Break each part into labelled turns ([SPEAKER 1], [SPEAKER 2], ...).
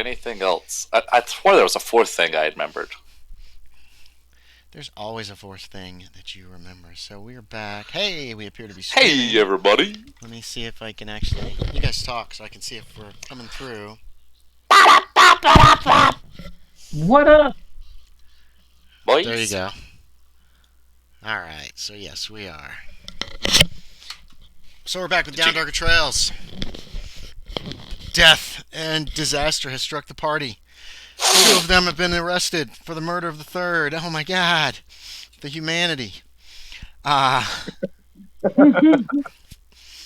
[SPEAKER 1] anything else. I swore there was a fourth thing I remembered.
[SPEAKER 2] There's always a fourth thing that you remember. So we're back. Hey, we appear to be streaming.
[SPEAKER 1] Hey, everybody.
[SPEAKER 2] Let me see if I can actually... You guys talk so I can see if we're coming through.
[SPEAKER 3] What up?
[SPEAKER 1] Boys.
[SPEAKER 2] There you go. Alright, so yes, we are. So we're back with Down Darker Trails. Death and disaster has struck the party. 2 of them have been arrested for the murder of the third. Oh my god. The humanity.
[SPEAKER 4] I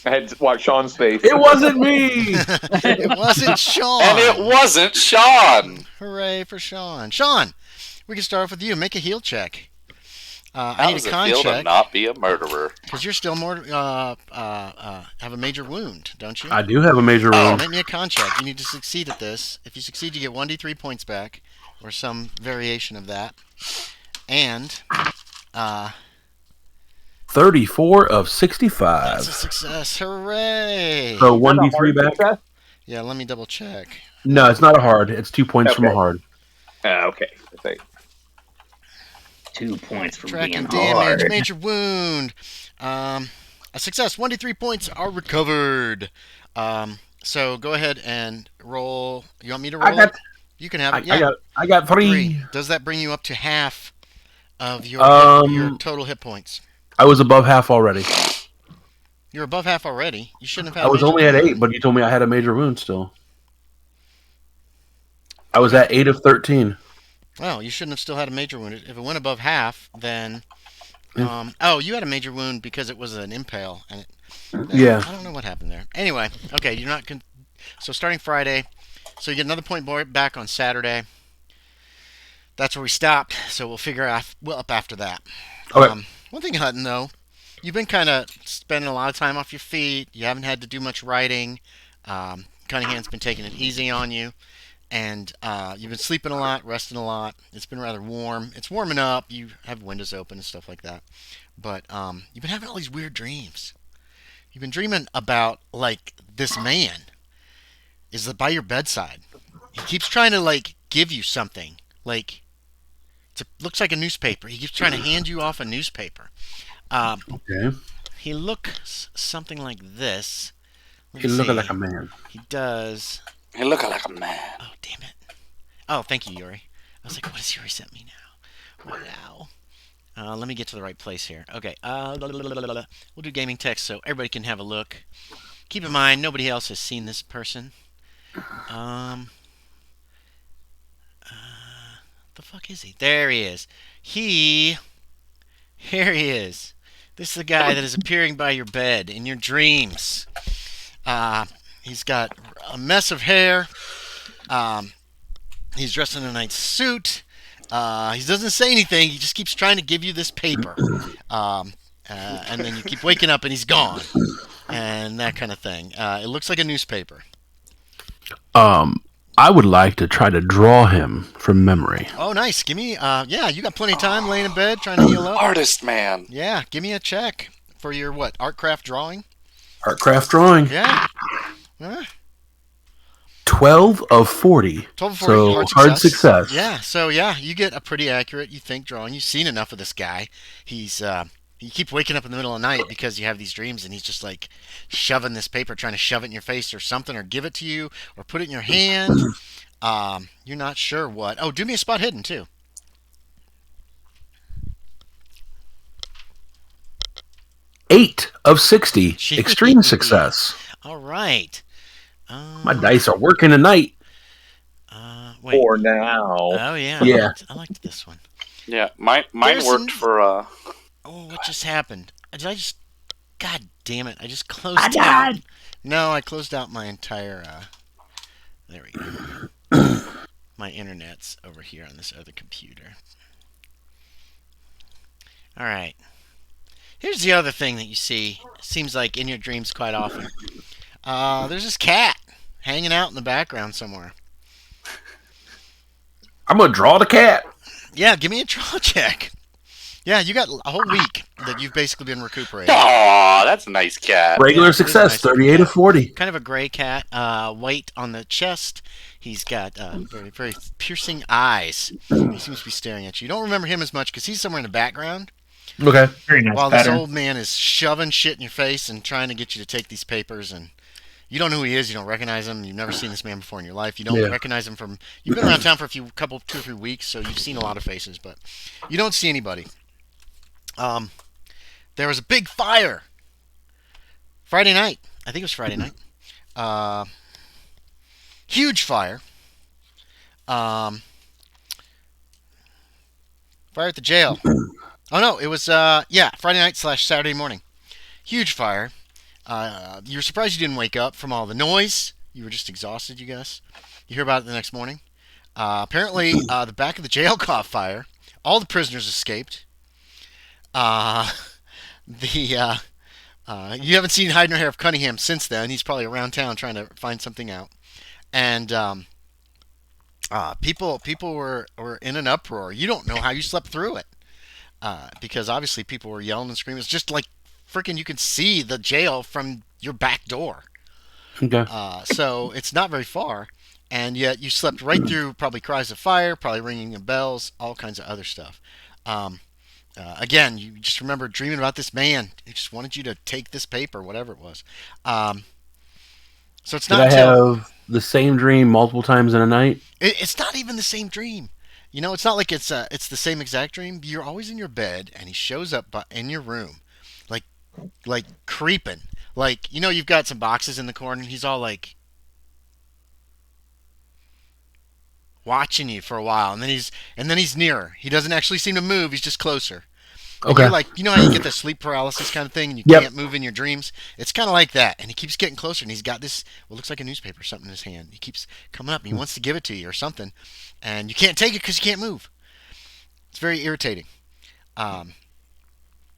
[SPEAKER 4] had to watch Sean's face.
[SPEAKER 3] It wasn't me!
[SPEAKER 2] It wasn't Sean.
[SPEAKER 1] And it wasn't Sean.
[SPEAKER 2] Hooray for Sean. Sean, we can start off with you. Make a heal check. I
[SPEAKER 1] How
[SPEAKER 2] need
[SPEAKER 1] does
[SPEAKER 2] a
[SPEAKER 1] it
[SPEAKER 2] con
[SPEAKER 1] feel to
[SPEAKER 2] check.
[SPEAKER 1] not be a murderer?
[SPEAKER 2] Because you're still more have a major wound, don't you?
[SPEAKER 3] I do have a major
[SPEAKER 2] Oh,
[SPEAKER 3] wound.
[SPEAKER 2] make me a con check. You need to succeed at this. If you succeed, you get 1d3 points back, or some variation of that. And
[SPEAKER 3] 34 of
[SPEAKER 2] that's a
[SPEAKER 3] 65.
[SPEAKER 2] success. Hooray!
[SPEAKER 3] So 1d3 back?
[SPEAKER 4] Success?
[SPEAKER 2] Yeah, let me double check.
[SPEAKER 3] No, it's not a hard. It's 2 points from a
[SPEAKER 4] Okay.
[SPEAKER 3] hard.
[SPEAKER 4] Okay. Okay.
[SPEAKER 5] 2 points for
[SPEAKER 2] Tracking
[SPEAKER 5] being
[SPEAKER 2] damage,
[SPEAKER 5] hard.
[SPEAKER 2] major wound. A success. 1d3 points are recovered. So go ahead and roll. You want me to roll?
[SPEAKER 3] I got,
[SPEAKER 2] it? You can have it. Yeah.
[SPEAKER 3] I got 3.
[SPEAKER 2] Does that bring you up to half of your total hit points?
[SPEAKER 3] I was above half already.
[SPEAKER 2] You're above half already. You shouldn't have had.
[SPEAKER 3] I was only at 8, but you told me I had a major wound still. I was at 8 of 13.
[SPEAKER 2] Well, you shouldn't have still had a major wound. If it went above half, then. Oh, you had a major wound because it was an impale, and
[SPEAKER 3] Yeah.
[SPEAKER 2] I don't know what happened there. Anyway, okay, you're not. So starting Friday, so you get another point back on Saturday. That's where we stopped. So we'll figure out up after that.
[SPEAKER 3] Okay.
[SPEAKER 2] One thing, Hutton, though, you've been kind of spending a lot of time off your feet. You haven't had to do much writing. Cunningham's been taking it easy on you. And you've been sleeping a lot, resting a lot. It's been rather warm. It's warming up. You have windows open and stuff like that. But you've been having all these weird dreams. You've been dreaming about, like, this man is by your bedside. He keeps trying to, like, give you something. Like, looks like a newspaper. He keeps trying to hand you off a newspaper.
[SPEAKER 3] Okay.
[SPEAKER 2] He looks something like this.
[SPEAKER 3] He looking like a man.
[SPEAKER 2] He does.
[SPEAKER 1] He look like a man.
[SPEAKER 2] Oh, damn it. Oh, thank you, Yorie. I was like, what has Yorie sent me now? Wow. Let me get to the right place here. Okay. We'll do gaming text so everybody can have a look. Keep in mind, nobody else has seen this person. The fuck is he? There he is. Here he is. This is the guy that is appearing by your bed in your dreams. He's got a mess of hair. He's dressed in a nice suit. He doesn't say anything. He just keeps trying to give you this paper. And then you keep waking up and he's gone. And that kind of thing. It looks like a newspaper.
[SPEAKER 3] I would like to try to draw him from memory.
[SPEAKER 2] Oh, nice. Give me, yeah, you got plenty of time laying in bed trying to heal up.
[SPEAKER 1] Artist man.
[SPEAKER 2] Yeah, give me a check for your, what, art craft drawing?
[SPEAKER 3] Art craft drawing.
[SPEAKER 2] Yeah.
[SPEAKER 3] 12 of 40.
[SPEAKER 2] 12 of 40,
[SPEAKER 3] So hard success.
[SPEAKER 2] Yeah, so yeah, you get a pretty accurate, you think, drawing. You've seen enough of this guy. You keep waking up in the middle of the night because you have these dreams, and he's just like shoving this paper, trying to shove it in your face or something, or give it to you, or put it in your hand. You're not sure what. Oh, do me a spot hidden, too.
[SPEAKER 3] Eight of 60. Extreme success.
[SPEAKER 2] All right.
[SPEAKER 3] My dice are working tonight.
[SPEAKER 2] Wait.
[SPEAKER 4] For now.
[SPEAKER 2] Oh, yeah.
[SPEAKER 3] Yeah.
[SPEAKER 2] I liked this one.
[SPEAKER 1] Yeah, mine
[SPEAKER 2] There's
[SPEAKER 1] worked for.
[SPEAKER 2] Oh, what just happened? Did I just... God damn it. I just closed out. No, I closed out my entire... There we go. My internet's over here on this other computer. All right. Here's the other thing that you see. Seems like in your dreams quite often. There's this cat hanging out in the background somewhere.
[SPEAKER 3] I'm going to draw the cat.
[SPEAKER 2] Yeah, give me a draw check. Yeah, you got a whole week that you've basically been recuperating.
[SPEAKER 1] Aw, that's a nice cat.
[SPEAKER 3] Regular
[SPEAKER 2] Yeah, it is
[SPEAKER 3] success,
[SPEAKER 2] nice.
[SPEAKER 3] 38 of 40.
[SPEAKER 2] Kind of a gray cat, white on the chest. He's got very, very piercing eyes. He seems to be staring at you. You don't remember him as much because he's somewhere in the background.
[SPEAKER 3] Okay.
[SPEAKER 5] Very nice
[SPEAKER 2] While this
[SPEAKER 5] pattern.
[SPEAKER 2] old man is shoving shit in your face and trying to get you to take these papers, and you don't know who he is, you don't recognize him, you've never seen this man before in your life, you don't
[SPEAKER 3] Yeah.
[SPEAKER 2] recognize him from, you've been around town for 2 or 3 weeks, so you've seen a lot of faces, but you don't see anybody. There was a big fire Friday night. I think it was Friday night. Huge fire. Fire at the jail. Oh no, it was Friday night / Saturday morning. Huge fire. You were surprised you didn't wake up from all the noise. You were just exhausted, you guess. You hear about it the next morning. Apparently, the back of the jail caught fire. All the prisoners escaped. You haven't seen hide nor hair of Cunningham since then. He's probably around town trying to find something out. And people were in an uproar. You don't know how you slept through it. Because obviously people were yelling and screaming. It's just like freaking you can see the jail from your back door.
[SPEAKER 3] Okay.
[SPEAKER 2] So it's not very far. And yet you slept right through probably cries of fire, probably ringing of bells, all kinds of other stuff. Again, you just remember dreaming about this man. He just wanted you to take this paper, whatever it was. So it's
[SPEAKER 3] Did
[SPEAKER 2] not
[SPEAKER 3] I have the same dream multiple times in a night?
[SPEAKER 2] It's not even the same dream. You know, it's not like it's the same exact dream. You're always in your bed, and he shows up in your room, like creeping. Like, you know, you've got some boxes in the corner, and he's all like watching you for a while, and then he's nearer. He doesn't actually seem to move. He's just closer. And
[SPEAKER 3] Okay.
[SPEAKER 2] you're like, you know how you get the sleep paralysis kind of thing, and you
[SPEAKER 3] Yep.
[SPEAKER 2] can't move in your dreams? It's kind of like that. And he keeps getting closer, and he's got this, what looks like a newspaper or something in his hand. He keeps coming up, and he wants to give it to you or something, and you can't take it because you can't move. It's very irritating. You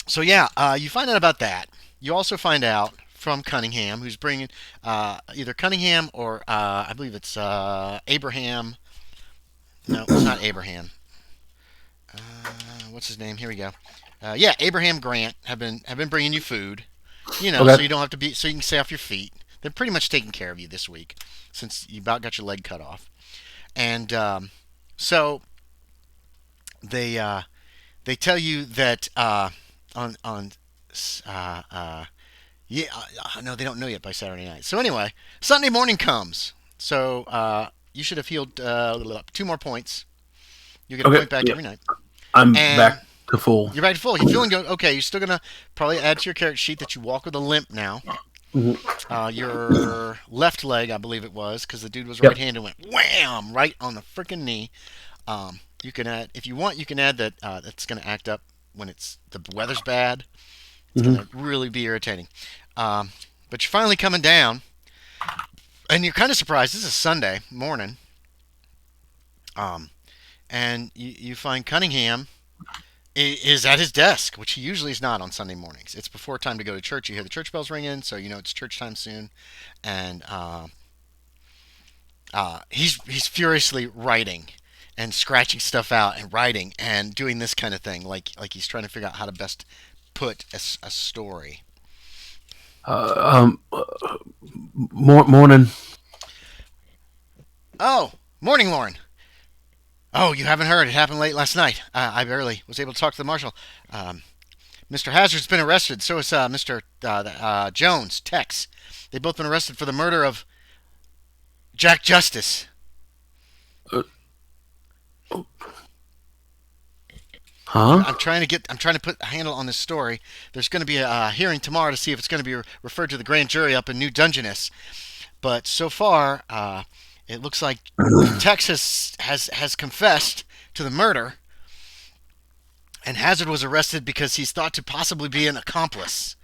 [SPEAKER 2] find out about that. You also find out from Cunningham, who's bringing either Cunningham or I believe it's Abraham. No, it's not Abraham. What's his name? Here we go. Abraham Grant have been bringing you food,
[SPEAKER 3] Okay.
[SPEAKER 2] so you don't have to be, so you can stay off your feet. They're pretty much taking care of you this week, since you about got your leg cut off, and so they tell you that no, they don't know yet by Saturday night. So anyway, Sunday morning comes, so you should have healed 2 more points. You get a
[SPEAKER 3] Okay,
[SPEAKER 2] point back
[SPEAKER 3] yeah.
[SPEAKER 2] every night.
[SPEAKER 3] I'm
[SPEAKER 2] And-
[SPEAKER 3] back to full.
[SPEAKER 2] You're back to full. You're feeling good. Okay, you're still gonna probably add to your character sheet that you walk with a limp now. Your left leg, I believe it was, because the dude was
[SPEAKER 3] Yep.
[SPEAKER 2] right-handed, went wham right on the freaking knee. You can add, if you want, you can add that. That's gonna act up when the weather's bad. It's gonna really be irritating. But you're finally coming down, and you're kind of surprised. This is Sunday morning. And you find Cunningham is at his desk, which he usually is not on Sunday mornings. It's before time to go to church. You hear the church bells ringing, so you know it's church time soon. And he's furiously writing and scratching stuff out and writing and doing this kind of thing, like he's trying to figure out how to best put a story.
[SPEAKER 3] Morning.
[SPEAKER 2] Oh, morning, Loren. Oh, you haven't heard. It happened late last night. I barely was able to talk to the marshal. Mr. Hazard's been arrested. So is Mr. Jones, Tex. They've both been arrested for the murder of Jack Justice.
[SPEAKER 3] Huh?
[SPEAKER 2] I'm trying to put a handle on this story. There's going to be a hearing tomorrow to see if it's going to be referred to the grand jury up in New Dungeness. But so far, it looks like Texas has confessed to the murder, and Hazard was arrested because he's thought to possibly be an accomplice.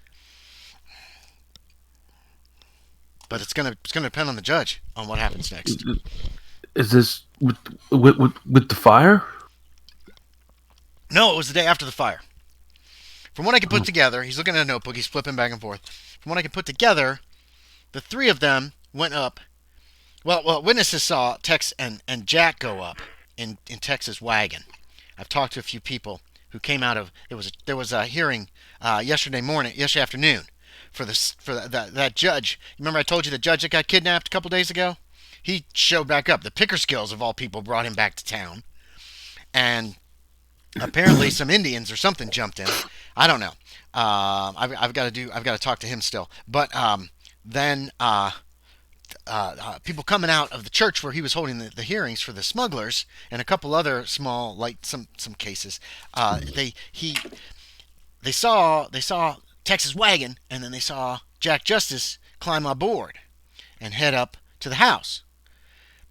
[SPEAKER 2] But it's gonna depend on the judge on what happens next.
[SPEAKER 3] Is this with the fire?
[SPEAKER 2] No, it was the day after the fire. From what I can put together, he's looking at a notebook. He's flipping back and forth. From what I can put together, the 3 of them went up. Well, witnesses saw Tex and Jack go up in Tex's wagon. I've talked to a few people who came out of there was a hearing yesterday afternoon for that judge. Remember I told you the judge that got kidnapped a couple days ago? He showed back up. The Pickersgills of all people brought him back to town, and apparently some Indians or something jumped in. I don't know. I've got to talk to him still. But then people coming out of the church where he was holding the hearings for the smugglers and a couple other small, like some cases, they saw Texas wagon, and then they saw Jack Justice climb aboard and head up to the house.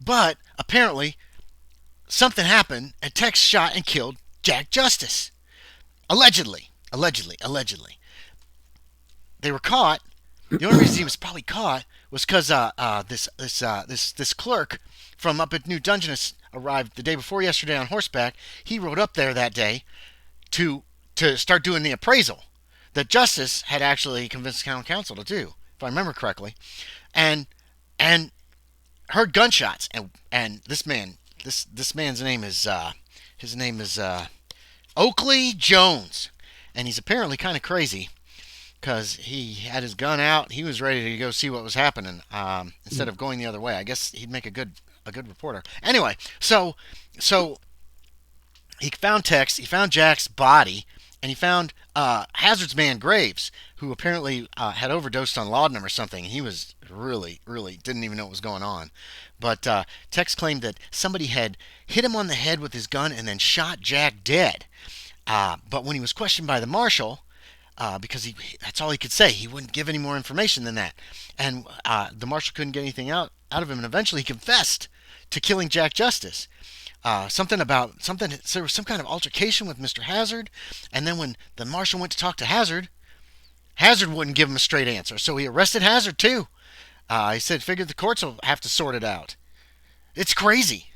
[SPEAKER 2] But apparently something happened, and Tex shot and killed Jack Justice. Allegedly. They were caught. The only reason he was probably caught was because this clerk from up at New Dungeness arrived the day before yesterday on horseback. He rode up there that day to start doing the appraisal that Justice had actually convinced town council to do, if I remember correctly, and heard gunshots, and this man's name is Oakley Jones, and he's apparently kind of crazy because he had his gun out. He was ready to go see what was happening instead of going the other way. I guess he'd make a good reporter. Anyway, so he found Tex, he found Jack's body, and he found Hazard's man Graves, who apparently had overdosed on laudanum or something. He was really didn't even know what was going on. But Tex claimed that somebody had hit him on the head with his gun and then shot Jack dead. But when he was questioned by the marshal, because that's all he could say, he wouldn't give any more information than that. And the marshal couldn't get anything out of him, and eventually he confessed to killing Jack Justice. There was some kind of altercation with Mr. Hazard, and then when the marshal went to talk to Hazard wouldn't give him a straight answer, so he arrested Hazard too. He said, "Figured the courts will have to sort it out." It's crazy.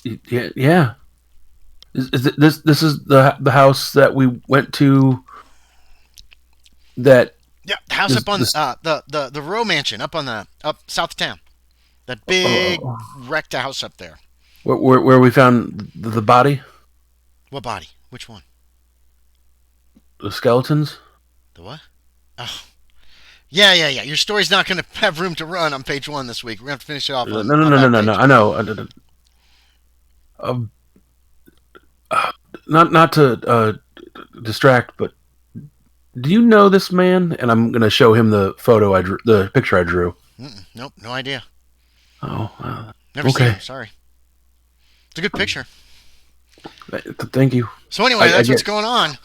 [SPEAKER 3] Yeah. This is the house that we went to. That
[SPEAKER 2] Yeah, the house up on the Row Mansion up south of town. That big wrecked house up there.
[SPEAKER 3] where we found the body,
[SPEAKER 2] What body? Which one?
[SPEAKER 3] the skeletons.
[SPEAKER 2] The what? Oh. Yeah. Your story's not going to have room to run on page 1 this week. We're going to have to finish it off.
[SPEAKER 3] No. I know. Not to distract, but do you know this man? And I'm going to show him the picture I drew.
[SPEAKER 2] Nope, no idea.
[SPEAKER 3] Oh,
[SPEAKER 2] Never
[SPEAKER 3] okay.
[SPEAKER 2] seen him. Sorry. It's a good picture.
[SPEAKER 3] Thank you.
[SPEAKER 2] So anyway, that's what's going on.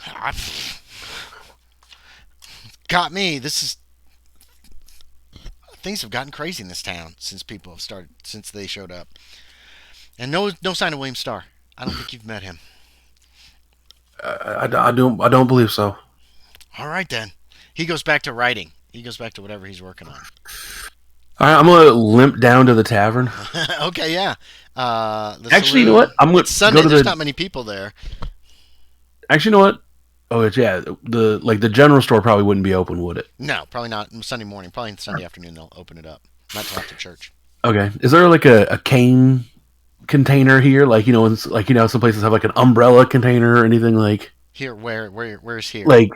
[SPEAKER 2] Got me. Things have gotten crazy in this town since they showed up. And no sign of William Starr. I don't think you've met him.
[SPEAKER 3] I don't believe so.
[SPEAKER 2] All right then. He goes back to writing. He goes back to whatever he's working on.
[SPEAKER 3] All right, I'm gonna limp down to the tavern.
[SPEAKER 2] Okay, yeah.
[SPEAKER 3] Actually, you know what? I'm gonna
[SPEAKER 2] it's Sunday.
[SPEAKER 3] go to
[SPEAKER 2] There's not many people there.
[SPEAKER 3] Actually, you know what? Oh, the general store probably wouldn't be open, would it?
[SPEAKER 2] No, probably not Sunday morning. Probably Sunday afternoon they'll open it up. Not till after church.
[SPEAKER 3] Okay. Is there like a cane container here? Like some places have like an umbrella container or anything like.
[SPEAKER 2] Here, where's here?
[SPEAKER 3] Like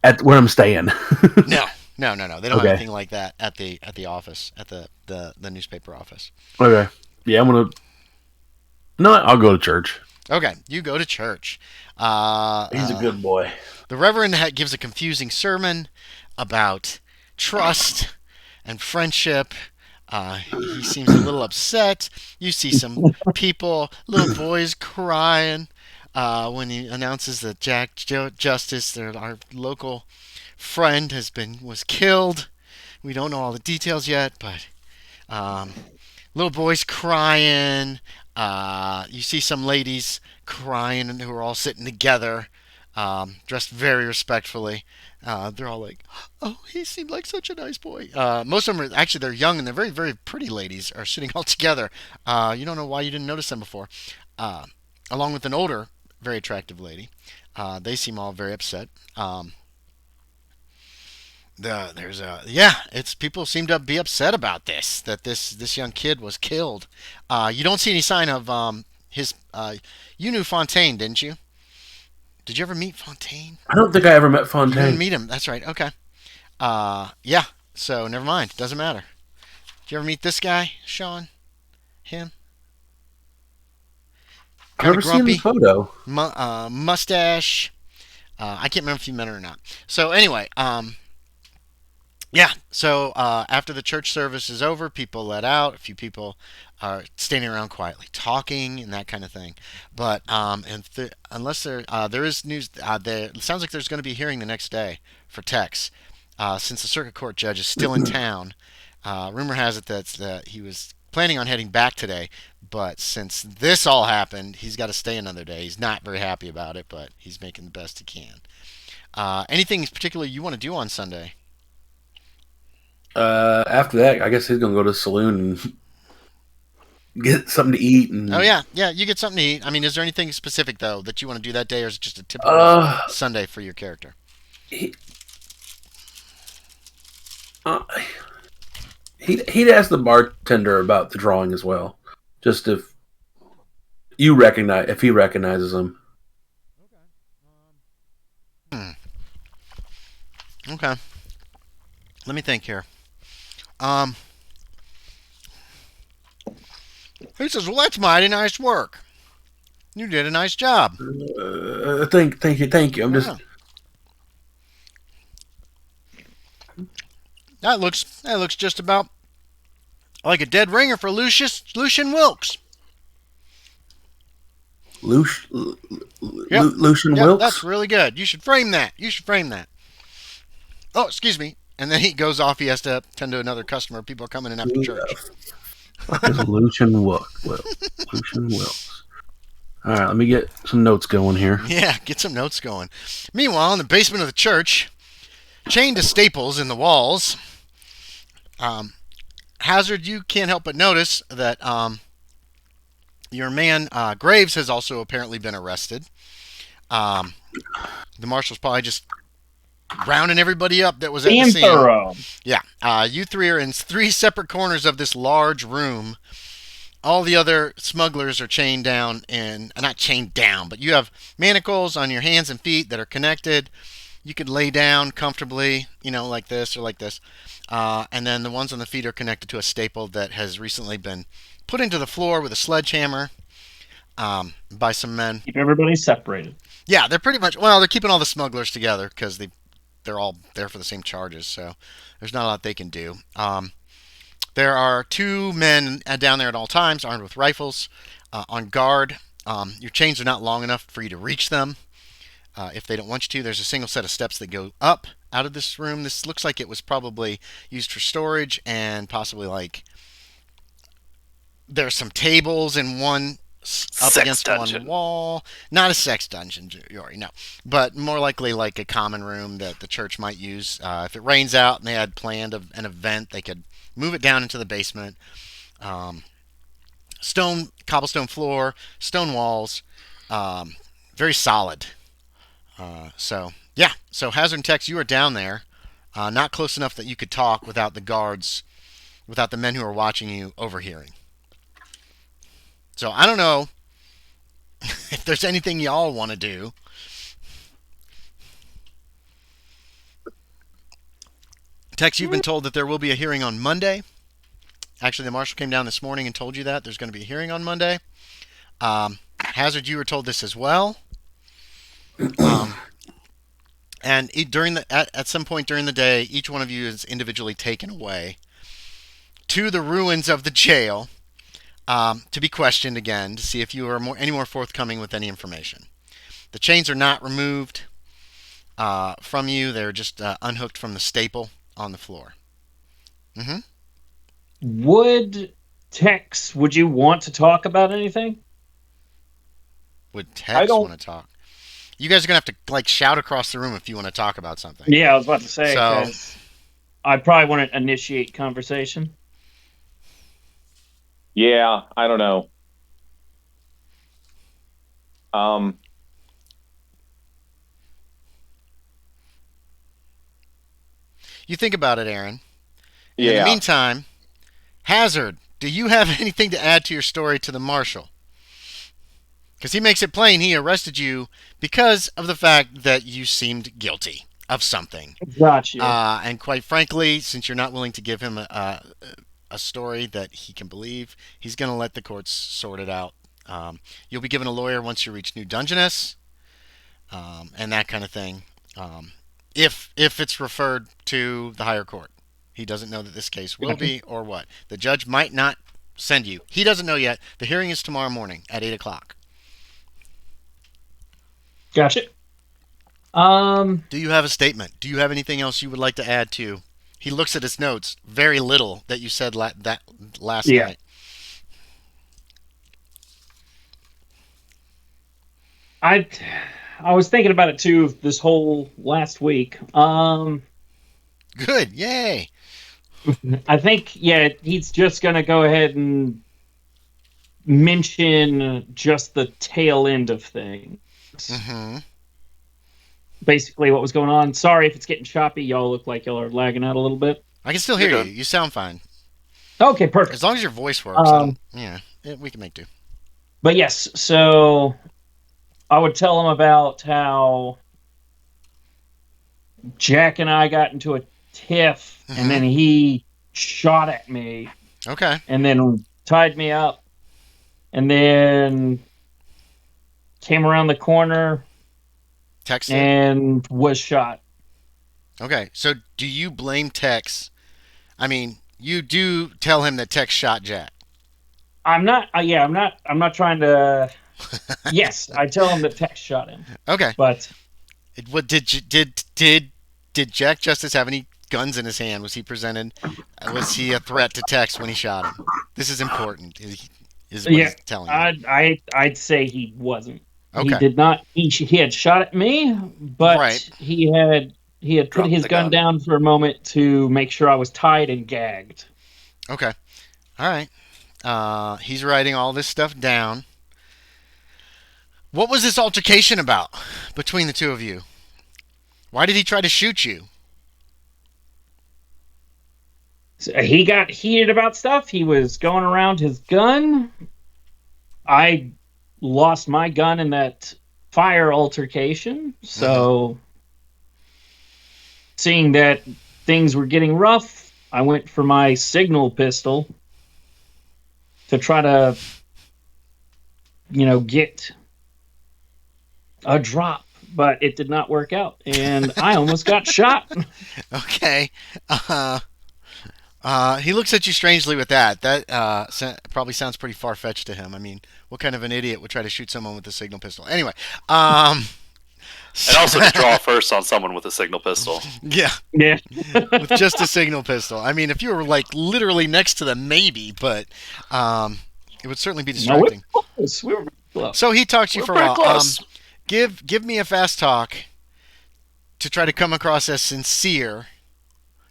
[SPEAKER 3] at where I'm staying.
[SPEAKER 2] No. They don't have anything like that at the office, at the newspaper office.
[SPEAKER 3] Okay. Yeah, I'll go to church.
[SPEAKER 2] Okay, you go to church.
[SPEAKER 3] He's a good boy.
[SPEAKER 2] The Reverend gives a confusing sermon about trust and friendship. He seems a little upset. You see some little boys crying when he announces that Jack Justice, our local friend, was killed. We don't know all the details yet, but little boys crying. You see some ladies crying who are all sitting together, dressed very respectfully. They're all like, "Oh, he seemed like such a nice boy." Most of them are actually, they're young and they're very, very pretty ladies are sitting all together. You don't know why you didn't notice them before. Along with an older, very attractive lady. They seem all very upset. People seem to be upset about this, that this young kid was killed. You don't see any sign of you knew Fontaine, didn't you? Did you ever meet Fontaine?
[SPEAKER 3] I don't think I ever met
[SPEAKER 2] You didn't
[SPEAKER 3] Fontaine.
[SPEAKER 2] meet him. That's right. Okay. Yeah. So never mind. Doesn't matter. Did you ever meet this guy, Sean? Him?
[SPEAKER 3] I've
[SPEAKER 2] Kind
[SPEAKER 3] never
[SPEAKER 2] of
[SPEAKER 3] seen the
[SPEAKER 2] grumpy.
[SPEAKER 3] photo.
[SPEAKER 2] Mustache. I can't remember if you met her or not. So anyway, yeah. So after the church service is over, people let out. A few people are standing around quietly talking and that kind of thing. But unless there is news, it sounds like there's going to be a hearing the next day for Tex, since the circuit court judge is still in town. Rumor has it that he was planning on heading back today, but since this all happened, he's got to stay another day. He's not very happy about it, but he's making the best he can. Anything particular you want to do on Sunday?
[SPEAKER 3] After that, I guess he's gonna go to the saloon and get something to eat. And
[SPEAKER 2] Oh yeah, you get something to eat. I mean, is there anything specific though that you want to do that day, or is it just a typical
[SPEAKER 3] uh,
[SPEAKER 2] Sunday for your character?
[SPEAKER 3] he, uh, he'd ask the bartender about the drawing as well, just if he recognizes him.
[SPEAKER 2] Okay, let me think here. Um, he says, "Well, that's mighty nice work. You did a nice job."
[SPEAKER 3] Thank you. I'm just
[SPEAKER 2] Yeah. That looks just about like a dead ringer for Lucian Wilkes.
[SPEAKER 3] Lucian
[SPEAKER 2] Yep,
[SPEAKER 3] Wilkes.
[SPEAKER 2] that's really good. You should frame that. Oh, excuse me. And then he goes off. He has to tend to another customer. People are coming in after church.
[SPEAKER 3] Fuck is Lucian Wilkes? Lucian Wilkes. All right, let me get some notes going here.
[SPEAKER 2] Yeah, get some notes going. Meanwhile, in the basement of the church, chained to staples in the walls, Hazard, you can't help but notice that your man Graves has also apparently been arrested. The marshal's probably just rounding everybody up that was at the
[SPEAKER 5] Being
[SPEAKER 2] scene.
[SPEAKER 5] thorough.
[SPEAKER 2] Yeah, you three are in three separate corners of this large room. All the other smugglers are chained down, and not chained down, but you have manacles on your hands and feet that are connected. You could lay down comfortably, like this or like this. And then the ones on the feet are connected to a staple that has recently been put into the floor with a sledgehammer by some men.
[SPEAKER 5] Keep everybody separated.
[SPEAKER 2] Yeah, they're pretty much, they're keeping all the smugglers together because they're all there for the same charges, so there's not a lot they can do. There are two men down there at all times, armed with rifles, on guard. Your chains are not long enough for you to reach them. If they don't want you to, there's a single set of steps that go up out of this room. This looks like it was probably used for storage, and possibly there's some tables in one up
[SPEAKER 1] Sex
[SPEAKER 2] against
[SPEAKER 1] dungeon.
[SPEAKER 2] one wall. Not a sex dungeon, Yorie, no. But more likely like a common room that the church might use. If it rains out and they had planned an event, they could move it down into the basement. Cobblestone floor, stone walls, very solid. So Hazard and Tex, you are down there, not close enough that you could talk without the guards, without the men who are watching you overhearing. So I don't know if there's anything y'all want to do. Tex, you've been told that there will be a hearing on Monday. Actually, the marshal came down this morning and told you that there's going to be a hearing on Monday. Hazard, you were told this as well. And at some point during the day, each one of you is individually taken away to the ruins of the jail to be questioned again to see if you are any more forthcoming with any information. The chains are not removed from you; they're just unhooked from the staple on the floor.
[SPEAKER 5] Would you want to talk about anything?
[SPEAKER 2] Would Tex want to talk? You guys are going to have to shout across the room if you want to talk about something.
[SPEAKER 5] Yeah, I was about to say,
[SPEAKER 2] So-
[SPEAKER 5] 'cause I probably want to initiate conversation.
[SPEAKER 4] Yeah, I don't know.
[SPEAKER 2] You think about it, Aaron. In
[SPEAKER 4] Yeah.
[SPEAKER 2] the meantime, Hazard, do you have anything to add to your story to the marshal? Because he makes it plain he arrested you because of the fact that you seemed guilty of something.
[SPEAKER 5] Gotcha.
[SPEAKER 2] And quite frankly, since you're not willing to give him a story that he can believe, he's going to let the courts sort it out. You'll be given a lawyer once you reach New Dungeness, and that kind of thing. If it's referred to the higher court. He doesn't know that this case will be or what. The judge might not send you. He doesn't know yet. The hearing is tomorrow morning at 8 o'clock.
[SPEAKER 5] Gotcha.
[SPEAKER 2] Do you have a statement? Do you have anything else you would like to add to? He looks at his notes. Very little that you said that last night.
[SPEAKER 5] I was thinking about it too this whole last week.
[SPEAKER 2] Good. Yay.
[SPEAKER 5] I think, he's just going to go ahead and mention just the tail end of things.
[SPEAKER 2] Mm-hmm.
[SPEAKER 5] Basically what was going on. Sorry if it's getting choppy. Y'all look like y'all are lagging out a little bit.
[SPEAKER 2] I can still hear you. You sound fine.
[SPEAKER 5] Okay, perfect.
[SPEAKER 2] As long as your voice works, we can make do.
[SPEAKER 5] But yes, so I would tell him about how Jack and I got into a tiff, and then he shot at me.
[SPEAKER 2] Okay.
[SPEAKER 5] And then tied me up, and then came around the corner
[SPEAKER 2] Texted
[SPEAKER 5] and was shot.
[SPEAKER 2] Okay, so do you blame Tex? I mean, you do tell him that Tex shot Jack.
[SPEAKER 5] I'm not. I'm not trying to. Yes, I tell him that Tex shot him.
[SPEAKER 2] Okay,
[SPEAKER 5] but
[SPEAKER 2] what did Jack Justice have any guns in his hand? Was he presented? Was he a threat to Tex when he shot him? This is important. Is what he's telling you.
[SPEAKER 5] I'd say he wasn't.
[SPEAKER 2] Okay.
[SPEAKER 5] He did not. He had shot at me, but he had put his gun down for a moment to make sure I was tied and gagged.
[SPEAKER 2] Okay. All right. He's writing all this stuff down. What was this altercation about between the two of you? Why did he try to shoot you?
[SPEAKER 5] So he got heated about stuff. He was going around his gun. I lost my gun in that fire altercation. So, seeing that things were getting rough, I went for my signal pistol to try to, get a drop, but it did not work out, and I almost got shot.
[SPEAKER 2] Okay. He looks at you strangely with that. That probably sounds pretty far-fetched to him. I mean, what kind of an idiot would try to shoot someone with a signal pistol? Anyway.
[SPEAKER 1] And also to draw first on someone with a signal pistol.
[SPEAKER 2] Yeah. With just a signal pistol. I mean, if you were, literally next to them, maybe, but it would certainly be distracting.
[SPEAKER 5] No, we were close.
[SPEAKER 2] So he talked to you for a while.
[SPEAKER 1] Close.
[SPEAKER 2] Give me a fast talk to try to come across as sincere.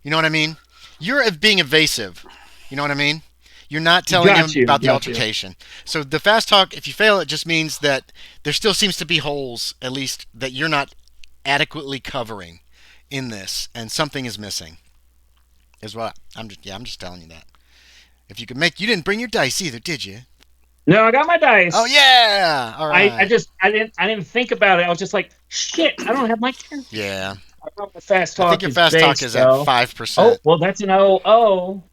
[SPEAKER 2] You know what I mean? You're being evasive. You know what I mean? You're not telling him about the altercation. So the fast talk, if you fail, it just means that there still seems to be holes, at least, that you're not adequately covering in this, and something is missing. Is what I'm just telling you that. If you could you didn't bring your dice either, did you?
[SPEAKER 5] No, I got my dice.
[SPEAKER 2] Oh yeah! All right.
[SPEAKER 5] I didn't think about it. I was just like, shit, I don't have my character.
[SPEAKER 2] Yeah.
[SPEAKER 5] I got my fast talk.
[SPEAKER 2] I think your fast talk is at 5%.
[SPEAKER 5] Oh, well, that's an 00.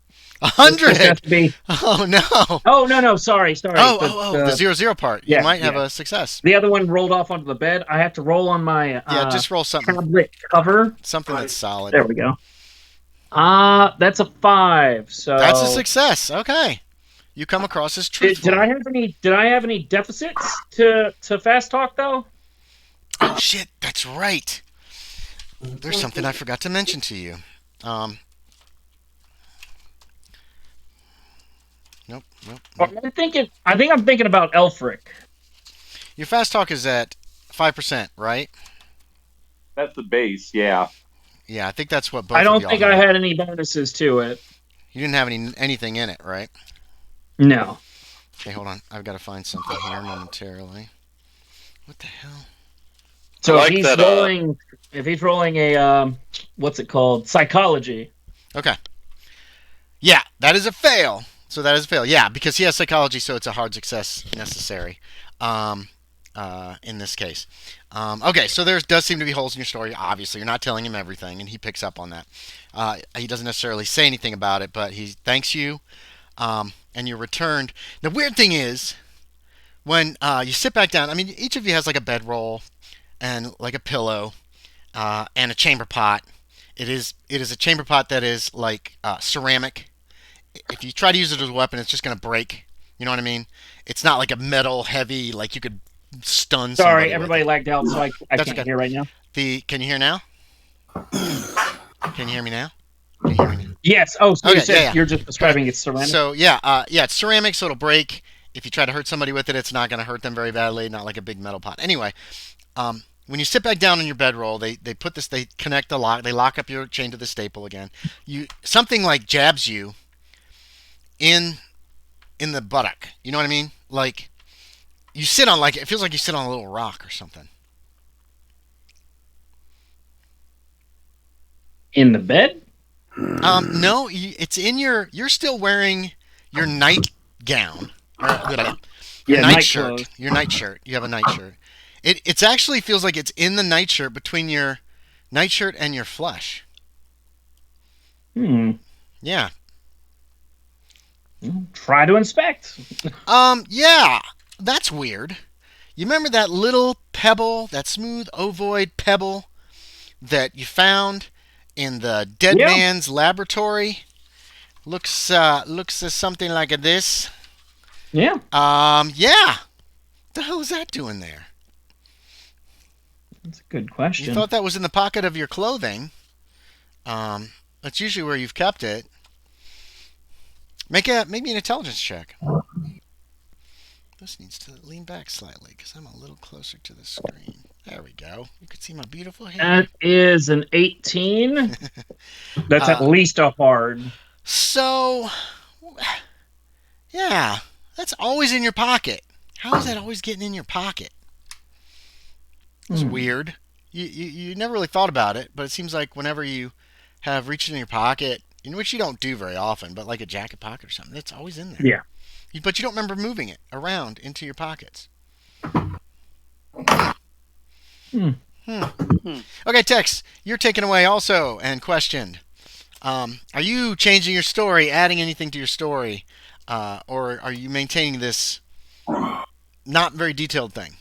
[SPEAKER 2] 100. Oh no.
[SPEAKER 5] Oh no, sorry.
[SPEAKER 2] The 00 part. You might have a success.
[SPEAKER 5] The other one rolled off onto the bed. I have to roll on my
[SPEAKER 2] just roll something.
[SPEAKER 5] Tablet cover.
[SPEAKER 2] Something that's solid.
[SPEAKER 5] There we go. That's a 5. So
[SPEAKER 2] that's a success. Okay. You come across as truthful.
[SPEAKER 5] Did I have any deficits to fast talk though?
[SPEAKER 2] Oh shit, that's right. There's something I forgot to mention to you. Nope.
[SPEAKER 5] I think I'm thinking about Elfric.
[SPEAKER 2] Your fast talk is at 5%, right?
[SPEAKER 4] That's the base, yeah.
[SPEAKER 2] Yeah, I think that's what both
[SPEAKER 5] I
[SPEAKER 2] of
[SPEAKER 5] don't
[SPEAKER 2] y'all
[SPEAKER 5] think
[SPEAKER 2] had.
[SPEAKER 5] I had any bonuses to it.
[SPEAKER 2] You didn't have anything in it, right?
[SPEAKER 5] No.
[SPEAKER 2] Okay, hold on. I've got to find something here momentarily. What the hell?
[SPEAKER 5] So if he's rolling a what's it called? Psychology.
[SPEAKER 2] Okay. Yeah, that is a fail. So that is a fail. Yeah, because he has psychology, so it's a hard success necessary. in this case. Okay, so there does seem to be holes in your story. Obviously, you're not telling him everything, and he picks up on that. He doesn't necessarily say anything about it, but he thanks you, and you're returned. The weird thing is, when you sit back down, I mean, each of you has like a bedroll and like a pillow and a chamber pot. It is a chamber pot that is like ceramic. If you try to use it as a weapon, it's just going to break. You know what I mean? It's not like a metal heavy, like you could stun somebody.
[SPEAKER 5] Sorry, everybody lagged out, so I
[SPEAKER 2] That's
[SPEAKER 5] can't
[SPEAKER 2] okay.
[SPEAKER 5] hear right now.
[SPEAKER 2] Can you hear now? Can you hear me now? Can you hear me now?
[SPEAKER 5] Yes. Oh, so
[SPEAKER 2] Okay,
[SPEAKER 5] you said
[SPEAKER 2] yeah.
[SPEAKER 5] you're just describing it's ceramic?
[SPEAKER 2] So it's ceramic, so it'll break. If you try to hurt somebody with it, it's not going to hurt them very badly. Not like a big metal pot. Anyway, when you sit back down on your bedroll, they put this. They connect the lock. They lock up your chain to the staple again. Something like jabs you in the buttock. You know what I mean? Like you sit on it feels like you sit on a little rock or something.
[SPEAKER 5] In the bed?
[SPEAKER 2] No, it's in you're still wearing your nightgown. Your nightshirt.
[SPEAKER 5] clothes.
[SPEAKER 2] Your nightshirt. You have a nightshirt. It actually feels like it's in the nightshirt between your nightshirt and your flesh. Yeah.
[SPEAKER 5] Try to inspect.
[SPEAKER 2] Yeah. That's weird. You remember that little pebble, that smooth ovoid pebble that you found in the dead man's laboratory? Looks something like this.
[SPEAKER 5] Yeah.
[SPEAKER 2] Yeah. What the hell is that doing there?
[SPEAKER 5] That's a good question.
[SPEAKER 2] You thought that was in the pocket of your clothing. That's usually where you've kept it. Make me an intelligence check. This needs to lean back slightly because I'm a little closer to the screen. There we go. You can see my beautiful hair.
[SPEAKER 5] That is an 18. That's at least a hard.
[SPEAKER 2] So, yeah, that's always in your pocket. How is that always getting in your pocket? It's weird. You never really thought about it, but it seems like whenever you have reached in your pocket, in which you don't do very often, but like a jacket pocket or something, it's always in there.
[SPEAKER 5] Yeah.
[SPEAKER 2] But you don't remember moving it around into your pockets. Okay, Tex, you're taken away also and questioned. Are you changing your story, adding anything to your story, or are you maintaining this not very detailed thing?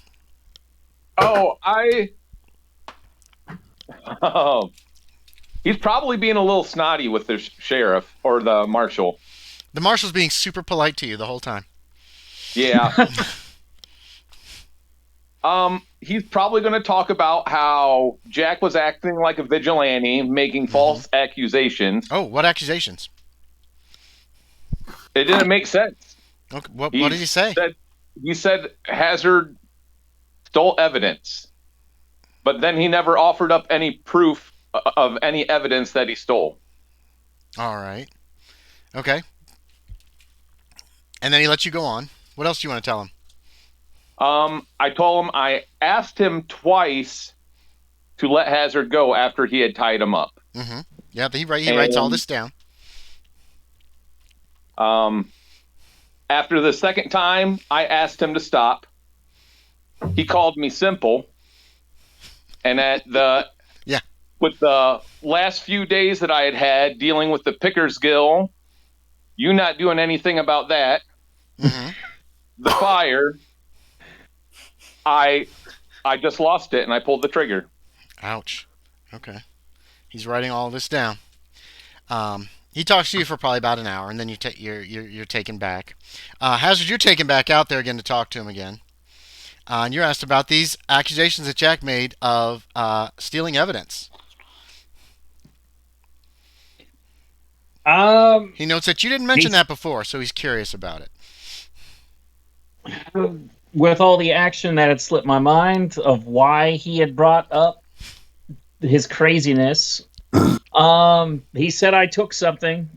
[SPEAKER 4] He's probably being a little snotty with the sheriff or the marshal.
[SPEAKER 2] The marshal's being super polite to you the whole time.
[SPEAKER 4] Yeah. He's probably going to talk about how Jack was acting like a vigilante, making false accusations.
[SPEAKER 2] Oh, what accusations?
[SPEAKER 4] It didn't make sense.
[SPEAKER 2] Okay, what did he say?
[SPEAKER 4] He said Hazard stole evidence, but then he never offered up any proof of any evidence that he stole.
[SPEAKER 2] All right. Okay. And then he lets you go on. What else do you want to tell him?
[SPEAKER 4] I told him I asked him twice to let Hazard go after he had tied him up.
[SPEAKER 2] Mm-hmm. Yeah, he writes all this down.
[SPEAKER 4] After the second time, I asked him to stop. He called me simple. And with the last few days that I had dealing with the Pickers Gill, you not doing anything about that, the fire, I just lost it and I pulled the trigger.
[SPEAKER 2] Ouch. Okay. He's writing all this down. He talks to you for probably about an hour, and then you're taken back. Hazard, you're taken back out there again to talk to him again. And you're asked about these accusations that Jack made of stealing evidence. He notes that you didn't mention that before, so he's curious about it.
[SPEAKER 5] With all the action that had slipped my mind of why he had brought up his craziness, he said I took something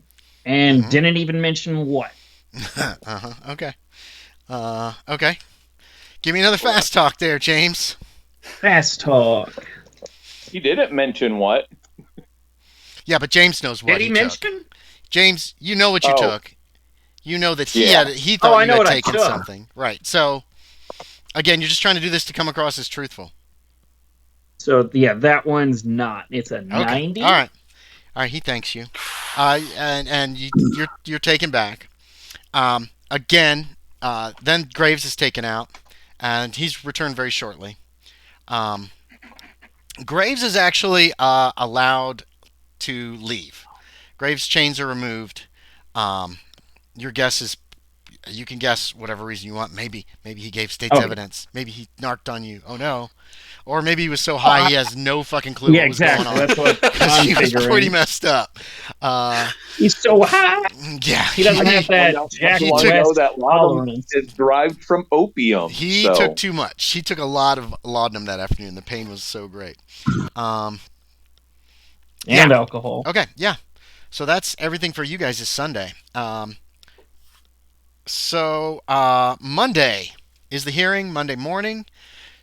[SPEAKER 5] and didn't even mention what.
[SPEAKER 2] Okay. Okay. Give me another fast talk there, James.
[SPEAKER 5] Fast talk.
[SPEAKER 4] He didn't mention what.
[SPEAKER 2] Yeah, but James knows what
[SPEAKER 5] Did he
[SPEAKER 2] took.
[SPEAKER 5] mention?
[SPEAKER 2] James, you know what you took. You know that he thought you had taken something. Right. So Again, you're just trying to do this to come across as truthful.
[SPEAKER 5] So yeah, that one's not. It's a
[SPEAKER 2] Okay.
[SPEAKER 5] 90.
[SPEAKER 2] All right. He thanks you. And you're taken back. Again, then Graves is taken out, and he's returned very shortly. Graves is actually allowed to leave. Graves' chains are removed. Your guess is, you can guess whatever reason you want. Maybe he gave state's evidence. Maybe he narked on you. Oh no. Or maybe he was so high he has no fucking clue what was going on.
[SPEAKER 5] That's what
[SPEAKER 2] Because
[SPEAKER 5] I'm
[SPEAKER 2] he was
[SPEAKER 5] figuring.
[SPEAKER 2] pretty messed up.
[SPEAKER 5] He's so high.
[SPEAKER 2] Yeah.
[SPEAKER 5] He doesn't have that Jack
[SPEAKER 4] You want to
[SPEAKER 5] West
[SPEAKER 4] know that laudanum
[SPEAKER 5] tolerance.
[SPEAKER 4] is derived from opium.
[SPEAKER 2] He
[SPEAKER 4] so.
[SPEAKER 2] took too much. He took a lot of laudanum that afternoon. The pain was so great.
[SPEAKER 5] And
[SPEAKER 2] Yeah.
[SPEAKER 5] alcohol.
[SPEAKER 2] Okay, yeah. So that's everything for you guys this Sunday. Monday is the hearing, Monday morning.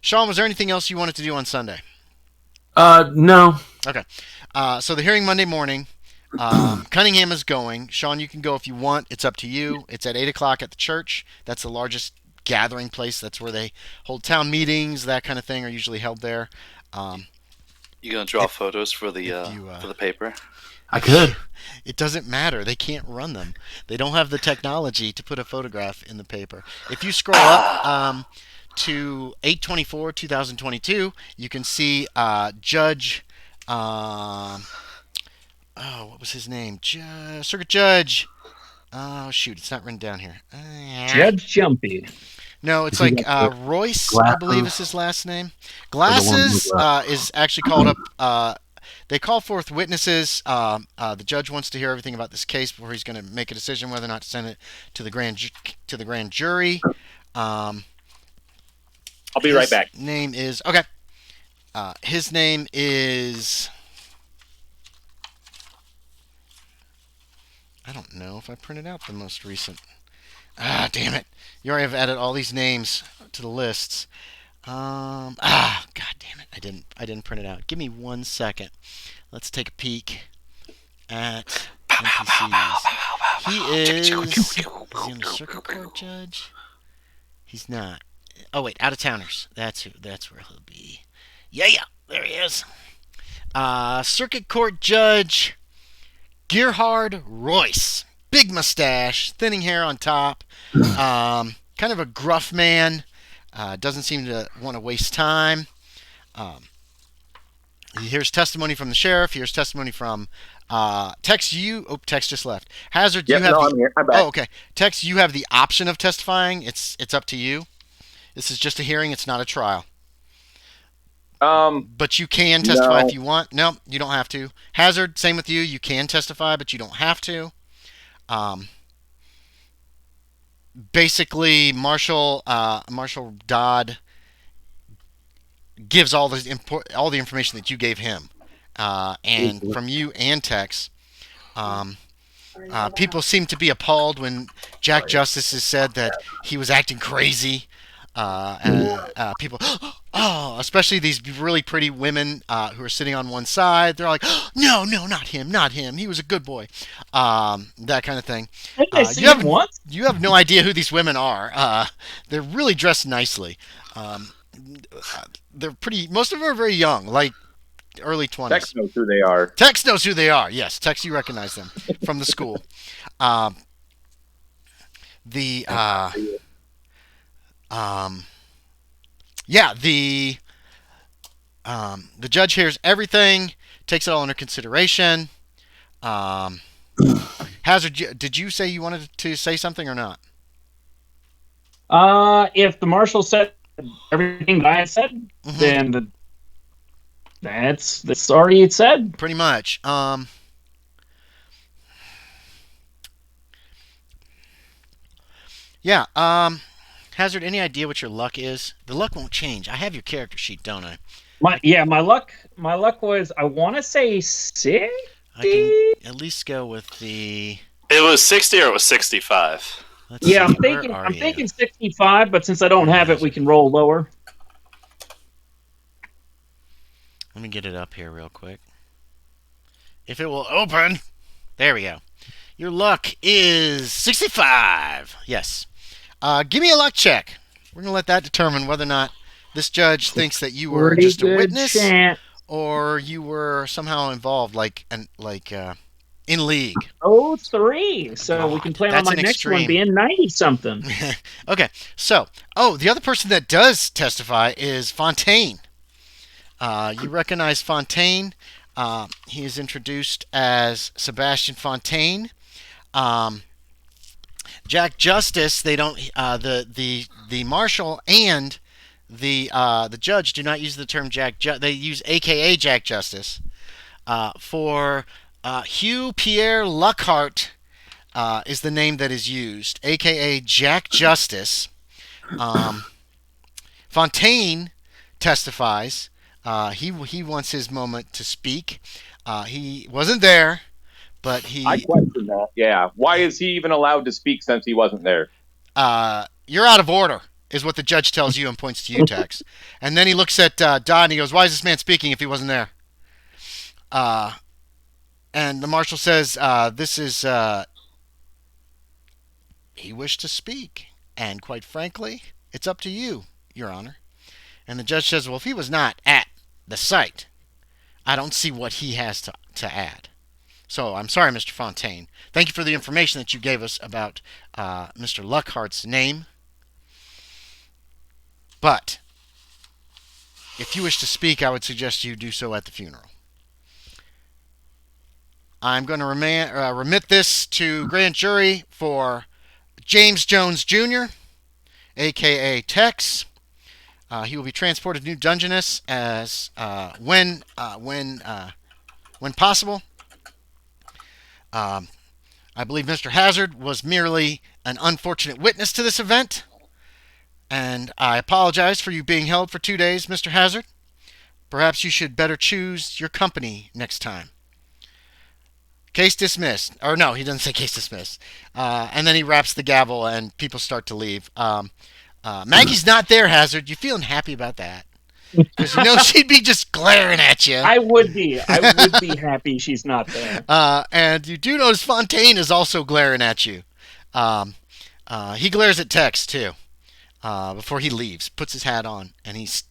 [SPEAKER 2] Sean, was there anything else you wanted to do on Sunday?
[SPEAKER 3] No.
[SPEAKER 2] Okay. So the hearing Monday morning, Cunningham is going. Sean, you can go if you want. It's up to you. It's at 8 o'clock at the church. That's the largest gathering place. That's where they hold town meetings, that kind of thing are usually held there.
[SPEAKER 1] You gonna draw photos for the paper?
[SPEAKER 3] I could.
[SPEAKER 2] It doesn't matter. They can't run them. They don't have the technology to put a photograph in the paper. If you scroll up to 8/24/2022, you can see Judge. What was his name? Circuit Judge. Oh shoot, it's not written down here.
[SPEAKER 5] Judge Jumpy.
[SPEAKER 2] No, it's
[SPEAKER 3] Is he
[SPEAKER 2] like
[SPEAKER 3] got
[SPEAKER 2] Royce,
[SPEAKER 3] Glasses?
[SPEAKER 2] I believe is his last name.
[SPEAKER 3] the one with
[SPEAKER 2] Glasses
[SPEAKER 3] glasses?
[SPEAKER 2] is actually called up. They call forth witnesses. The judge wants to hear everything about this case before he's going to make a decision whether or not to send it to the grand jury.
[SPEAKER 4] I'll be right back.
[SPEAKER 2] His name is okay. His name is. I don't know if I printed out the most recent. Damn it! You already have added all these names to the lists. God damn it! I didn't print it out. Give me 1 second. Let's take a peek at NPCs. Is he on the circuit court judge? He's not. Oh wait, out of towners. That's where he'll be. Yeah, there he is. Circuit court judge Gerhard Royce. Big mustache, thinning hair on top. Kind of a gruff man. Doesn't seem to want to waste time. He hears testimony from the sheriff. He hears testimony from Tex. Tex just left. Hazard.
[SPEAKER 4] I'm here. I'm back.
[SPEAKER 2] Oh, okay. Tex, you have the option of testifying. It's up to you. This is just a hearing. It's not a trial. But you can testify if you want. No, you don't have to. Hazard, same with you. You can testify, but you don't have to. Basically, Marshal Dodd gives all the information that you gave him, and from you and Tex. People seem to be appalled when Jack Justice has said that he was acting crazy. People, especially these really pretty women who are sitting on one side, they're like, no, not him. He was a good boy. That kind of thing. You have no idea who these women are. They're really dressed nicely. They're pretty. Most of them are very young, like early 20s.
[SPEAKER 4] Tex knows who they are.
[SPEAKER 2] Tex knows who they are. Yes, Tex, you recognize them from the school. The judge hears everything, takes it all under consideration. Hazard, did you say you wanted to say something or not?
[SPEAKER 5] If the marshal said everything that I had said, then that's already said.
[SPEAKER 2] Pretty much. Hazard, any idea what your luck is? The luck won't change. I have your character sheet, don't I?
[SPEAKER 5] My luck was, I want to say 60.
[SPEAKER 2] I can at least go with the.
[SPEAKER 1] It was 60 or it was 65.
[SPEAKER 2] Let's see,
[SPEAKER 5] I'm
[SPEAKER 2] where
[SPEAKER 5] thinking
[SPEAKER 2] are you?
[SPEAKER 5] 65, but since I don't have it, we can roll lower.
[SPEAKER 2] Let me get it up here real quick. If it will open. There we go. Your luck is 65. Yes. Give me a luck check. We're going to let that determine whether or not this judge thinks that you were
[SPEAKER 5] Pretty
[SPEAKER 2] just a
[SPEAKER 5] good
[SPEAKER 2] witness
[SPEAKER 5] chance.
[SPEAKER 2] or you were somehow involved, in league.
[SPEAKER 5] Oh, 3. So we
[SPEAKER 2] God,
[SPEAKER 5] can plan on
[SPEAKER 2] that's
[SPEAKER 5] my
[SPEAKER 2] an
[SPEAKER 5] next one
[SPEAKER 2] extreme.
[SPEAKER 5] being 90-something.
[SPEAKER 2] Okay, so, the other person that does testify is Fontaine. You recognize Fontaine. He is introduced as Sebastian Fontaine. Jack Justice. They don't. The marshal and the judge do not use the term they use AKA Jack Justice. For Hugh Pierre Luckhart is the name that is used, AKA Jack Justice. Fontaine testifies. He wants his moment to speak. He wasn't there, but
[SPEAKER 4] I question that. Yeah. Why is he even allowed to speak since he wasn't there?
[SPEAKER 2] You're out of order, is what the judge tells you and points to you, Tex. And then he looks at Dodd and he goes, "Why is this man speaking if he wasn't there?" And the marshal says, "This is he wished to speak, and quite frankly, it's up to you, Your Honor." And the judge says, "Well, if he was not at the site, I don't see what he has to add. So I'm sorry, Mr. Fontaine. Thank you for the information that you gave us about Mr. Luckhart's name. But if you wish to speak, I would suggest you do so at the funeral." I'm going to remit this to grand jury for James Jones Jr., a.k.a. Tex. He will be transported to New Dungeness as when possible. I believe Mr. Hazard was merely an unfortunate witness to this event, and I apologize for you being held for 2 days, Mr. Hazard. Perhaps you should better choose your company next time. Case dismissed. Or no, he doesn't say case dismissed. And then he raps the gavel and people start to leave. Maggie's not there, Hazard. You feeling happy about that? Because you know she'd be just glaring at you.
[SPEAKER 5] I would be happy she's not there.
[SPEAKER 2] And you do notice Fontaine is also glaring at you. He glares at Tex too. Before he leaves, puts his hat on, and he's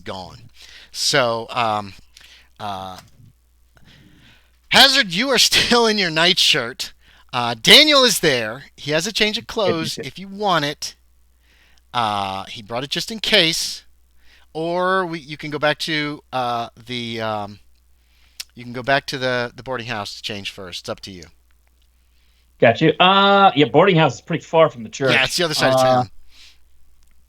[SPEAKER 2] gone. So, Hazard, you are still in your nightshirt. Daniel is there. He has a change of clothes if you want it. He brought it just in case. Or you can go back to the boarding house to change first. It's up to you.
[SPEAKER 5] Got you. Yeah, boarding house is pretty far from the church.
[SPEAKER 2] Yeah, it's the other side of town.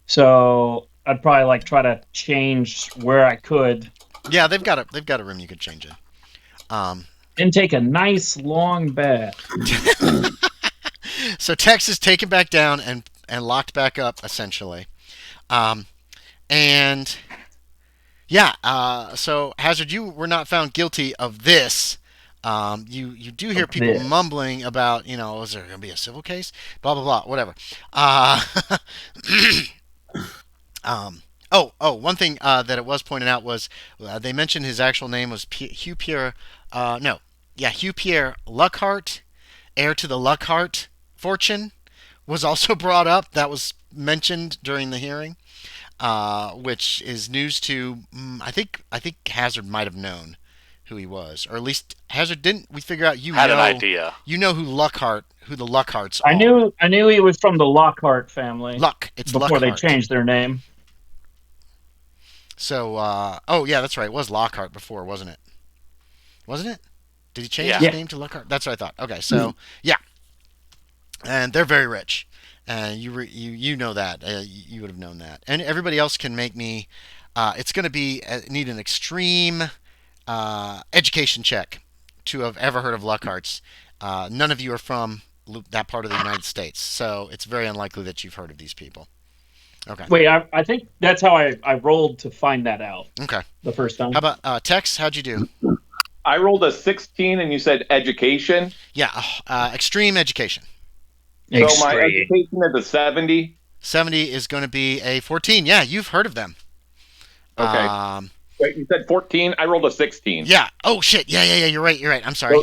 [SPEAKER 5] So I'd probably try to change where I could.
[SPEAKER 2] Yeah, they've got a room you could change in.
[SPEAKER 5] And take a nice long bath.
[SPEAKER 2] So Tex is taken back down and locked back up essentially. So Hazard, you were not found guilty of this. You do hear people mumbling about, is there going to be a civil case? Blah, blah, blah, whatever. One thing that it was pointed out was they mentioned his actual name was Hugh Pierre Luckhart, heir to the Luckhart fortune, was also brought up. That was mentioned during the hearing, which is news to I think Hazard might have known who he was, or at least Hazard didn't. We figure out
[SPEAKER 1] had an idea.
[SPEAKER 2] You know who the Luckharts are.
[SPEAKER 5] I knew he was from the Lockhart family.
[SPEAKER 2] It's
[SPEAKER 5] before
[SPEAKER 2] Luckhart.
[SPEAKER 5] They changed their name.
[SPEAKER 2] So, yeah, that's right. It was Lockhart before, wasn't it? Wasn't it? Did he change his name to Lockhart? That's what I thought. Okay, so yeah, and they're very rich, and you know that. You would have known that, and everybody else can make me. It's going to need an extreme education check to have ever heard of Lockharts. None of you are from that part of the United States, so it's very unlikely that you've heard of these people. Okay.
[SPEAKER 5] Wait, I think that's how I rolled to find that out.
[SPEAKER 2] Okay.
[SPEAKER 5] The first time.
[SPEAKER 2] How about Tex? How'd you do?
[SPEAKER 4] I rolled a 16, and you said education.
[SPEAKER 2] Yeah, extreme education.
[SPEAKER 4] So my education is a 70.
[SPEAKER 2] 70 is going to be a 14. Yeah, you've heard of them.
[SPEAKER 4] Okay. Wait, you said 14? I rolled a 16.
[SPEAKER 2] Yeah. Oh, shit. Yeah. You're right. I'm sorry.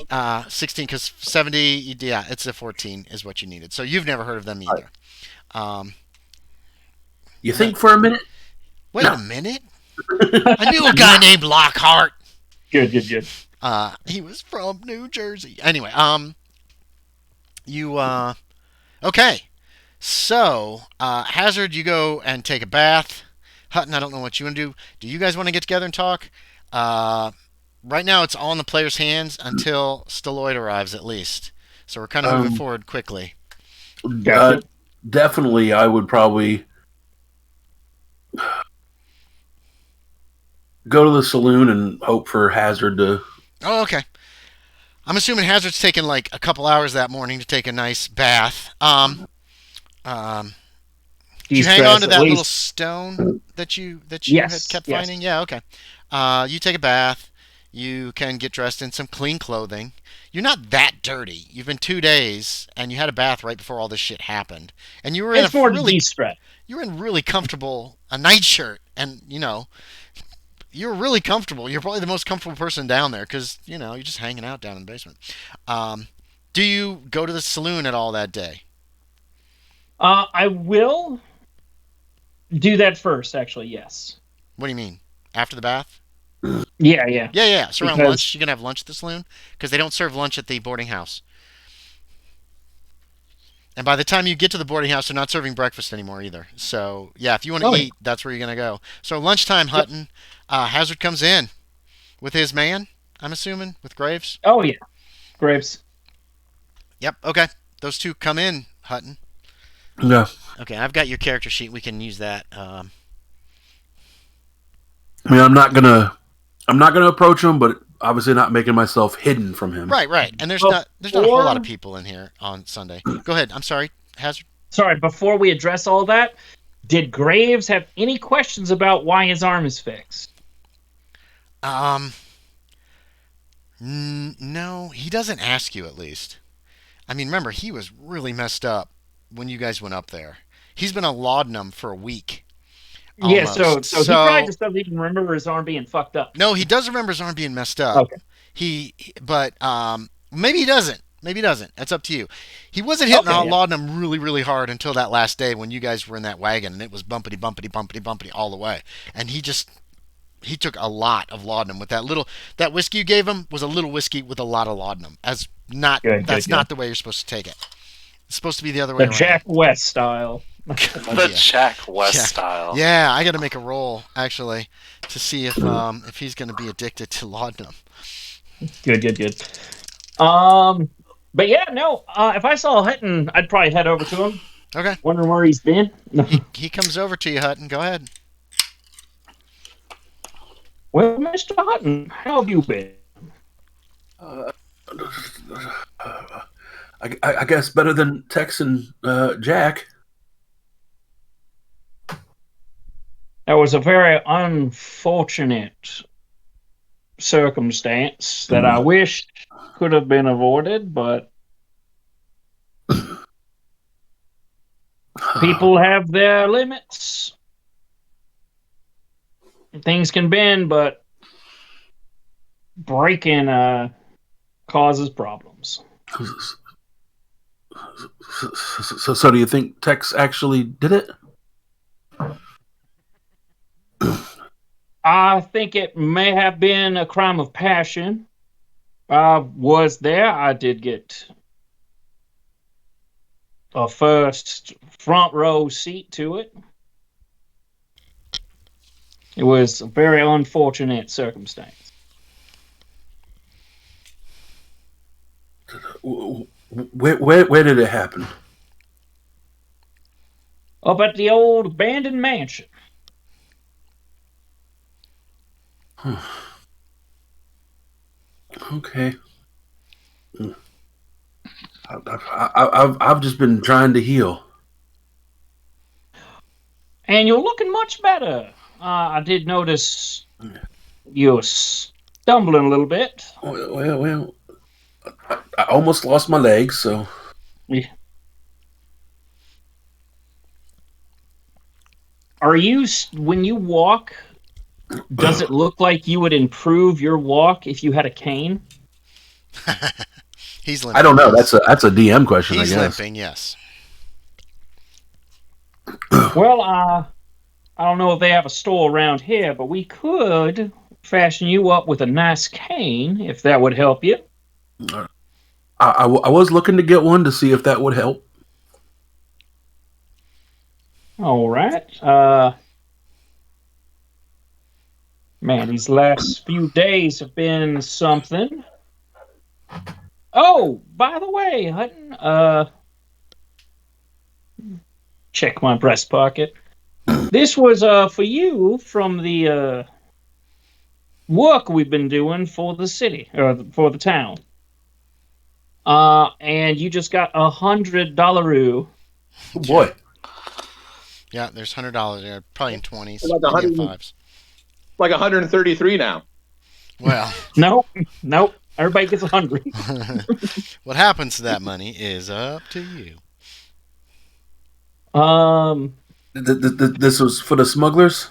[SPEAKER 2] 16, because 70, yeah, it's a 14 is what you needed. So you've never heard of them either.
[SPEAKER 3] You think for a minute?
[SPEAKER 2] Wait a minute. I knew a guy named Lockhart.
[SPEAKER 5] Good.
[SPEAKER 2] He was from New Jersey. Anyway, okay. So, Hazard, you go and take a bath. Hutton, I don't know what you want to do. Do you guys want to get together and talk? Right now, it's all in the player's hands until Stalloid arrives, at least. So we're kind of moving forward quickly.
[SPEAKER 5] Gotcha.
[SPEAKER 3] Definitely, I would probably go to the saloon and hope for Hazard to...
[SPEAKER 2] Oh, okay. I'm assuming Hazard's taken like a couple hours that morning to take a nice bath. Did you hang on to that little stone that you
[SPEAKER 5] Yes,
[SPEAKER 2] had kept
[SPEAKER 5] yes.
[SPEAKER 2] finding? Yeah, okay. You take a bath. You can get dressed in some clean clothing. You're not that dirty. You've been 2 days, and you had a bath right before all this shit happened. And you were in
[SPEAKER 5] It's more to de-stress.
[SPEAKER 2] you were in really comfortable a nightshirt, and you're really comfortable. You're probably the most comfortable person down there because you're just hanging out down in the basement. Do you go to the saloon at all that day?
[SPEAKER 5] I will do that first, actually, yes.
[SPEAKER 2] What do you mean? After the bath?
[SPEAKER 5] Yeah.
[SPEAKER 2] Yeah. So around
[SPEAKER 5] Because-
[SPEAKER 2] lunch, you can have lunch at the saloon because they don't serve lunch at the boarding house. And by the time you get to the boarding house, they're not serving breakfast anymore either. So yeah, if you want to eat, that's where you're gonna go. So lunchtime, Hutton, Hazard comes in with his man. I'm assuming with Graves.
[SPEAKER 5] Oh, yeah. Graves.
[SPEAKER 2] Yep. Okay. Those two come in, Hutton.
[SPEAKER 3] Yeah.
[SPEAKER 2] Okay, I've got your character sheet. We can use that.
[SPEAKER 3] I mean, I'm not gonna approach him, but obviously not making myself hidden from him.
[SPEAKER 2] Right. And there's not a whole lot of people in here on Sunday. Go ahead. I'm sorry, Hazard.
[SPEAKER 5] Sorry, before we address all that, did Graves have any questions about why his arm is fixed?
[SPEAKER 2] No, he doesn't ask you at least. I mean, remember, he was really messed up when you guys went up there. He's been a laudanum for a week.
[SPEAKER 5] Yeah, so
[SPEAKER 2] almost.
[SPEAKER 5] he probably just doesn't even remember his arm being fucked up.
[SPEAKER 2] No, he does remember his arm being messed up.
[SPEAKER 5] Okay.
[SPEAKER 2] But maybe he doesn't. Maybe he doesn't. That's up to you. He wasn't hitting laudanum really, really hard until that last day when you guys were in that wagon and it was bumpity, bumpity, bumpity, bumpity all the way. And he took a lot of laudanum with that whiskey you gave him was a little whiskey with a lot of laudanum. That's not the way you're supposed to take it. It's supposed to be the other way
[SPEAKER 5] The
[SPEAKER 2] around.
[SPEAKER 5] Jack West style.
[SPEAKER 1] The Jack West style.
[SPEAKER 2] Yeah, I got to make a roll actually to see if he's going to be addicted to laudanum.
[SPEAKER 5] Good. But yeah, no. If I saw Hutton, I'd probably head over to him.
[SPEAKER 2] Okay.
[SPEAKER 5] Wondering where he's been.
[SPEAKER 2] He comes over to you, Hutton. Go ahead.
[SPEAKER 5] Well, Mr. Hutton, how have you been?
[SPEAKER 3] I guess better than Tex and Jack.
[SPEAKER 5] That was a very unfortunate circumstance that I wish could have been avoided, but people have their limits. Things can bend, but breaking causes problems.
[SPEAKER 3] So do you think Tex actually did it?
[SPEAKER 5] I think it may have been a crime of passion. I was there. I did get a first front row seat to it. It was a very unfortunate circumstance.
[SPEAKER 3] Where did it happen?
[SPEAKER 5] Up at the old abandoned mansion.
[SPEAKER 3] Okay. I've just been trying to heal.
[SPEAKER 5] And you're looking much better. I did notice you were stumbling a little bit.
[SPEAKER 3] Well, I almost lost my legs, so...
[SPEAKER 5] Yeah. Are you, when you walk, does it look like you would improve your walk if you had a cane?
[SPEAKER 2] He's limping.
[SPEAKER 3] I don't know. That's a DM question,
[SPEAKER 2] He's
[SPEAKER 3] I guess.
[SPEAKER 2] limping, yes.
[SPEAKER 5] Well, I don't know if they have a store around here, but we could fashion you up with a nice cane, if that would help you.
[SPEAKER 3] I was looking to get one to see if that would help.
[SPEAKER 5] All right. Man, these last few days have been something. Oh, by the way, Hutton, check my breast pocket. This was for you from the work we've been doing for the city, or for the town. And you just got $100.
[SPEAKER 3] Oh boy.
[SPEAKER 2] Yeah, there's $100 there, probably in 20s,
[SPEAKER 4] Like
[SPEAKER 2] maybe in
[SPEAKER 4] 100
[SPEAKER 2] 5s.
[SPEAKER 4] Like 133 now.
[SPEAKER 2] Well,
[SPEAKER 5] Nope. Everybody gets 100.
[SPEAKER 2] what happens to that money is up to you.
[SPEAKER 3] This was for the smugglers?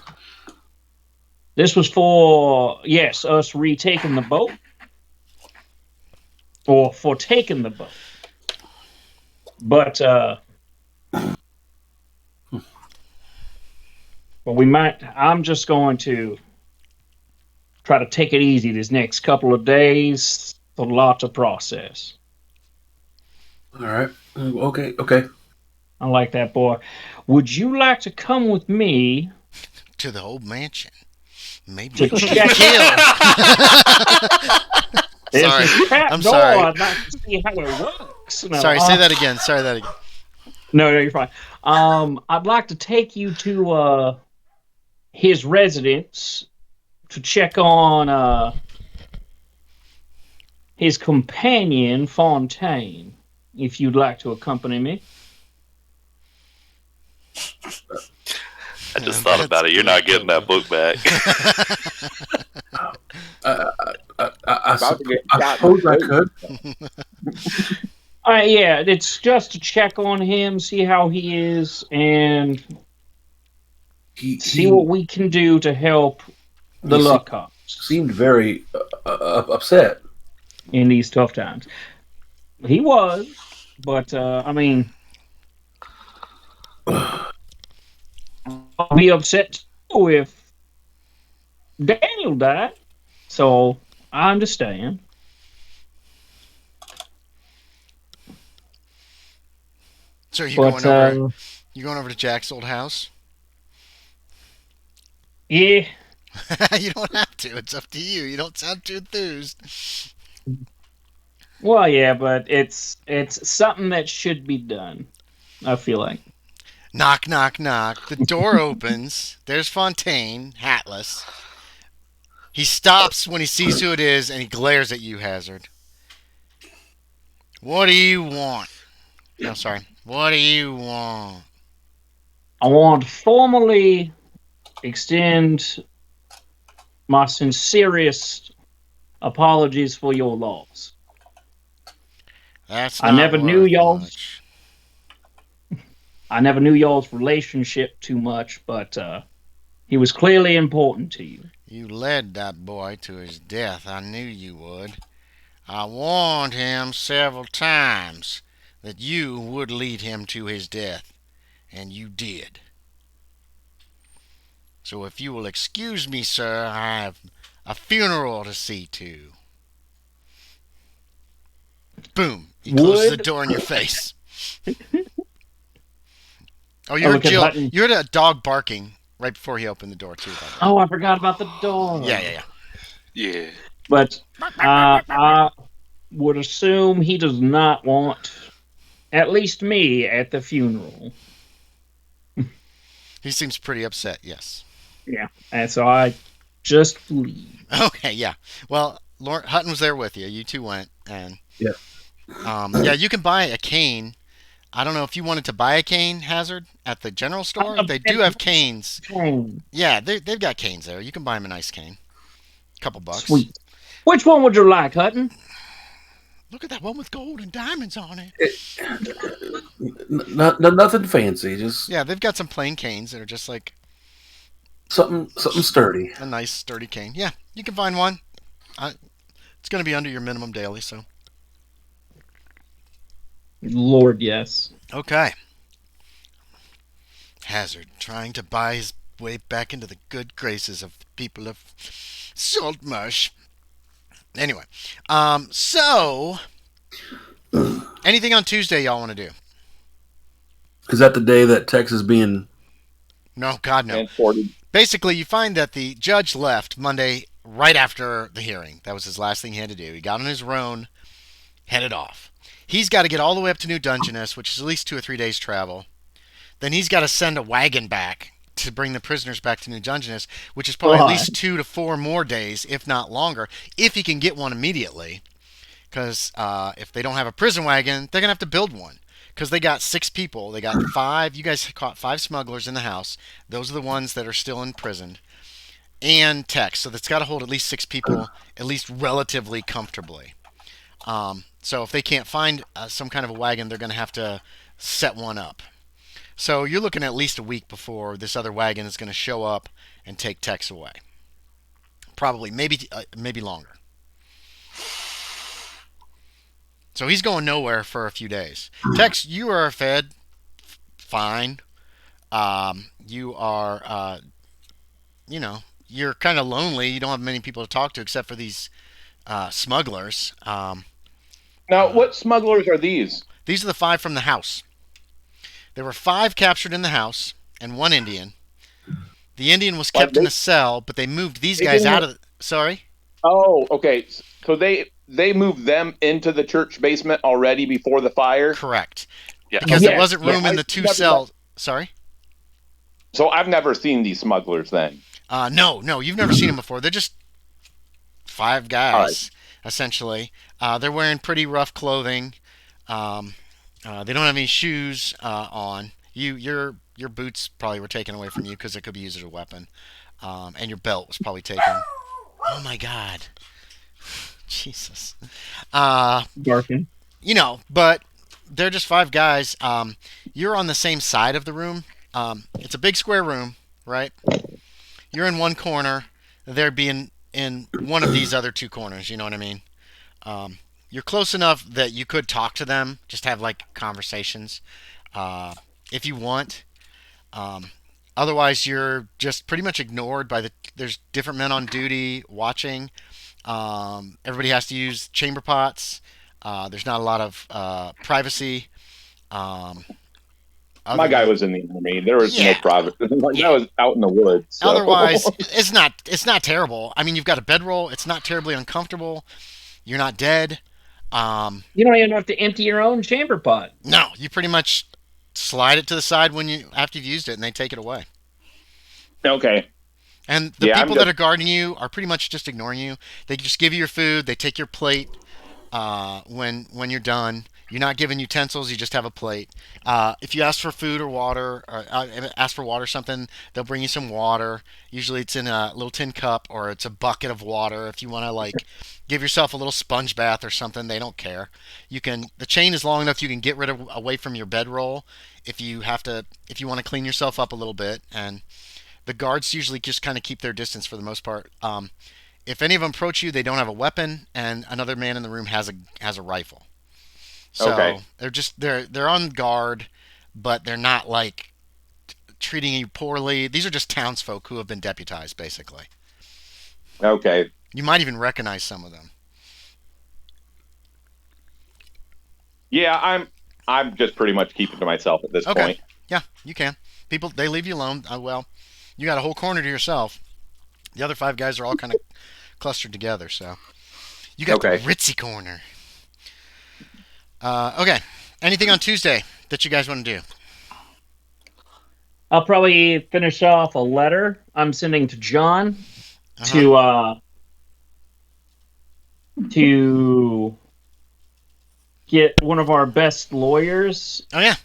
[SPEAKER 5] This was for, yes, us retaking the boat. Or for taking the boat. But I'm just going to try to take it easy this next couple of days. A lot to process.
[SPEAKER 3] All right. Okay.
[SPEAKER 5] I like that, boy. Would you like to come with me
[SPEAKER 2] To the old mansion. Maybe
[SPEAKER 5] to
[SPEAKER 2] you'll be
[SPEAKER 5] check
[SPEAKER 2] killed. Sorry.
[SPEAKER 5] Trap
[SPEAKER 2] I'm
[SPEAKER 5] door.
[SPEAKER 2] sorry.
[SPEAKER 5] I'd like to see how it works. No,
[SPEAKER 2] Sorry, say that again.
[SPEAKER 5] No, you're fine. I'd like to take you to his residence to check on his companion, Fontaine, if you'd like to accompany me.
[SPEAKER 1] I just thought about it. You're not getting that book back.
[SPEAKER 3] I suppose I could.
[SPEAKER 5] Yeah, it's just to check on him, see how he is, and see what we can do to help the Luckhawks.
[SPEAKER 3] Seemed very upset.
[SPEAKER 5] In these tough times. He was, but, I mean, I'll be upset too if Daniel died, so I understand.
[SPEAKER 2] So you going over to Jack's old house?
[SPEAKER 5] Yeah.
[SPEAKER 2] You don't have to. It's up to you. You don't sound too enthused.
[SPEAKER 5] Well, yeah, but it's something that should be done, I feel like.
[SPEAKER 2] Knock, knock, knock. The door opens. There's Fontaine, hatless. He stops when he sees who it is, and he glares at you, Hazard. What do you want? No, sorry. What do you want?
[SPEAKER 5] I want to formally extend my sincerest apologies for your loss.
[SPEAKER 2] That's
[SPEAKER 5] I
[SPEAKER 2] not
[SPEAKER 5] never knew
[SPEAKER 2] worth
[SPEAKER 5] y'all's.
[SPEAKER 2] much.
[SPEAKER 5] I never knew y'all's relationship too much, but he was clearly important to you.
[SPEAKER 2] You led that boy to his death. I knew you would. I warned him several times that you would lead him to his death, and you did. So if you will excuse me, sir, I have a funeral to see to. Boom. He closes the door in your face. Oh, you heard Jill. You heard a dog barking right before he opened the door, too.
[SPEAKER 5] Oh, I forgot about the dog.
[SPEAKER 1] Yeah.
[SPEAKER 5] But I would assume he does not want at least me at the funeral.
[SPEAKER 2] He seems pretty upset, yes.
[SPEAKER 5] Yeah, and so I just flee.
[SPEAKER 2] Okay, yeah. Well, Hutton was there with you. You two went, and
[SPEAKER 3] yeah.
[SPEAKER 2] Yeah, you can buy a cane. I don't know if you wanted to buy a cane, Hazard, at the general store. They do have canes. Yeah, they've got canes there. You can buy him a nice cane. Couple bucks.
[SPEAKER 5] Sweet. Which one would you like, Hutton?
[SPEAKER 2] Look at that one with gold and diamonds on it.
[SPEAKER 3] Nothing fancy, just
[SPEAKER 2] yeah. They've got some plain canes that are just like
[SPEAKER 3] something sturdy.
[SPEAKER 2] A nice sturdy cane. Yeah, you can find one. It's going to be under your minimum daily, so.
[SPEAKER 5] Lord, yes.
[SPEAKER 2] Okay. Hazard trying to buy his way back into the good graces of the people of Saltmarsh. Anyway, so anything on Tuesday y'all want to do?
[SPEAKER 3] Is that the day that Tex is being...
[SPEAKER 2] No, God, no.
[SPEAKER 4] Transported.
[SPEAKER 2] Basically, you find that the judge left Monday right after the hearing. That was his last thing he had to do. He got on his roan, headed off. He's got to get all the way up to New Dungeness, which is at least 2 or 3 days travel. Then he's got to send a wagon back to bring the prisoners back to New Dungeness, which is probably at least 2 to 4 more days, if not longer, if he can get one immediately. Because if they don't have a prison wagon, they're going to have to build one. Because they got 6 people. They got 5. You guys caught 5 smugglers in the house. Those are the ones that are still imprisoned. And Tex. So that's got to hold at least 6 people, at least relatively comfortably. So if they can't find some kind of a wagon, they're going to have to set one up. So you're looking at least a week before this other wagon is going to show up and take Tex away. Probably, maybe longer. So he's going nowhere for a few days. Tex, you are fed fine. You are, you're kind of lonely. You don't have many people to talk to except for these smugglers.
[SPEAKER 4] Now, what smugglers are these?
[SPEAKER 2] These are the 5 from the house. There were 5 captured in the house and 1 Indian. The Indian was kept in a cell, but they moved these guys out of... Sorry?
[SPEAKER 4] Oh, okay. So they moved them into the church basement already before the fire?
[SPEAKER 2] Correct.
[SPEAKER 1] Yeah.
[SPEAKER 2] Because there wasn't room in the 2 cells. Sorry?
[SPEAKER 4] So I've never seen these smugglers then.
[SPEAKER 2] No, you've never seen them before. They're just 5 guys, essentially. They're wearing pretty rough clothing. They don't have any shoes on. Your boots probably were taken away from you because it could be used as a weapon. And your belt was probably taken. Oh my God. Jesus.
[SPEAKER 5] Barking.
[SPEAKER 2] But they're just 5 guys. You're on the same side of the room. It's a big square room, right? You're in one corner. They're being in one of these other 2 corners. You know what I mean? You're close enough that you could talk to them, just have like conversations, if you want. Otherwise, you're just pretty much ignored by there's different men on duty watching. Everybody has to use chamber pots. There's not a lot of privacy.
[SPEAKER 4] My guy was in the army. There was no privacy. I was out in the woods. So.
[SPEAKER 2] Otherwise, it's not terrible. I mean, you've got a bedroll. It's not terribly uncomfortable. You're not dead.
[SPEAKER 5] You don't even have to empty your own chamber pot.
[SPEAKER 2] No, you pretty much slide it to the side after you've used it, and they take it away.
[SPEAKER 4] Okay.
[SPEAKER 2] And the people that are guarding you are pretty much just ignoring you. They just give you your food. They take your plate when you're done. You're not given utensils. You just have a plate. If you ask for food or water, or ask for water or something, they'll bring you some water. Usually it's in a little tin cup or it's a bucket of water. If you want to give yourself a little sponge bath or something, they don't care. The chain is long enough you can get away from your bedroll if you want to clean yourself up a little bit. And the guards usually just kind of keep their distance for the most part. If any of them approach you, they don't have a weapon, and another man in the room has a rifle. So they're on guard, but they're not treating you poorly. These are just townsfolk who have been deputized, basically.
[SPEAKER 4] Okay.
[SPEAKER 2] You might even recognize some of them.
[SPEAKER 4] Yeah, I'm just pretty much keeping to myself at this point.
[SPEAKER 2] Yeah, you can. People, they leave you alone. Well, you got a whole corner to yourself. The other 5 guys are all kind of clustered together, so you got the ritzy corner. Okay. Anything on Tuesday that you guys want to do?
[SPEAKER 5] I'll probably finish off a letter I'm sending to John to get one of our best lawyers.
[SPEAKER 2] Oh yeah.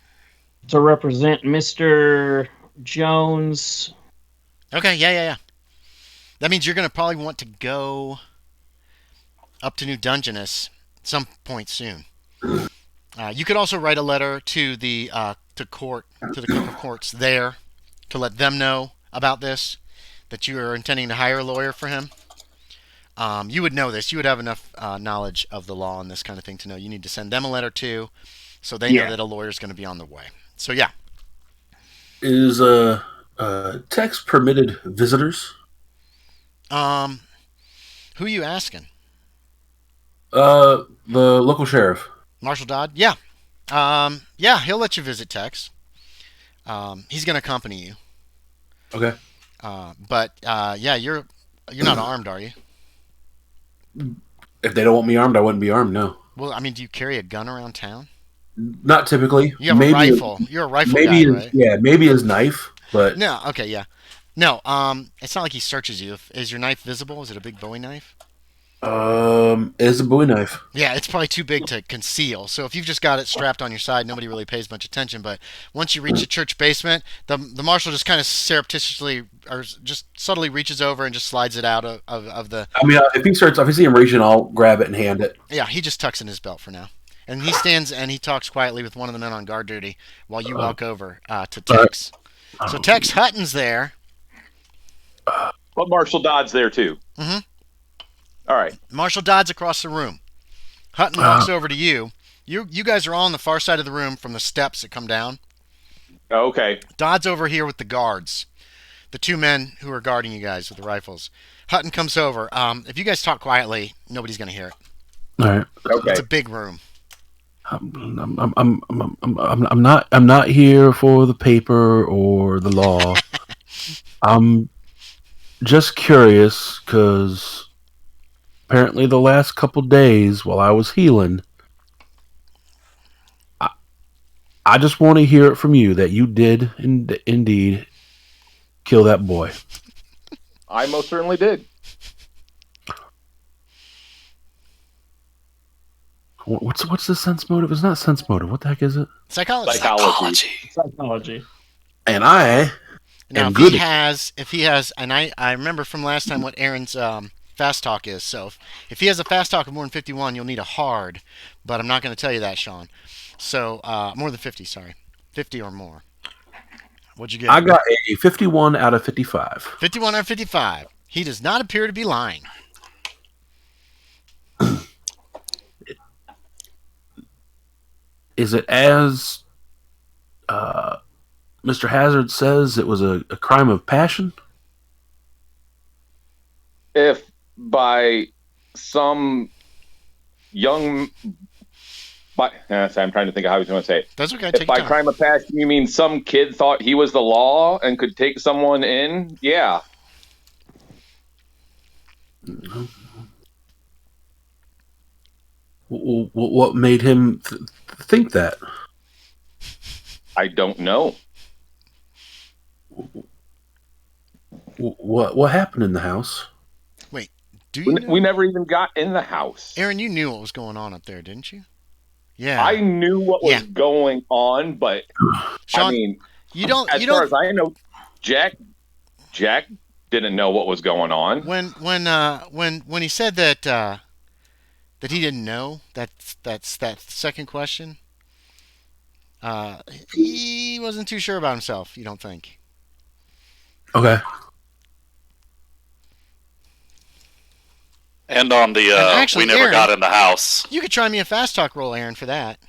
[SPEAKER 5] To represent Mr. Jones.
[SPEAKER 2] Okay. Yeah. That means you're going to probably want to go up to New Dungeness some point soon. You could also write a letter to the clerk of courts there to let them know about this, that you are intending to hire a lawyer for him. You would know this. You would have enough knowledge of the law and this kind of thing to know you need to send them a letter too, so they know that a lawyer is going to be on the way. So yeah.
[SPEAKER 3] Is Text permitted visitors.
[SPEAKER 2] Who you asking?
[SPEAKER 3] The local sheriff.
[SPEAKER 2] Marshal Dodd? Yeah. Yeah, he'll let you visit Tex. He's going to accompany you.
[SPEAKER 3] Okay.
[SPEAKER 2] Yeah, you're not armed, are you?
[SPEAKER 3] If they don't want me armed, I wouldn't be armed. No.
[SPEAKER 2] Well, I mean, do you carry a gun around town?
[SPEAKER 3] Not typically.
[SPEAKER 2] You have a rifle. You're a rifle guy, right?
[SPEAKER 3] Yeah, maybe his knife, but
[SPEAKER 2] No. Okay. Yeah. No. It's not like he searches you. Is your knife visible? Is it a big Bowie knife?
[SPEAKER 3] it's a Bowie knife.
[SPEAKER 2] Yeah, it's probably too big to conceal. So if you've just got it strapped on your side, nobody really pays much attention. But once you reach the church basement, the marshal just kind of surreptitiously or just subtly reaches over and just slides it out of the.
[SPEAKER 3] I mean, if I see him reaching, I'll grab it and hand it.
[SPEAKER 2] Yeah, he just tucks in his belt for now. And he stands and he talks quietly with one of the men on guard duty while you walk over to Tex. So Tex Hutton's there.
[SPEAKER 4] But Marshal Dodd's there too.
[SPEAKER 2] Mm-hmm.
[SPEAKER 4] All right.
[SPEAKER 2] Marshal Dodd's across the room. Hutton walks over to you. You guys are all on the far side of the room from the steps that come down.
[SPEAKER 4] Okay.
[SPEAKER 2] Dodd's over here with the guards. The two men who are guarding you guys with the rifles. Hutton comes over. If you guys talk quietly, nobody's going to hear it.
[SPEAKER 3] All right.
[SPEAKER 4] Okay.
[SPEAKER 2] It's a big room.
[SPEAKER 3] I'm not here for the paper or the law. I'm just curious because apparently the last couple days while I was healing, I just want to hear it from you that you did indeed kill that boy.
[SPEAKER 4] I most certainly did.
[SPEAKER 3] What's the sense motive? It's not sense motive. What the heck is it?
[SPEAKER 5] Psychology.
[SPEAKER 3] And I
[SPEAKER 2] now,
[SPEAKER 3] am good.
[SPEAKER 2] If he has, and I remember from last time what Aaron's fast talk is. So if he has a fast talk of more than 51, you'll need a hard. But I'm not going to tell you that, Sean. So more than 50, sorry, 50 or more. What'd you get?
[SPEAKER 3] I got a 51 out of 55.
[SPEAKER 2] 51 out of 55. He does not appear to be lying.
[SPEAKER 3] Is it as Mr. Hazard says it was a crime of passion?
[SPEAKER 4] If by some young... I'm trying to think of how he's going to say it.
[SPEAKER 2] That's okay.
[SPEAKER 4] If by crime of passion you mean some kid thought he was the law and could take someone in, yeah.
[SPEAKER 3] What made him think that?
[SPEAKER 4] I don't know.
[SPEAKER 3] What happened in the house?
[SPEAKER 2] Wait, do you know?
[SPEAKER 4] We never even got in the house.
[SPEAKER 2] Aaron, you knew what was going on up there, didn't you? Yeah.
[SPEAKER 4] I knew what was going on, but
[SPEAKER 2] Sean,
[SPEAKER 4] I mean,
[SPEAKER 2] as
[SPEAKER 4] far as I know, Jack didn't know what was going on.
[SPEAKER 2] When he said that he didn't know, that's that second question. He wasn't too sure about himself. You don't think?
[SPEAKER 3] Okay.
[SPEAKER 1] And on the
[SPEAKER 2] actually,
[SPEAKER 1] we never
[SPEAKER 2] Aaron,
[SPEAKER 1] got in the house.
[SPEAKER 2] You could try me a fast talk roll, Aaron, for that.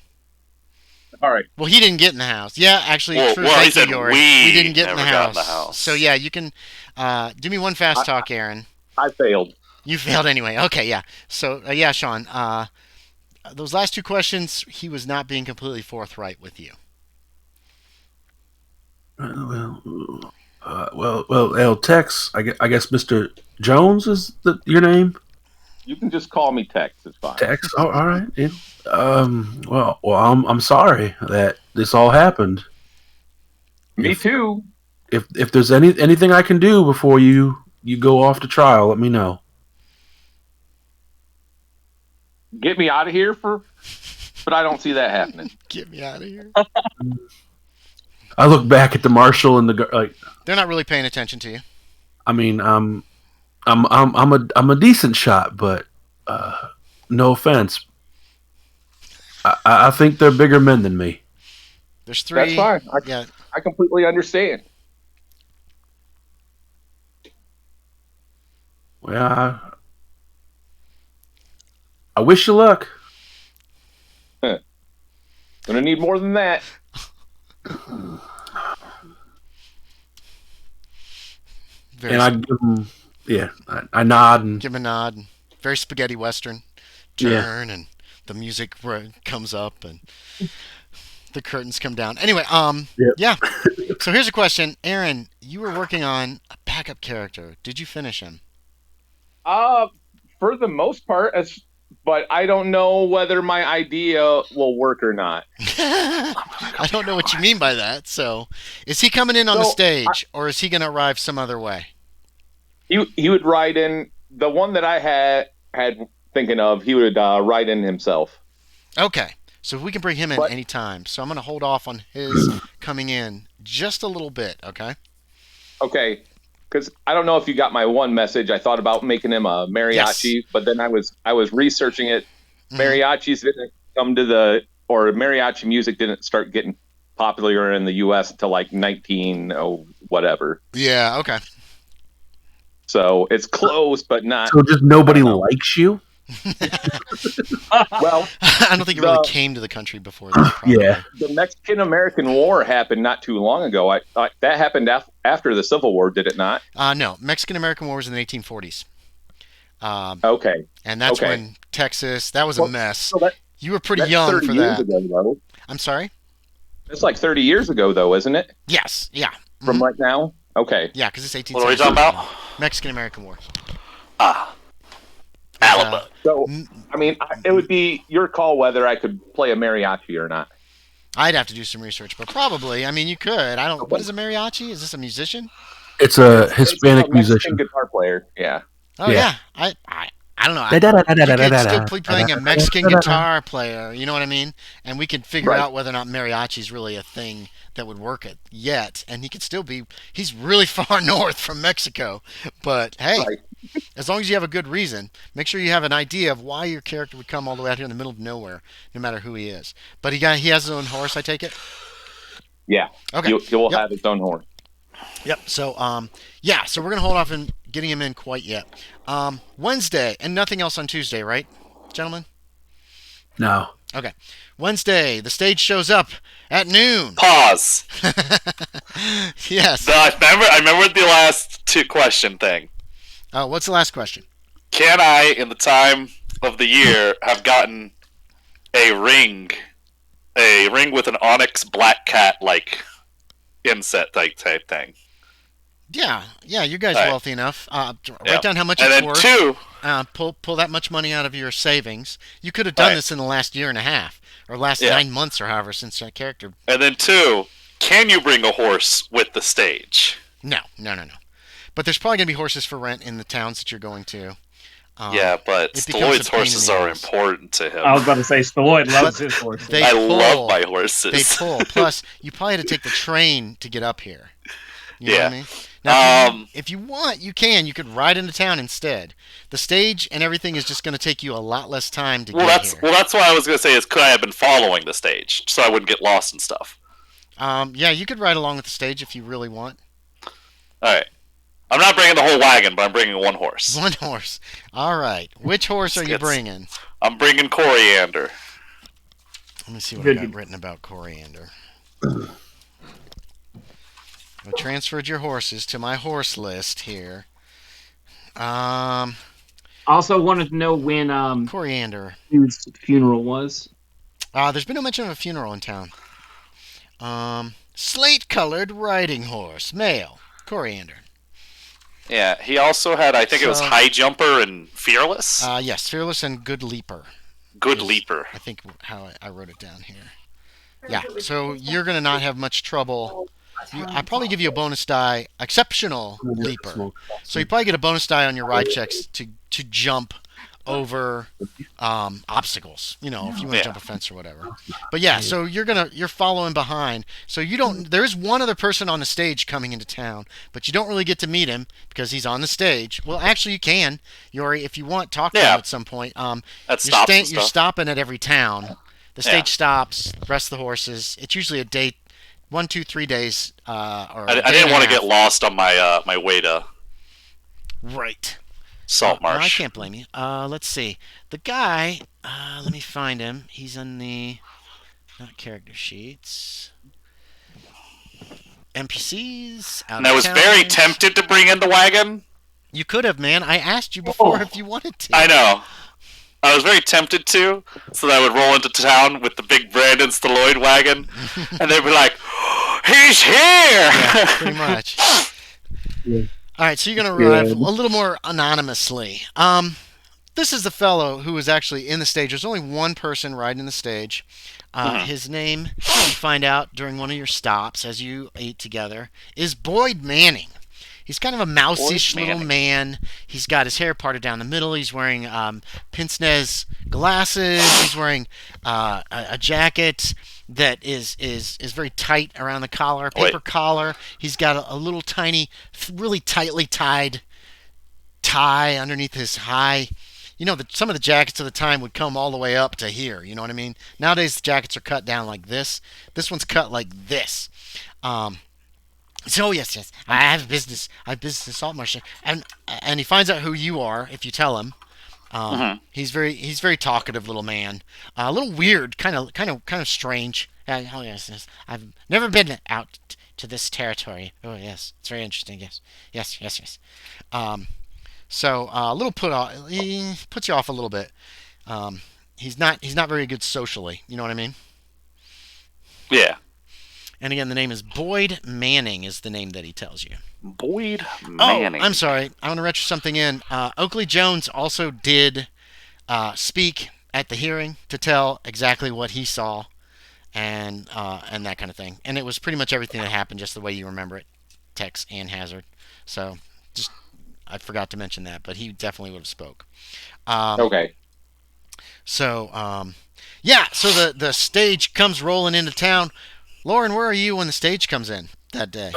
[SPEAKER 4] All right.
[SPEAKER 2] Well, he didn't get in the house. Yeah, actually, true.
[SPEAKER 1] Well, he said
[SPEAKER 2] Yorie.
[SPEAKER 1] we
[SPEAKER 2] didn't get in the
[SPEAKER 1] never got
[SPEAKER 2] house. So yeah, you can do me one fast talk, Aaron.
[SPEAKER 4] I failed.
[SPEAKER 2] You failed anyway. Okay, yeah. So yeah, Sean. Those last two questions, he was not being completely forthright with you.
[SPEAKER 3] Well, Tex. I guess Mr. Jones is your name.
[SPEAKER 4] You can just call me Tex. It's fine.
[SPEAKER 3] Tex. Oh, all right. Yeah. Well, I'm sorry that this all happened.
[SPEAKER 4] Me too.
[SPEAKER 3] If there's anything I can do before you go off to trial, let me know.
[SPEAKER 4] Get me out of here but I don't see that happening.
[SPEAKER 2] Get me out of here.
[SPEAKER 3] I look back at the marshal and
[SPEAKER 2] they're not really paying attention to you.
[SPEAKER 3] I mean, I'm a decent shot, but no offense. I think they're bigger men than me.
[SPEAKER 2] There's three.
[SPEAKER 4] That's fine. I completely understand.
[SPEAKER 3] Well, I wish you luck.
[SPEAKER 4] Gonna need more than that.
[SPEAKER 3] And I give him, I nod and
[SPEAKER 2] give him a nod. And very spaghetti western turn, and the music comes up and the curtains come down. Anyway,
[SPEAKER 3] Yep.
[SPEAKER 2] yeah. So here's a question, Aaron. You were working on a backup character. Did you finish him?
[SPEAKER 4] For the most part, but I don't know whether my idea will work or not.
[SPEAKER 2] I don't know what you mean by that. So, is he coming in on the stage, or is he going to arrive some other way?
[SPEAKER 4] He would ride in the one that I had thinking of. He would ride in himself.
[SPEAKER 2] Okay, so we can bring him in anytime. So I'm going to hold off on his coming in just a little bit. Okay.
[SPEAKER 4] Okay. Because I don't know if you got my one message. I thought about making him a mariachi, but then I was researching it. Mariachis didn't come to or mariachi music didn't start getting popular in the U.S. until like 19 whatever.
[SPEAKER 2] Yeah. Okay.
[SPEAKER 4] So it's close, but not.
[SPEAKER 3] So just nobody likes you?
[SPEAKER 4] Well,
[SPEAKER 2] I don't think it really came to the country before that.
[SPEAKER 3] Yeah.
[SPEAKER 4] The Mexican-American War happened not too long ago. That happened after the Civil War, did it not?
[SPEAKER 2] No. Mexican-American War was in the 1840s.
[SPEAKER 4] Okay.
[SPEAKER 2] And that's when Texas, that was a mess.
[SPEAKER 4] So
[SPEAKER 2] you were pretty young for that.
[SPEAKER 4] Ago,
[SPEAKER 2] I'm sorry?
[SPEAKER 4] It's like 30 years ago, though, isn't it?
[SPEAKER 2] Yes. Yeah.
[SPEAKER 4] From right now? Okay.
[SPEAKER 2] Yeah, because it's 18.
[SPEAKER 1] What are we talking about?
[SPEAKER 2] Mexican-American War.
[SPEAKER 1] Alabama.
[SPEAKER 4] So, I mean, it would be your call whether I could play a mariachi or not.
[SPEAKER 2] I'd have to do some research, but probably. I mean, you could. I don't. What is a mariachi? Is this a musician?
[SPEAKER 3] It's a Hispanic musician.
[SPEAKER 4] Guitar player. Yeah.
[SPEAKER 2] Oh yeah. I don't know. You could still be playing a Mexican guitar player. You know what I mean? And we can figure out whether or not mariachi is really a thing that would work yet. And he could still be. He's really far north from Mexico, but hey. Right. As long as you have a good reason, make sure you have an idea of why your character would come all the way out here in the middle of nowhere, no matter who he is. But he has his own horse, I take it?
[SPEAKER 4] Yeah. Okay. He will have his own horse.
[SPEAKER 2] Yep. So, so we're going to hold off on getting him in quite yet. Wednesday, and nothing else on Tuesday, right, gentlemen?
[SPEAKER 3] No.
[SPEAKER 2] Okay. Wednesday, the stage shows up at noon.
[SPEAKER 1] Pause.
[SPEAKER 2] Yes.
[SPEAKER 1] No, I remember the last question thing.
[SPEAKER 2] What's the last question?
[SPEAKER 1] Can I, in the time of the year, have gotten a ring with an onyx black cat like inset type thing?
[SPEAKER 2] Yeah, you guys are wealthy enough. Write down how much it's worth. And then pull that much money out of your savings. You could have done this in the last year and a half, or last 9 months, or however, since that character.
[SPEAKER 1] And then 2, can you bring a horse with the stage?
[SPEAKER 2] No. But there's probably going to be horses for rent in the towns that you're going to.
[SPEAKER 1] But Stalloid's horses are important to him.
[SPEAKER 5] I was about to say, Stalloid loves his horses.
[SPEAKER 1] I love my horses.
[SPEAKER 2] They pull. Plus, you probably had to take the train to get up here. You know what I mean? Now, if you want, you can. You could ride into town instead. The stage and everything is just going to take you a lot less time to get here.
[SPEAKER 1] Well, that's what I was going to say is could I have been following the stage so I wouldn't get lost and stuff?
[SPEAKER 2] You could ride along with the stage if you really want.
[SPEAKER 1] All right. I'm not bringing the whole wagon, but I'm bringing one horse.
[SPEAKER 2] One horse. All right. Which horse are you bringing?
[SPEAKER 1] I'm bringing Coriander.
[SPEAKER 2] Let me see what I got written about Coriander. I transferred your horses to my horse list here.
[SPEAKER 5] Also wanted to know when
[SPEAKER 2] Coriander
[SPEAKER 5] whose funeral was.
[SPEAKER 2] There's been no mention of a funeral in town. Slate-colored riding horse, male, Coriander.
[SPEAKER 1] Yeah, he also had, I think it was High Jumper and Fearless?
[SPEAKER 2] Yes, Fearless and Good Leaper.
[SPEAKER 1] Good Leaper.
[SPEAKER 2] I think how I wrote it down here. Yeah, so you're going to not have much trouble. I'd probably give you a bonus die, Exceptional Leaper. So you probably get a bonus die on your ride checks to jump over obstacles, if you want to jump a fence or whatever. But so you're following behind. So there is one other person on the stage coming into town, but you don't really get to meet him because he's on the stage. Well, actually you can, Yorie, if you want, talk to him at some point. You're stopping at every town. The stage stops, rest the horses. It's usually a day, 1, 2, 3 days. I
[SPEAKER 1] didn't want to get lost on my my way to Saltmarsh.
[SPEAKER 2] I can't blame you. Let's see. The guy, let me find him. He's on the, not character sheets. NPCs.
[SPEAKER 1] And I was very tempted to bring in the wagon.
[SPEAKER 2] You could have, man. I asked you before if you wanted to.
[SPEAKER 1] I know. I was very tempted to, so that I would roll into town with the big Brandon Stalloid wagon, and they'd be like, "He's here!"
[SPEAKER 2] Yeah, pretty much.
[SPEAKER 3] Yeah.
[SPEAKER 2] All right, so you're going to arrive a little more anonymously. This is the fellow who was actually in the stage. There's only one person riding the stage. His name, you find out during one of your stops as you ate together, is Boyd Manning. He's kind of a mouse-ish little man. He's got his hair parted down the middle. He's wearing pince-nez glasses. He's wearing a jacket that is very tight around the collar, paper collar. He's got a little tiny, really tightly tied tie underneath his high. You know, some of the jackets of the time would come all the way up to here. You know what I mean? Nowadays, the jackets are cut down like this. This one's cut like this. So yes, I have business. I have business in Saltmarsh, and he finds out who you are if you tell him. He's very talkative little man. A little weird, kind of strange. Oh yes, I've never been out to this territory. Oh yes, it's very interesting. Yes. So a little he puts you off a little bit. He's not very good socially. You know what I mean?
[SPEAKER 1] Yeah.
[SPEAKER 2] And again, the name is Boyd Manning is the name that he tells you.
[SPEAKER 1] Boyd Manning.
[SPEAKER 2] Oh, I'm sorry. I want to retro something in. Oakley Jones also did speak at the hearing to tell exactly what he saw and that kind of thing. And it was pretty much everything that happened just the way you remember it, Tex and Hazard. So just I forgot to mention that, but he definitely would have spoke.
[SPEAKER 4] Okay.
[SPEAKER 2] So, so the stage comes rolling into town. Loren, where are you when the stage comes in that day?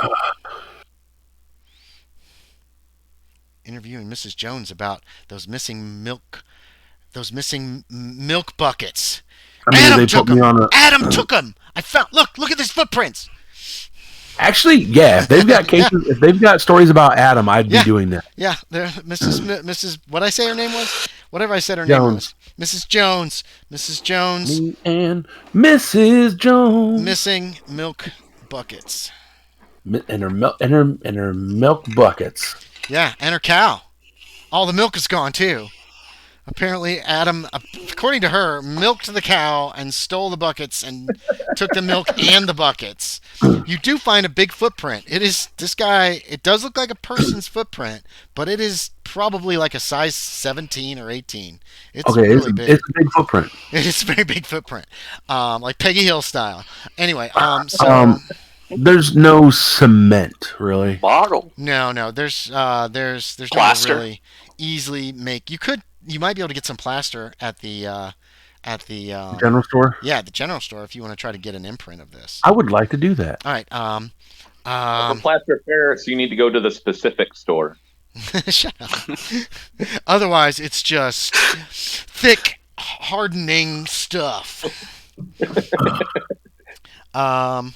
[SPEAKER 2] Interviewing Mrs. Jones about those missing milk buckets. Adam took them. Adam took them. I found. Look at these footprints.
[SPEAKER 3] Actually, yeah, if they've got cases, if they've got stories about Adam, I'd be doing that.
[SPEAKER 2] Yeah, Mrs. What I say her name was? Whatever I said her name was. Mrs. Jones.
[SPEAKER 3] Me and Mrs. Jones.
[SPEAKER 2] Missing milk buckets.
[SPEAKER 3] And her milk buckets.
[SPEAKER 2] Yeah, and her cow. All the milk is gone too. Apparently, Adam, according to her, milked the cow and stole the buckets and took the milk and the buckets. You do find a big footprint. It does look like a person's footprint, but it is probably like a size 17 or 18. It's really big.
[SPEAKER 3] It's a big footprint.
[SPEAKER 2] It's a very big footprint, like Peggy Hill style. Anyway,
[SPEAKER 3] there's no cement, really.
[SPEAKER 1] Bottle.
[SPEAKER 2] No. There's
[SPEAKER 1] plaster.
[SPEAKER 2] No really easily make. You might be able to get some plaster at the
[SPEAKER 3] general store.
[SPEAKER 2] Yeah, the general store if you want to try to get an imprint of this.
[SPEAKER 3] I would like to do that.
[SPEAKER 2] All right.
[SPEAKER 4] For plaster Paris, you need to go to the specific store.
[SPEAKER 2] Shut up. Otherwise, it's just thick, hardening stuff. What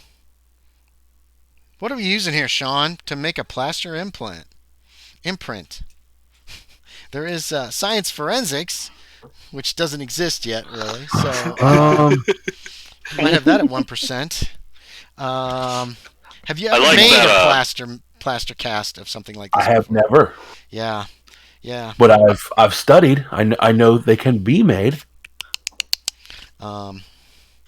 [SPEAKER 2] are we using here, Sean, to make a plaster imprint? There is science forensics, which doesn't exist yet, really. So you might have that at 1%. Have you ever made a plaster cast of something like this?
[SPEAKER 3] I have never.
[SPEAKER 2] Yeah.
[SPEAKER 3] But I've studied. I know they can be made.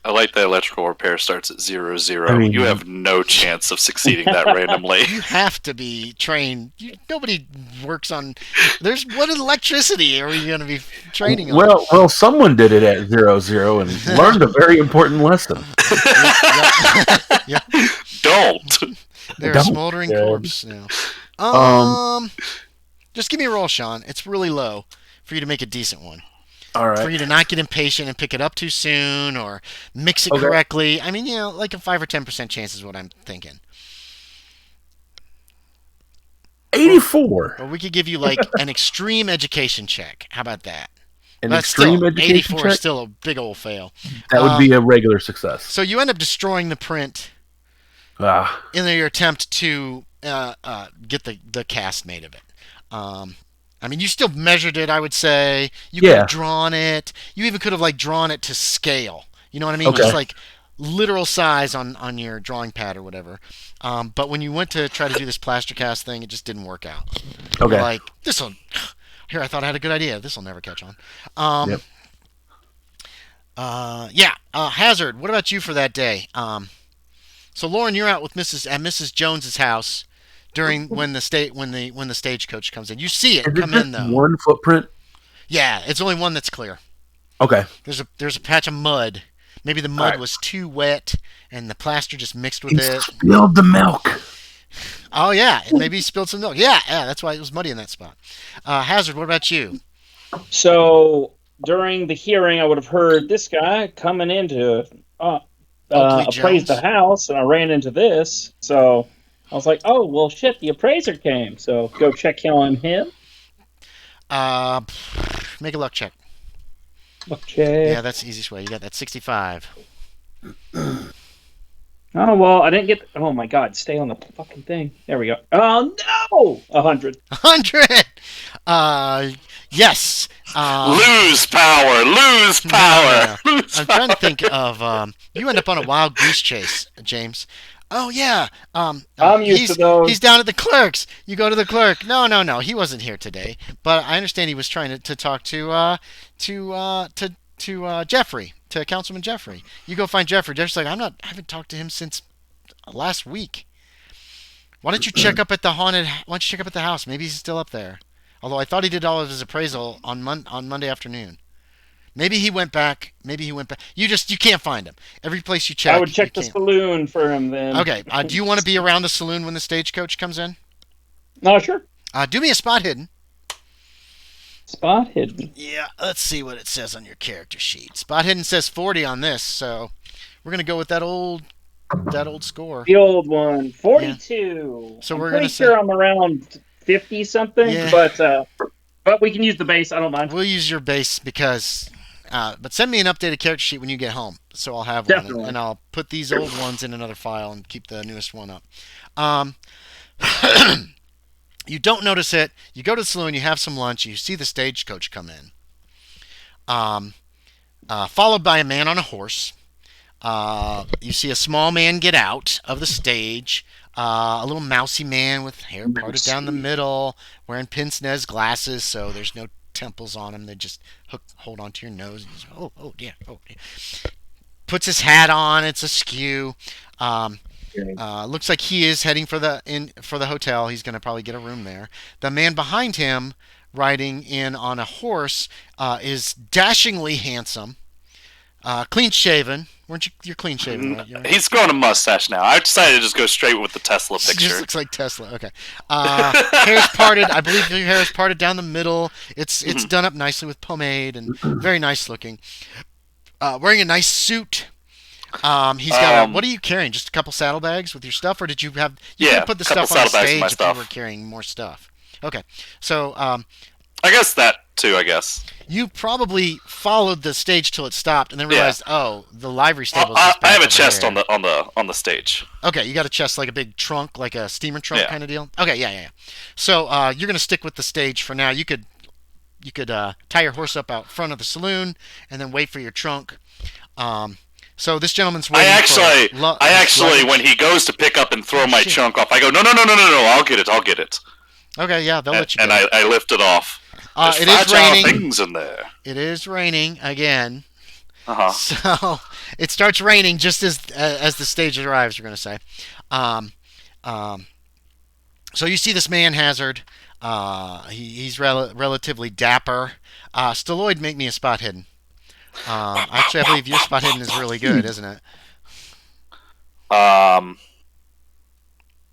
[SPEAKER 1] I like the electrical repair starts at 0-0. I mean, you have no chance of succeeding that randomly.
[SPEAKER 2] You have to be trained. Nobody works on. What electricity are we going to be training on?
[SPEAKER 3] Well, someone did it at 0-0 and learned a very important lesson.
[SPEAKER 2] Yeah.
[SPEAKER 1] Don't.
[SPEAKER 2] They're a smoldering corpse now. Just give me a roll, Sean. It's really low for you to make a decent one.
[SPEAKER 3] All right.
[SPEAKER 2] For you to not get impatient and pick it up too soon or mix it correctly. I mean, like a 5 or 10% chance is what I'm thinking.
[SPEAKER 3] 84.
[SPEAKER 2] Or we could give you like an extreme education check. How about that?
[SPEAKER 3] Extreme education
[SPEAKER 2] 84
[SPEAKER 3] check?
[SPEAKER 2] Is still a big old fail.
[SPEAKER 3] That would be a regular success.
[SPEAKER 2] So you end up destroying the print in your attempt to get the cast made of it. I mean, you still measured it, I would say. You could have drawn it. You even could have, drawn it to scale. You know what I mean?
[SPEAKER 3] Okay.
[SPEAKER 2] Just, literal size on your drawing pad or whatever. But when you went to try to do this plaster cast thing, it just didn't work out.
[SPEAKER 3] Okay.
[SPEAKER 2] You're like, this'll. Here, I thought I had a good idea. This'll never catch on.
[SPEAKER 3] Yep.
[SPEAKER 2] Hazard. What about you for that day? So Loren, you're out with Mrs. Jones's house during when the stagecoach comes in. You see it
[SPEAKER 3] Is
[SPEAKER 2] come
[SPEAKER 3] it
[SPEAKER 2] in
[SPEAKER 3] just
[SPEAKER 2] though.
[SPEAKER 3] one footprint?
[SPEAKER 2] Yeah, it's only one that's clear.
[SPEAKER 3] Okay.
[SPEAKER 2] There's a patch of mud. Maybe the mud was too wet and the plaster just mixed with
[SPEAKER 3] He
[SPEAKER 2] it.
[SPEAKER 3] spilled the milk.
[SPEAKER 2] Oh yeah, maybe he spilled some milk. Yeah, that's why it was muddy in that spot. Hazard, what about you?
[SPEAKER 5] So during the hearing, I would have heard this guy coming in to appraise the house, and I ran into this. So I was like, oh, well, shit, the appraiser came. So go check on him.
[SPEAKER 2] Make a luck check.
[SPEAKER 5] Luck check.
[SPEAKER 2] Yeah, that's the easiest way. You got that 65.
[SPEAKER 5] Oh, well, I didn't get... Oh, my God. Stay on the fucking thing. There we go. Oh, no! 100.
[SPEAKER 2] 100! Yes.
[SPEAKER 1] Lose power! Lose power!
[SPEAKER 2] No.
[SPEAKER 1] Lose
[SPEAKER 2] I'm
[SPEAKER 1] power.
[SPEAKER 2] trying to think of... you end up on a wild goose chase, James. Oh, yeah.
[SPEAKER 5] I'm used to those.
[SPEAKER 2] He's down at the clerk's. You go to the clerk. No. He wasn't here today. But I understand he was trying to talk to Jeffrey, to Councilman Jeffrey. You go find Jeffrey. Jeffrey's like, I haven't talked to him since last week. Why don't you check up at the house? Maybe he's still up there. Although I thought he did all of his appraisal on Monday afternoon. Maybe he went back. You can't find him. Every place you check.
[SPEAKER 5] I would check the saloon for him then.
[SPEAKER 2] Okay. Do you want to be around the saloon when the stagecoach comes in?
[SPEAKER 5] No, sure.
[SPEAKER 2] Do me a spot hidden.
[SPEAKER 5] Spot hidden.
[SPEAKER 2] Yeah, let's see what it says on your character sheet. Spot hidden says 40 on this, so we're gonna go with that old score.
[SPEAKER 5] The old one, 42.
[SPEAKER 2] Yeah. So
[SPEAKER 5] I'm
[SPEAKER 2] we're
[SPEAKER 5] pretty
[SPEAKER 2] gonna
[SPEAKER 5] sure I'm around 50 something,
[SPEAKER 2] Yeah.
[SPEAKER 5] but we can use the base. I don't mind.
[SPEAKER 2] We'll use your base because. But send me an updated character sheet when you get home, so I'll have
[SPEAKER 5] Definitely.
[SPEAKER 2] one, and I'll put these old ones in another file and keep the newest one up. You don't notice it. You go to the saloon, you have some lunch, you see the stagecoach come in, followed by a man on a horse. You see a small man get out of the stage. A little mousy man with hair parted down the middle, wearing pince-nez glasses, so there's no temples on him. They just hold onto your nose. And just, oh dear. Puts his hat on. It's askew. Looks like he is heading for the hotel. He's going to probably get a room there. The man behind him, riding in on a horse, is dashingly handsome, clean shaven. You're clean shaven, right?
[SPEAKER 1] He's growing a mustache now. I decided to just go straight with the Tesla
[SPEAKER 2] It
[SPEAKER 1] picture.
[SPEAKER 2] just looks like Tesla. Okay. Hair's parted. I believe your hair is parted down the middle. It's done up nicely with pomade and very nice looking. Wearing a nice suit. He's got what are you carrying? Just a couple saddlebags with your stuff, or did you have? You could put the stuff on the stage if you were carrying more stuff. Okay. So.
[SPEAKER 1] I guess that too. I guess.
[SPEAKER 2] You probably followed the stage till it stopped, and then realized, oh, the livery stable.
[SPEAKER 1] I have a chest on the stage.
[SPEAKER 2] Okay, you got a chest like a big trunk, like a steamer trunk kind of deal. Okay, yeah. So you're gonna stick with the stage for now. You could tie your horse up out front of the saloon, and then wait for your trunk. So this gentleman's waiting.
[SPEAKER 1] I actually, when he goes to pick up and throw my chunk off, I go, no, I'll get it. Okay,
[SPEAKER 2] yeah, they'll let you.
[SPEAKER 1] And I lift it off.
[SPEAKER 2] It is raining.
[SPEAKER 1] Things in there.
[SPEAKER 2] It is raining again.
[SPEAKER 1] So
[SPEAKER 2] it starts raining just as the stage arrives. We're gonna say. So you see this man, Hazard. He's relatively dapper. Stalloid, make me a spot hidden. Actually, I believe your spot hidden is really good, isn't it?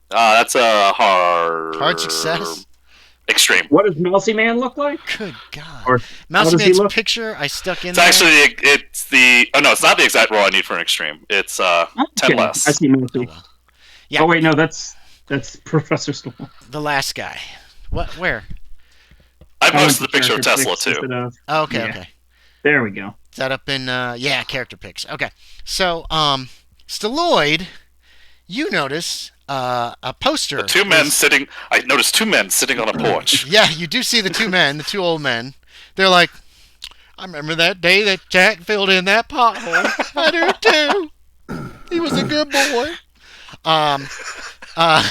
[SPEAKER 1] That's a hard
[SPEAKER 2] success.
[SPEAKER 1] Extreme.
[SPEAKER 5] What does Mousy Man look like?
[SPEAKER 2] Good God. Mousy Man's picture I stuck in
[SPEAKER 1] there. It's not the exact roll I need for an extreme. It's 10 less.
[SPEAKER 5] I see Mousy.
[SPEAKER 2] Yeah.
[SPEAKER 5] Oh wait, no, that's Professor Stone.
[SPEAKER 2] The last guy. What? Where?
[SPEAKER 1] I posted the picture of Tesla too.
[SPEAKER 2] Okay.
[SPEAKER 5] There we go.
[SPEAKER 2] Is that up in character pics? Okay. So Stalloid, you notice a poster.
[SPEAKER 1] I noticed two men sitting on a porch.
[SPEAKER 2] Yeah, you do see the two old men. They're like, I remember that day that Jack filled in that pothole. I do too. He was a good boy. Um, uh,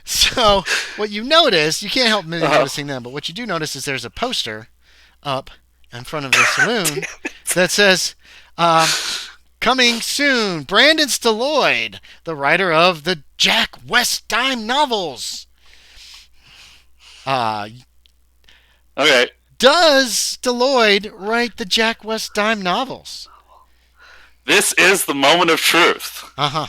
[SPEAKER 2] so what you notice, you can't help noticing them, but what you do notice is there's a poster up in front of the saloon that says, coming soon, Brandon Stalloid, the writer of the Jack West Dime novels.
[SPEAKER 1] Okay.
[SPEAKER 2] Does Stalloid write the Jack West Dime novels?
[SPEAKER 1] This is the moment of truth.
[SPEAKER 2] Uh-huh.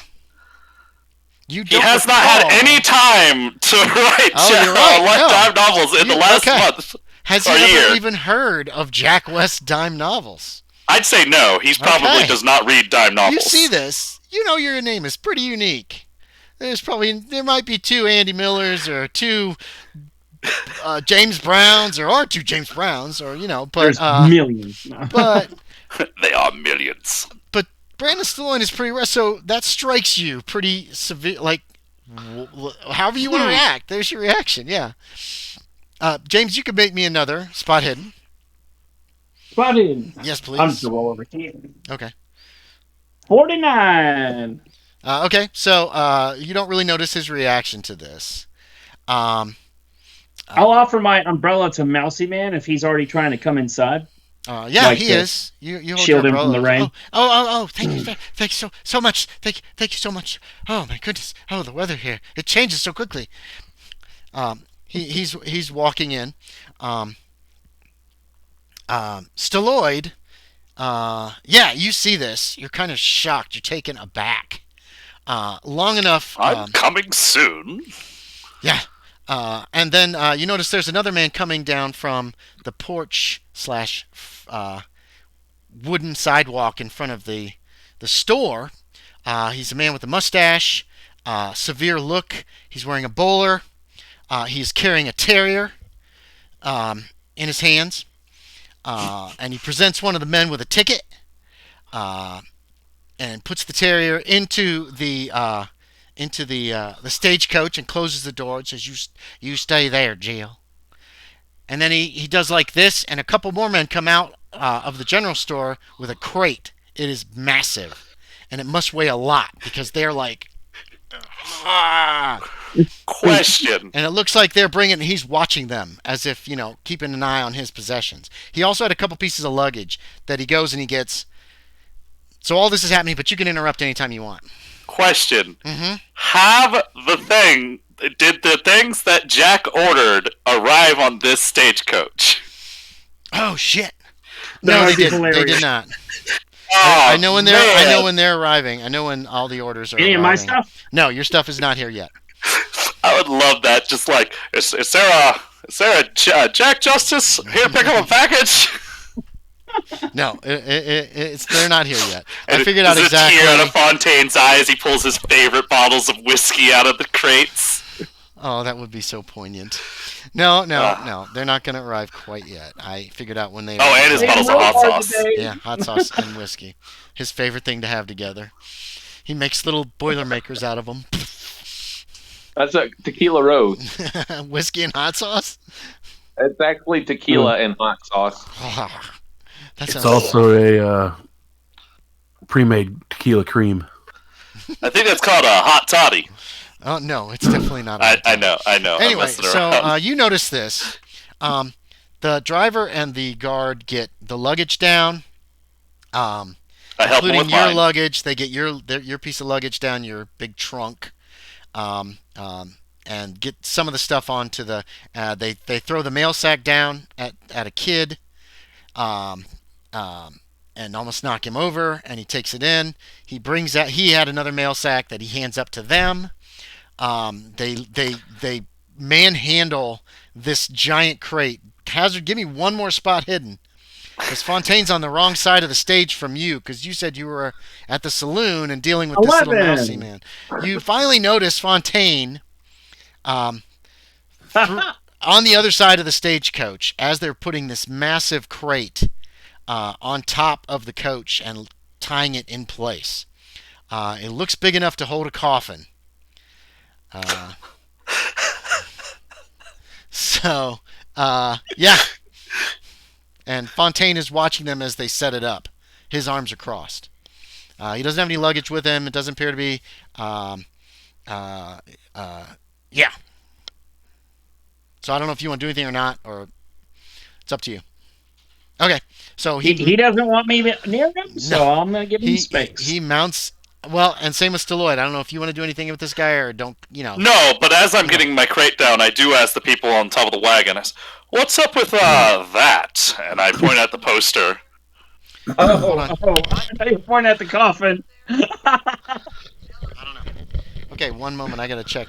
[SPEAKER 1] He has not had any time to write Dime novels in the last month.
[SPEAKER 2] Has he ever even heard of Jack West Dime novels?
[SPEAKER 1] I'd say no. He probably does not read dime novels.
[SPEAKER 2] You see this. You know your name is pretty unique. There might be 2 Andy Millers or 2 James Browns or 2 James Browns or but
[SPEAKER 5] there's millions.
[SPEAKER 2] But
[SPEAKER 1] they are millions.
[SPEAKER 2] But Brandon Stalloid is pretty rare, so that strikes you pretty severe. Like, however you want to react, there's your reaction. Yeah. James, you could make me another spot hidden.
[SPEAKER 5] Spot hidden.
[SPEAKER 2] Yes, please.
[SPEAKER 5] I'm just a roll over here.
[SPEAKER 2] Okay.
[SPEAKER 5] 49.
[SPEAKER 2] Okay, so you don't really notice his reaction to this.
[SPEAKER 5] I'll offer my umbrella to Mousy Man if he's already trying to come inside.
[SPEAKER 2] Yeah, he is. You hold
[SPEAKER 5] shield
[SPEAKER 2] your
[SPEAKER 5] him from the rain.
[SPEAKER 2] Oh! Thank you so much. Thank you so much. Oh my goodness. Oh, the weather here. It changes so quickly. He's walking in. Stalloid. Yeah, you see this. You're kind of shocked. You're taken aback. Long enough.
[SPEAKER 1] I'm coming soon.
[SPEAKER 2] Yeah. And then you notice there's another man coming down from the porch / wooden sidewalk in front of the store. He's a man with a mustache, severe look. He's wearing a bowler. He's carrying a terrier in his hands. And he presents one of the men with a ticket and puts the terrier into the stagecoach and closes the door and says, you stay there, Jill. And then he does like this, and a couple more men come out of the general store with a crate. It is massive, and it must weigh a lot because they're like,
[SPEAKER 1] Question.
[SPEAKER 2] And it looks like he's watching them as if, keeping an eye on his possessions. He also had a couple pieces of luggage that he goes and he gets. So all this is happening, but you can interrupt anytime you want.
[SPEAKER 1] Question.
[SPEAKER 2] Mm-hmm.
[SPEAKER 1] Did the things that Jack ordered arrive on this stagecoach?
[SPEAKER 2] Oh shit! No, they didn't. They did not.
[SPEAKER 1] Oh,
[SPEAKER 2] I know when they're arriving. I know when all the orders are arriving.
[SPEAKER 5] Any of my stuff?
[SPEAKER 2] No, your stuff is not here yet.
[SPEAKER 1] I would love that. Just like, is there a Jack Justice here to pick up a package?
[SPEAKER 2] No, they're not here yet. I figured out exactly.
[SPEAKER 1] There's a tear out of Fontaine's eye as he pulls his favorite bottles of whiskey out of the crates.
[SPEAKER 2] Oh, that would be so poignant. No, they're not going to arrive quite yet. I figured out when they.
[SPEAKER 1] Oh, and his bottles of hot sauce.
[SPEAKER 2] Yeah, hot sauce and whiskey. His favorite thing to have together. He makes little Boilermakers out of them.
[SPEAKER 4] That's a tequila rose.
[SPEAKER 2] Whiskey and hot sauce?
[SPEAKER 4] It's actually tequila and hot sauce.
[SPEAKER 3] It's also a pre-made tequila cream.
[SPEAKER 1] I think that's called a hot toddy.
[SPEAKER 2] Oh no, it's definitely not.
[SPEAKER 1] I know.
[SPEAKER 2] Anyway, so you notice this: the driver and the guard get the luggage down, including your luggage. They get your piece of luggage down, your big trunk, and get some of the stuff onto the. They throw the mail sack down at a kid, and almost knock him over, and he takes it in. He brings out. He had another mail sack that he hands up to them. They manhandle this giant crate. Hazard, give me one more spot hidden. Because Fontaine's on the wrong side of the stage from you, because you said you were at the saloon and dealing with 11. This little mousy man. You finally notice Fontaine on the other side of the stagecoach as they're putting this massive crate on top of the coach and tying it in place. It looks big enough to hold a coffin. Yeah. And Fontaine is watching them as they set it up. His arms are crossed. He doesn't have any luggage with him. It doesn't appear to be. Yeah. So I don't know if you want to do anything or not, or it's up to you. Okay, so
[SPEAKER 5] he doesn't want me near him, so
[SPEAKER 2] No.
[SPEAKER 5] I'm gonna give him space.
[SPEAKER 2] He mounts. Well, and same with Stalloid. I don't know if you want to do anything with this guy or don't.
[SPEAKER 1] No, but as I'm getting my crate down, I do ask the people on top of the wagon, "What's up with that?" And I point at the poster.
[SPEAKER 5] You point at the coffin.
[SPEAKER 2] I don't know. Okay, one moment. I gotta check.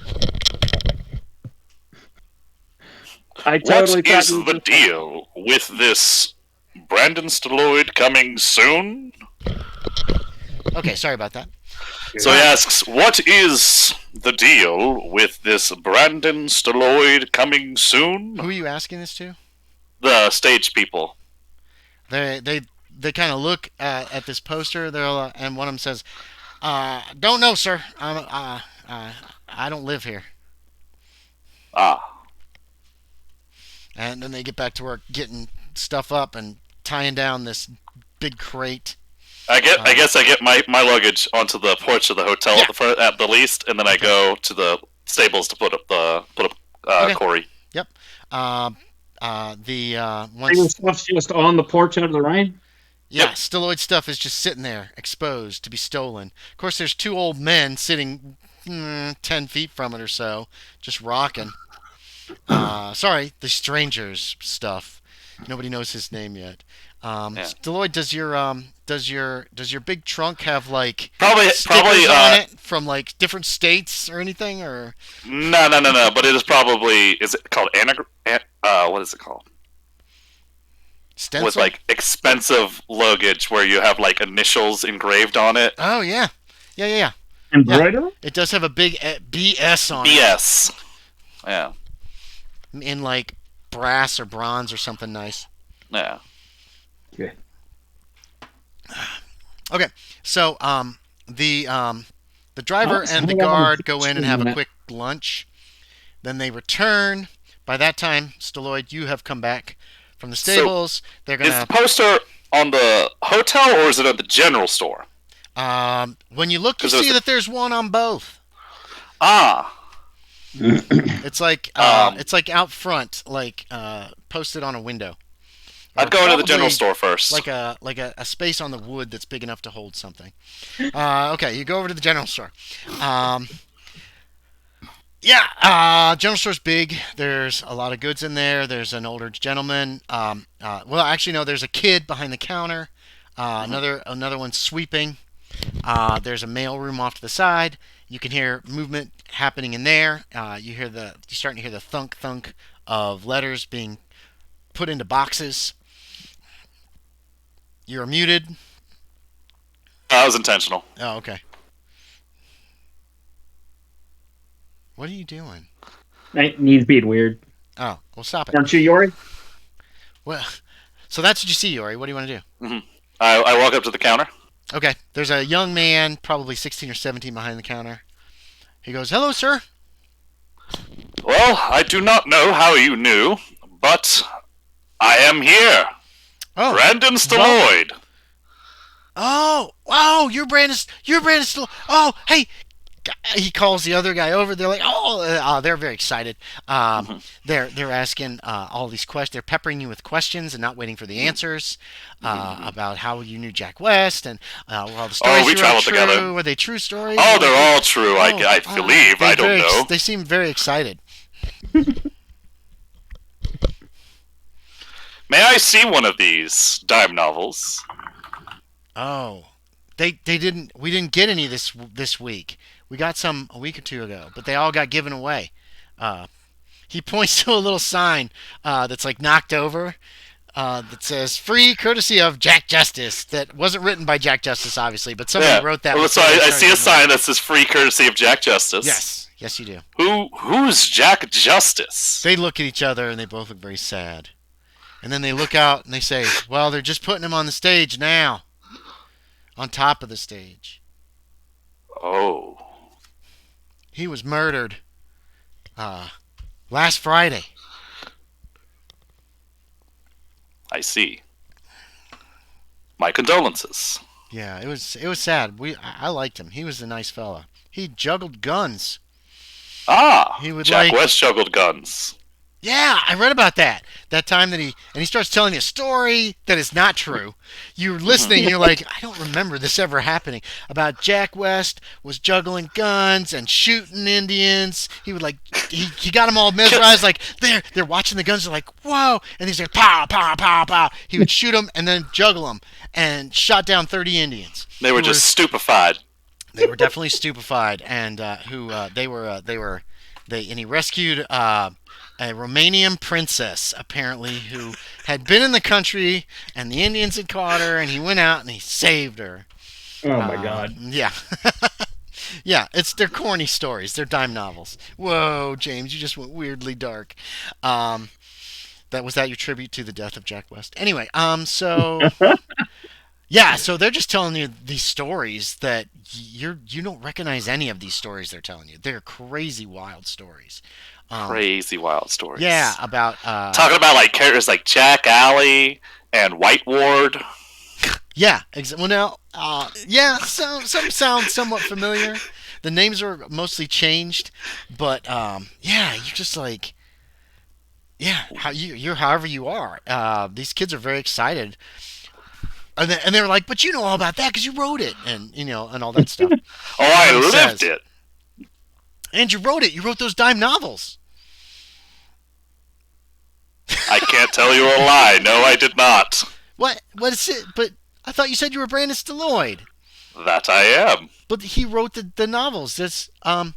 [SPEAKER 5] I totally
[SPEAKER 1] What is the deal with this Brandon Stalloid coming soon?
[SPEAKER 2] Okay, sorry about that.
[SPEAKER 1] So he asks, what is the deal with this Brandon Stalloid coming soon?
[SPEAKER 2] Who are you asking this to?
[SPEAKER 1] The stage people.
[SPEAKER 2] They kind of look at this poster. And one of them says, "Don't know, sir. I don't live here."
[SPEAKER 1] Ah.
[SPEAKER 2] And then they get back to work getting stuff up and tying down this big crate.
[SPEAKER 1] I guess I get my luggage onto the porch of the hotel
[SPEAKER 2] Yeah.
[SPEAKER 1] at the front, at the least, and then I go to the stables to put up
[SPEAKER 2] Okay.
[SPEAKER 1] Corey.
[SPEAKER 2] Yep.
[SPEAKER 5] Your
[SPEAKER 2] Once
[SPEAKER 5] stuff's just on the porch out of the rain.
[SPEAKER 2] Yeah, Stalloid stuff is just sitting there, exposed to be stolen. Of course, there's two old men sitting 10 feet from it or so, just rocking. Sorry, the stranger's stuff. Nobody knows his name yet. Stalloid, does your big trunk have like
[SPEAKER 1] Probably
[SPEAKER 2] stickers on it from like different states or anything, or
[SPEAKER 1] No. But it is probably, is it called what is it called?
[SPEAKER 2] stencil?
[SPEAKER 1] With like expensive luggage where you have like initials engraved on it.
[SPEAKER 2] Oh yeah.
[SPEAKER 5] Embroidery?
[SPEAKER 2] It does have a big BS on it.
[SPEAKER 1] BS. Yeah.
[SPEAKER 2] In like brass or bronze or something nice.
[SPEAKER 1] Yeah.
[SPEAKER 5] Okay.
[SPEAKER 2] Okay, so the driver and the guard go in and have a quick lunch. Then they return. By that time, Stalloid, you have come back from the stables. They're
[SPEAKER 1] Is
[SPEAKER 2] gonna.
[SPEAKER 1] the poster on the hotel or is it at the general store?
[SPEAKER 2] When you look, you
[SPEAKER 1] 'Cause there's
[SPEAKER 2] see
[SPEAKER 1] a-
[SPEAKER 2] that there's one on both.
[SPEAKER 1] Ah.
[SPEAKER 2] It's like out front, like posted on a window. Or
[SPEAKER 1] I'd go into the
[SPEAKER 2] probably
[SPEAKER 1] general store first.
[SPEAKER 2] like a space on the wood that's big enough to hold something. Okay, you go over to the general store. General store's big. There's a lot of goods in there. There's an older gentleman. Well, actually, no. There's a kid behind the counter. Another one sweeping. There's a mail room off to the side. You can hear movement happening in there. You're starting to hear the thunk of letters being put into boxes. You're muted.
[SPEAKER 1] That was intentional.
[SPEAKER 2] Oh, okay. What are you doing?
[SPEAKER 5] It needs being weird.
[SPEAKER 2] Oh, well, stop it.
[SPEAKER 5] Aren't you, Yorie?
[SPEAKER 2] Well, so that's what you see, Yorie. What do you want to do?
[SPEAKER 1] Mm-hmm. I walk up to the counter.
[SPEAKER 2] Okay, there's a young man, probably 16 or 17, behind the counter. He goes, "Hello, sir."
[SPEAKER 1] Well, I do not know how you knew, but I am here.
[SPEAKER 2] Oh,
[SPEAKER 1] Brandon Stalloid.
[SPEAKER 2] Oh, you're Brandon Stalloid. Oh, hey. He calls the other guy over. They're like, they're very excited. They're asking all these questions. They're peppering you with questions and not waiting for the answers about how you knew Jack West and were all the stories.
[SPEAKER 1] We traveled
[SPEAKER 2] true?
[SPEAKER 1] together.
[SPEAKER 2] Were they true stories?
[SPEAKER 1] Oh, they're all true. I believe. I don't know.
[SPEAKER 2] They seem very excited.
[SPEAKER 1] May I see one of these dime novels?
[SPEAKER 2] Oh, they didn't. We didn't get any this week. We got some a week or two ago, but they all got given away. He points to a little sign that's like knocked over that says "Free courtesy of Jack Justice." That wasn't written by Jack Justice, obviously, but somebody wrote that.
[SPEAKER 1] Well, so I see a sign that says "Free courtesy of Jack Justice."
[SPEAKER 2] Yes, you do.
[SPEAKER 1] Who's Jack Justice?
[SPEAKER 2] They look at each other and they both look very sad. And then they look out and they say, "Well, they're just putting him on the stage now, on top of the stage."
[SPEAKER 1] Oh.
[SPEAKER 2] He was murdered last Friday.
[SPEAKER 1] I see. My condolences.
[SPEAKER 2] Yeah, it was sad. I liked him. He was a nice fella. He juggled guns.
[SPEAKER 1] Ah,
[SPEAKER 2] He would
[SPEAKER 1] Jack
[SPEAKER 2] like
[SPEAKER 1] West juggled guns.
[SPEAKER 2] Yeah, I read about that. That time that he starts telling you a story that is not true. You're listening and you're like, I don't remember this ever happening. About Jack West was juggling guns and shooting Indians. He would like he got them all mesmerized. Like they're watching the guns. They're like, whoa, and he's like, pow pow pow pow. He would shoot them and then juggle them and shot down 30 Indians.
[SPEAKER 1] They were just stupefied.
[SPEAKER 2] They were definitely stupefied, and and he rescued a Romanian princess, apparently, who had been in the country, and the Indians had caught her, and he went out and he saved her.
[SPEAKER 5] Oh my God.
[SPEAKER 2] Yeah. Yeah, they're corny stories. They're dime novels. Whoa, James, you just went weirdly dark. Was that your tribute to the death of Jack West? Anyway, so yeah, so they're just telling you these stories that you don't recognize any of these stories they're telling you. They're crazy, wild stories.
[SPEAKER 1] Crazy wild stories.
[SPEAKER 2] Yeah, about
[SPEAKER 1] talking about like characters like Jack Alley and White Ward.
[SPEAKER 2] Yeah, well now, yeah, some sound somewhat familiar. The names are mostly changed, but yeah, you're just like, yeah, you're however you are. These kids are very excited, and they're like, but you know all about that because you wrote it, and and all that stuff.
[SPEAKER 1] Oh, I lived it.
[SPEAKER 2] And you wrote it. You wrote those dime novels.
[SPEAKER 1] I can't tell you a lie. No, I did not.
[SPEAKER 2] What is it? But I thought you said you were Brandon Stalloid.
[SPEAKER 1] That I am.
[SPEAKER 2] But he wrote the novels. That's well,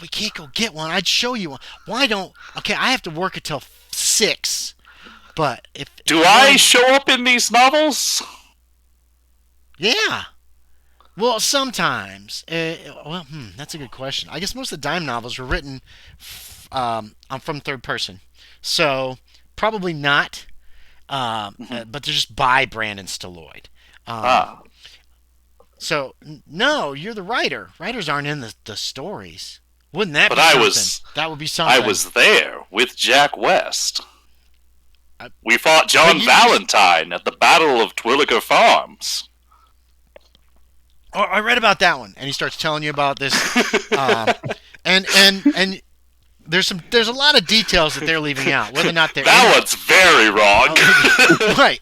[SPEAKER 2] we can't go get one. I'd show you one. Why don't? Okay, I have to work until 6. But
[SPEAKER 1] do I show up in these novels?
[SPEAKER 2] Yeah. Well, sometimes. That's a good question. I guess most of the dime novels were written from third person, so probably not. But they're just by Brandon Stalloid. So no, you're the writer. Writers aren't in the stories. Wouldn't that be something? That would be something.
[SPEAKER 1] I was there with Jack West. We fought John Valentine at the Battle of Twilliger Farms.
[SPEAKER 2] Oh, I read about that one, and he starts telling you about this, and there's a lot of details that they're leaving out, whether or not they're
[SPEAKER 1] that one's very wrong.
[SPEAKER 2] Right.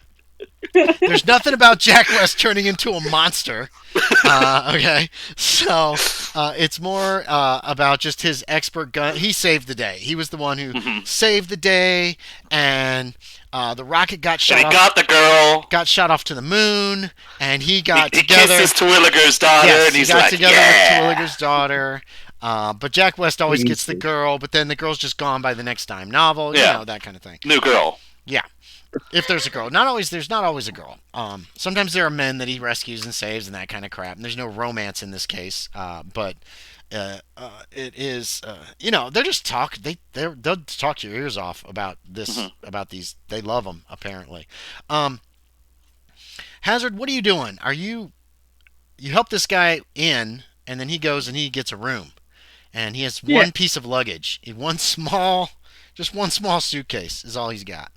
[SPEAKER 2] There's nothing about Jack West turning into a monster. Okay, so it's more about just his expert gun. He saved the day. He was the one who saved the day, and the rocket got shot.
[SPEAKER 1] And
[SPEAKER 2] off,
[SPEAKER 1] got the girl.
[SPEAKER 2] Got shot off to the moon, and he together.
[SPEAKER 1] He kissed Twilliger's daughter,
[SPEAKER 2] yes,
[SPEAKER 1] and he's
[SPEAKER 2] he got
[SPEAKER 1] like,
[SPEAKER 2] together
[SPEAKER 1] yeah.
[SPEAKER 2] with Twilliger's daughter. But Jack West always gets the girl, but then the girl's just gone by the next time novel. You know, that kind of thing.
[SPEAKER 1] New girl.
[SPEAKER 2] Yeah. If there's a girl. There's not always a girl. Sometimes there are men that he rescues and saves and that kind of crap. And there's no romance in this case. But it is, they're just they'll talk your ears off about this, about these. They love them, apparently. Hazard, what are you doing? You help this guy in, and then he goes and he gets a room. And he has one piece of luggage. One small suitcase is all he's got.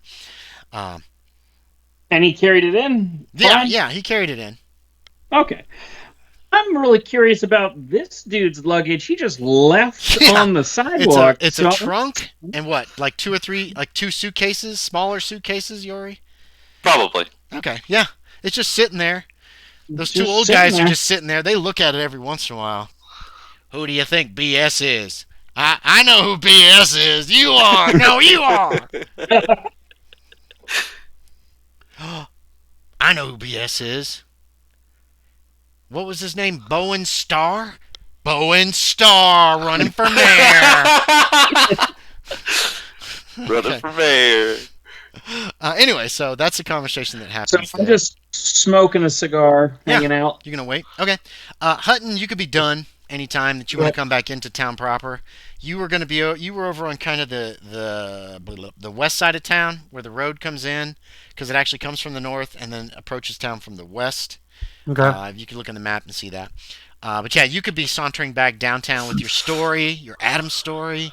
[SPEAKER 5] And he carried it in?
[SPEAKER 2] Yeah, he carried it in.
[SPEAKER 5] Okay. I'm really curious about this dude's luggage. He just left on the sidewalk.
[SPEAKER 2] It's a trunk and what, like 2 or 3, like 2 suitcases, smaller suitcases, Yorie?
[SPEAKER 1] Probably.
[SPEAKER 2] Okay, yeah. It's just sitting there. Those 2 old guys are just sitting there. They look at it every once in a while. Who do you think BS is? I know who BS is. You are. No, you are. I know who BS is. What was his name? Bowen Starr? Bowen Starr running for mayor.
[SPEAKER 1] Running for mayor.
[SPEAKER 2] Anyway, so that's the conversation that happens.
[SPEAKER 5] So I'm just smoking a cigar, hanging out.
[SPEAKER 2] You're going to wait? Okay. Hutton, you could be done anytime that you want to come back into town proper. You were over on kind of the west side of town where the road comes in, because it actually comes from the north and then approaches town from the west.
[SPEAKER 3] Okay.
[SPEAKER 2] You can look on the map and see that. But yeah, you could be sauntering back downtown with your story, your Adam story.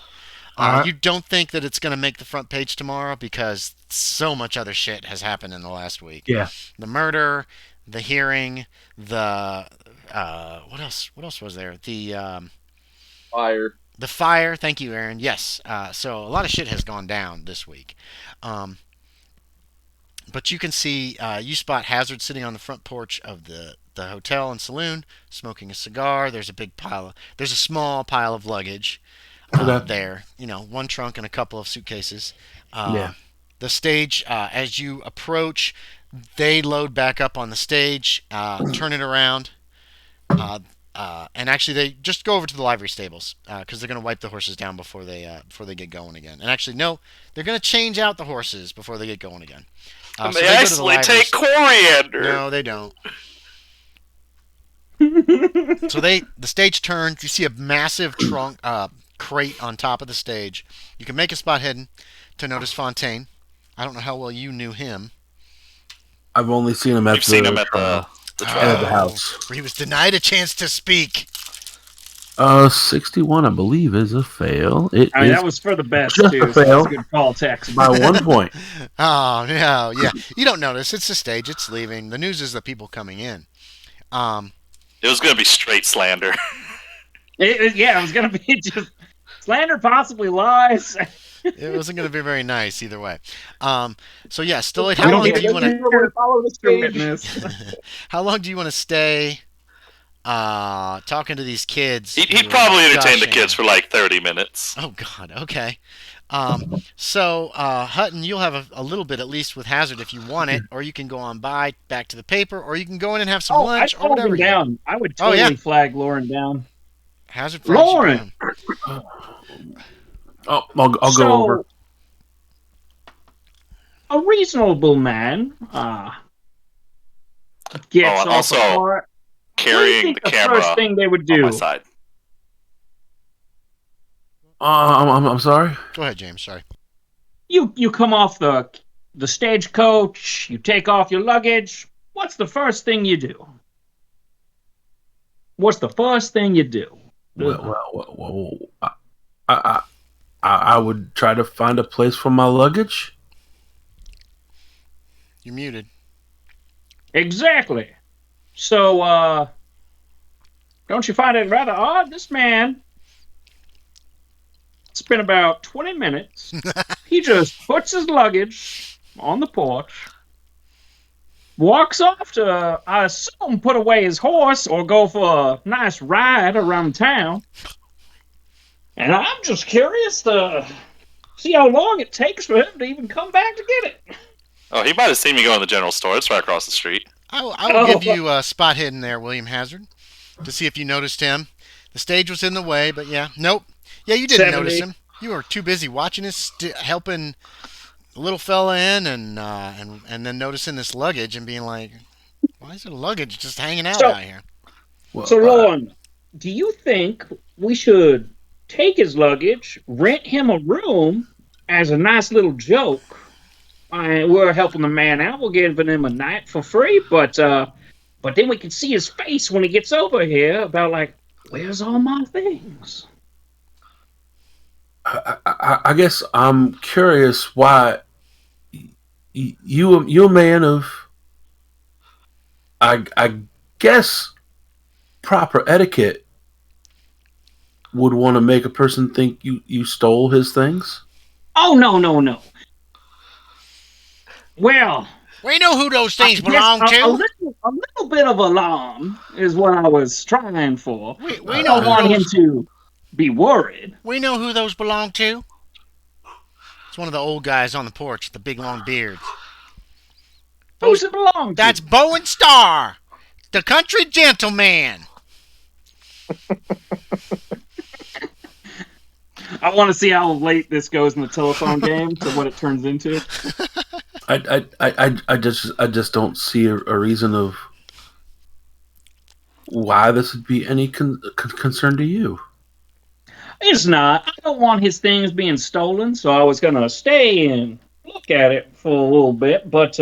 [SPEAKER 2] You don't think that it's going to make the front page tomorrow because so much other shit has happened in the last week.
[SPEAKER 3] Yeah.
[SPEAKER 2] The murder, the hearing, the what else? What else was there?
[SPEAKER 4] Fire.
[SPEAKER 2] The fire. Thank you, Aaron. Yes. So a lot of shit has gone down this week. But you can see, you spot Hazard sitting on the front porch of the hotel and saloon, smoking a cigar. There's a small pile of luggage there. One trunk and a couple of suitcases.
[SPEAKER 3] Yeah.
[SPEAKER 2] The stage, as you approach, they load back up on the stage, turn it around, and actually they just go over to the livery stables because they're going to wipe the horses down before they get going again. And actually, no, they're going to change out the horses before they get going again.
[SPEAKER 1] And they actually take coriander.
[SPEAKER 2] No, they don't. So the stage turns. You see a massive trunk crate on top of the stage. You can make a spot hidden to notice Fontaine. I don't know how well you knew him.
[SPEAKER 3] I've only seen him at
[SPEAKER 1] You've seen him at the
[SPEAKER 3] house.
[SPEAKER 2] Where he was denied a chance to speak.
[SPEAKER 3] 61, I believe, is a fail.
[SPEAKER 5] That was for the best,
[SPEAKER 3] just
[SPEAKER 5] too.
[SPEAKER 3] A fail.
[SPEAKER 5] So good call, text.
[SPEAKER 3] By 1 point.
[SPEAKER 2] Oh, no, yeah. You don't notice. It's the stage. It's leaving. The news is the people coming in.
[SPEAKER 1] It was going to be straight slander.
[SPEAKER 5] It was going to be just slander, possibly lies.
[SPEAKER 2] It wasn't going to be very nice either way. So yeah, Stalloid, how long do you want to
[SPEAKER 4] follow the stage?
[SPEAKER 2] How long do you want to stay talking to these kids?
[SPEAKER 1] He'd probably entertain the kids for like 30 minutes.
[SPEAKER 2] Oh God, okay. So Hutton, you'll have a little bit at least with Hazard if you want it, or you can go on back to the paper, or you can go in and have some lunch or whatever.
[SPEAKER 5] Down. I would totally flag Loren down.
[SPEAKER 2] Hazard,
[SPEAKER 5] Loren.
[SPEAKER 3] Oh, I'll go over.
[SPEAKER 5] A reasonable man gets off
[SPEAKER 1] also
[SPEAKER 5] the car.
[SPEAKER 1] Carrying the camera
[SPEAKER 5] first thing they would do?
[SPEAKER 1] on my side.
[SPEAKER 3] I'm sorry.
[SPEAKER 2] Go ahead, James. Sorry.
[SPEAKER 5] You come off the stagecoach. You take off your luggage. What's the first thing you do?
[SPEAKER 3] Well, I would try to find a place for my luggage.
[SPEAKER 2] You're muted.
[SPEAKER 5] Exactly. So, don't you find it rather odd? This man spent about 20 minutes. He just puts his luggage on the porch, walks off to, I assume, put away his horse or go for a nice ride around town. And I'm just curious to see how long it takes for him to even come back to get it.
[SPEAKER 1] Oh, he might have seen me go in the general store. It's right across the street.
[SPEAKER 2] I will give you a spot hidden there, William Hazard, to see if you noticed him. The stage was in the way, but yeah. Nope. Yeah, you didn't notice him. You were too busy watching us, helping the little fella in, and then noticing this luggage and being like, why is there luggage just hanging out here?
[SPEAKER 5] Well, so, Loren, do you think we should take his luggage, rent him a room as a nice little joke? We're helping the man out. We're giving him a night for free, but then we can see his face when he gets over here about like, where's all my things?
[SPEAKER 3] I guess I'm curious why you a man of I guess proper etiquette would want to make a person think you stole his things.
[SPEAKER 5] Oh no. Well,
[SPEAKER 2] we know who those things belong to.
[SPEAKER 5] A little bit of alarm is what I was trying for.
[SPEAKER 2] We don't
[SPEAKER 5] want him to be worried.
[SPEAKER 2] We know who those belong to. It's one of the old guys on the porch with the big long beards.
[SPEAKER 5] Who's it belong to?
[SPEAKER 2] That's Bowen Starr, the country gentleman.
[SPEAKER 5] I want to see how late this goes in the telephone game to what it turns into.
[SPEAKER 3] I just don't see a reason of why this would be any concern to you.
[SPEAKER 5] It's not. I don't want his things being stolen, so I was gonna stay and look at it for a little bit. But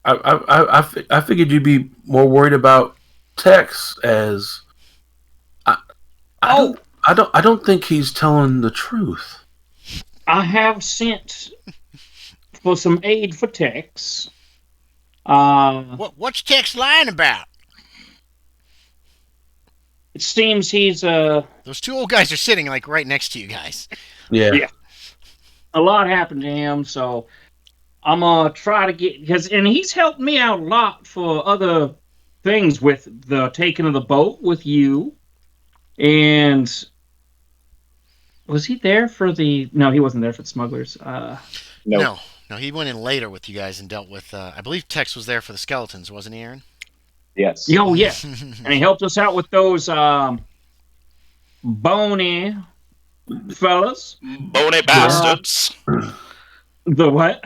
[SPEAKER 3] I figured you'd be more worried about Tex, as I don't think he's telling the truth.
[SPEAKER 5] I have sent for some aid for Tex.
[SPEAKER 2] What's Tex lying about?
[SPEAKER 5] It seems he's
[SPEAKER 2] Those two old guys are sitting like right next to you guys.
[SPEAKER 3] Yeah.
[SPEAKER 5] A lot happened to him, so I'm gonna try to get and he's helped me out a lot for other things with the taking of the boat with you. And was he there for the? No, he wasn't there for the smugglers.
[SPEAKER 2] No, he went in later with you guys and dealt with. I believe Tex was there for the skeletons, wasn't he, Aaron?
[SPEAKER 4] Yes.
[SPEAKER 5] Oh yeah, and he helped us out with those bony fellas.
[SPEAKER 1] Bony bastards.
[SPEAKER 5] The what?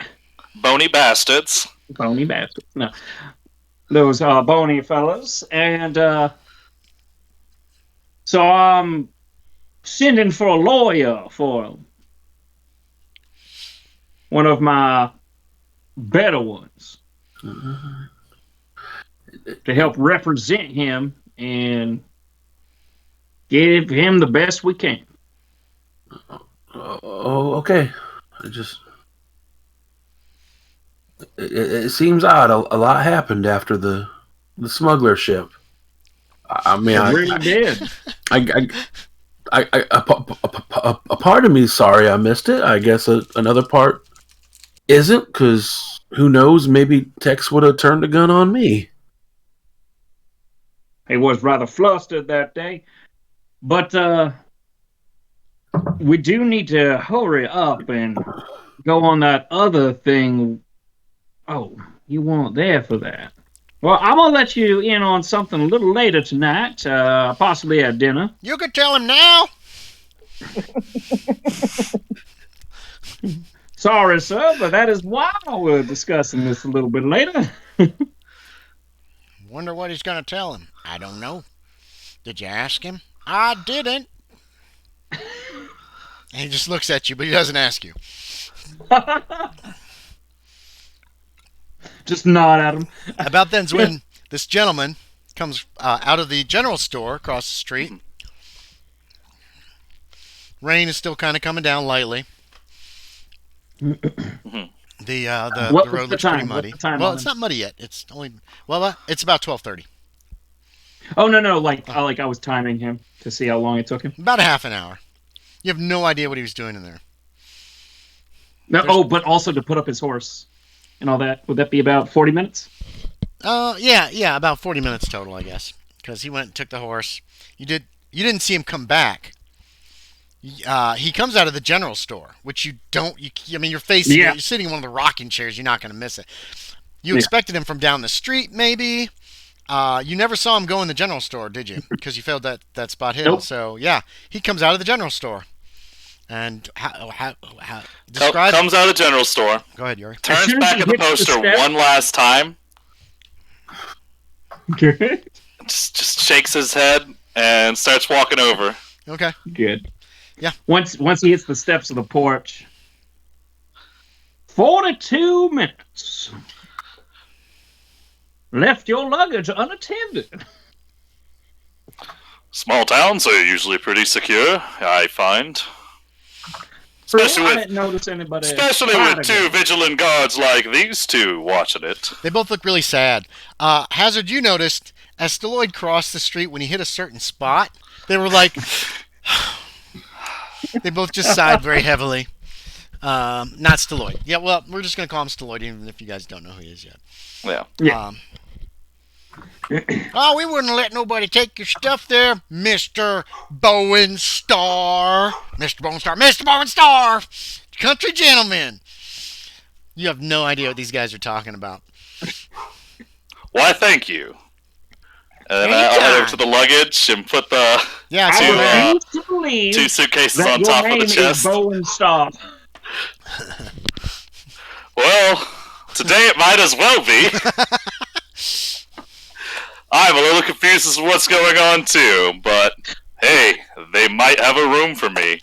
[SPEAKER 1] Bony bastards.
[SPEAKER 5] Bony bastards. No, those bony fellas, and so I'm sending for a lawyer for him. One of my better ones. To help represent him and give him the best we can.
[SPEAKER 3] Oh, okay. It seems odd. A lot happened after the smuggler ship. I mean,
[SPEAKER 5] It really did.
[SPEAKER 3] A part of me is sorry I missed it. I guess another part isn't, because who knows? Maybe Tex would have turned a gun on me.
[SPEAKER 5] He was rather flustered that day. But we do need to hurry up and go on that other thing. Oh, you weren't there for that. Well, I'm going to let you in on something a little later tonight, possibly at dinner.
[SPEAKER 2] You could tell him now.
[SPEAKER 5] Sorry, sir, but that is why we're discussing this a little bit later.
[SPEAKER 2] Wonder what he's going to tell him. I don't know. Did you ask him? I didn't. And he just looks at you, but he doesn't ask you.
[SPEAKER 5] Just nod at him.
[SPEAKER 2] About then's when this gentleman comes out of the general store across the street. Rain is still kind of coming down lightly. The road looks pretty muddy. Well, it's not muddy yet. It's only it's about 12:30.
[SPEAKER 5] Oh no! Like I was timing him to see how long it took him.
[SPEAKER 2] About a half an hour. You have no idea what he was doing in there.
[SPEAKER 5] No, but also to put up his horse and all that. Would that be about 40 minutes?
[SPEAKER 2] Yeah, about 40 minutes total, I guess. Because he went and took the horse. You didn't see him come back. He comes out of the general store, which you don't. You're facing. You're sitting in one of the rocking chairs. You're not going to miss it. You expected him from down the street, maybe. You never saw him go in the general store, did you? Because you failed that spot hidden. Nope. So yeah, he comes out of the general store, and how describe
[SPEAKER 1] comes out of the general store.
[SPEAKER 2] Go ahead, Yorie.
[SPEAKER 1] Turns back at the poster one last time.
[SPEAKER 5] Good.
[SPEAKER 1] Just shakes his head and starts walking over.
[SPEAKER 2] Okay.
[SPEAKER 5] Good.
[SPEAKER 2] Yeah.
[SPEAKER 5] Once he hits the steps of the porch. 42 minutes. Left your luggage unattended.
[SPEAKER 1] Small towns are usually pretty secure, I find. Especially
[SPEAKER 5] I didn't notice anybody.
[SPEAKER 1] Especially with two vigilant guards like these two watching it.
[SPEAKER 2] They both look really sad. Hazard, you noticed as Stalloid crossed the street when he hit a certain spot, they were like. They both just sighed very heavily. Not Stalloid. Yeah, well, we're just going to call him Stalloid, even if you guys don't know who he is yet.
[SPEAKER 1] Yeah.
[SPEAKER 2] We wouldn't let nobody take your stuff there, Mr. Bowen Star. Mr. Bowen Star. Mr. Bowen Star! Country gentleman. You have no idea what these guys are talking about.
[SPEAKER 1] Why, thank you. And then I'll head over to the luggage and put the two suitcases on top of the chest.
[SPEAKER 5] Bowen Star.
[SPEAKER 1] Well, today it might as well be. I'm a little confused as to what's going on too, but hey, they might have a room for me.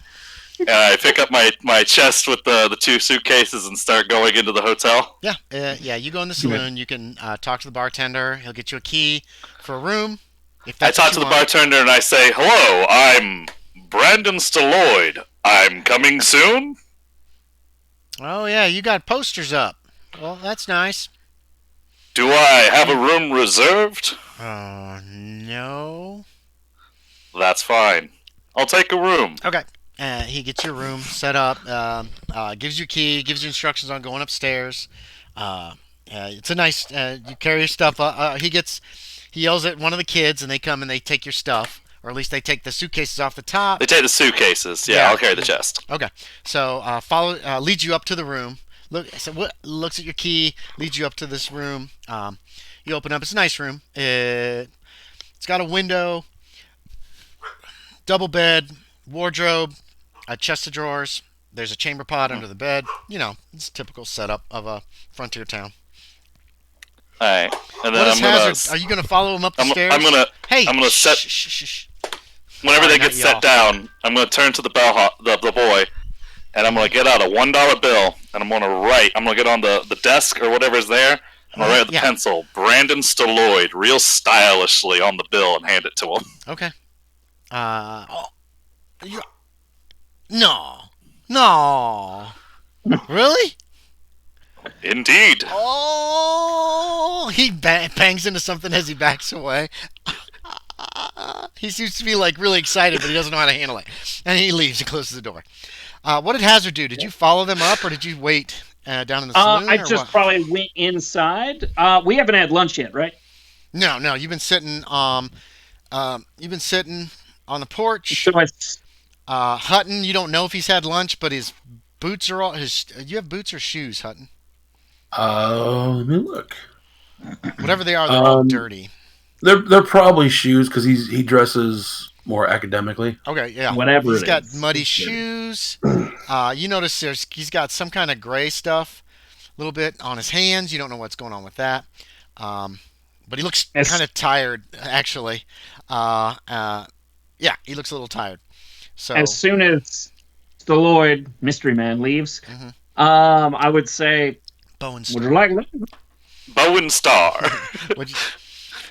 [SPEAKER 1] And I pick up my chest with the two suitcases and start going into the hotel.
[SPEAKER 2] Yeah. You go in the saloon. You can talk to the bartender. He'll get you a key for a room.
[SPEAKER 1] I talk to the bartender and I say, "Hello, I'm Brandon Stalloid. I'm coming soon."
[SPEAKER 2] Oh yeah, you got posters up. Well, that's nice.
[SPEAKER 1] Do I have a room reserved?
[SPEAKER 2] No.
[SPEAKER 1] That's fine. I'll take a room.
[SPEAKER 2] Okay. He gets your room set up, gives you a key, gives you instructions on going upstairs. It's a nice, you carry your stuff up. He yells at one of the kids, and they come and they take your stuff. Or at least they take the suitcases off the top.
[SPEAKER 1] They take the suitcases. Yeah, I'll carry the chest.
[SPEAKER 2] Okay. So leads you up to the room. Looks at your key, leads you up to this room. You open up. It's a nice room. It's got a window, double bed, wardrobe, a chest of drawers. There's a chamber pot under the bed. It's a typical setup of a frontier town.
[SPEAKER 1] All right. And then
[SPEAKER 2] Are you going to follow him up the stairs?
[SPEAKER 1] I'm gonna set.
[SPEAKER 2] Shh.
[SPEAKER 1] Whenever they get set down, I'm gonna turn to the boy, and I'm gonna get out a $1 bill, and I'm gonna get on the desk or whatever's there. I'm gonna write with the pencil, Brandon Stalloid, real stylishly on the bill, and hand it to him.
[SPEAKER 2] Okay. No. Really?
[SPEAKER 1] Indeed.
[SPEAKER 2] Oh, he bangs into something as he backs away. He seems to be really excited, but he doesn't know how to handle it. And he leaves and closes the door. What did Hazard do? Did you follow them up, or did you wait down in the saloon?
[SPEAKER 5] I just probably went inside. We haven't had lunch yet, right?
[SPEAKER 2] No. You've been sitting. You've been sitting on the porch.
[SPEAKER 5] So
[SPEAKER 2] Hutton, you don't know if he's had lunch, but his boots are all his. You have boots or shoes, Hutton?
[SPEAKER 3] Let me look.
[SPEAKER 2] Whatever they are, they're all dirty.
[SPEAKER 3] They're probably shoes because he dresses more academically.
[SPEAKER 2] Okay, yeah.
[SPEAKER 5] Whatever.
[SPEAKER 2] He's got muddy shoes. You notice he's got some kind of gray stuff, a little bit on his hands. You don't know what's going on with that. But he looks kind of tired, actually. Yeah, he looks a little tired. So
[SPEAKER 5] as soon as Stalloid, Mystery Man, leaves, I would say,
[SPEAKER 2] Bowen
[SPEAKER 5] Star. Would you like
[SPEAKER 1] Bowen Star?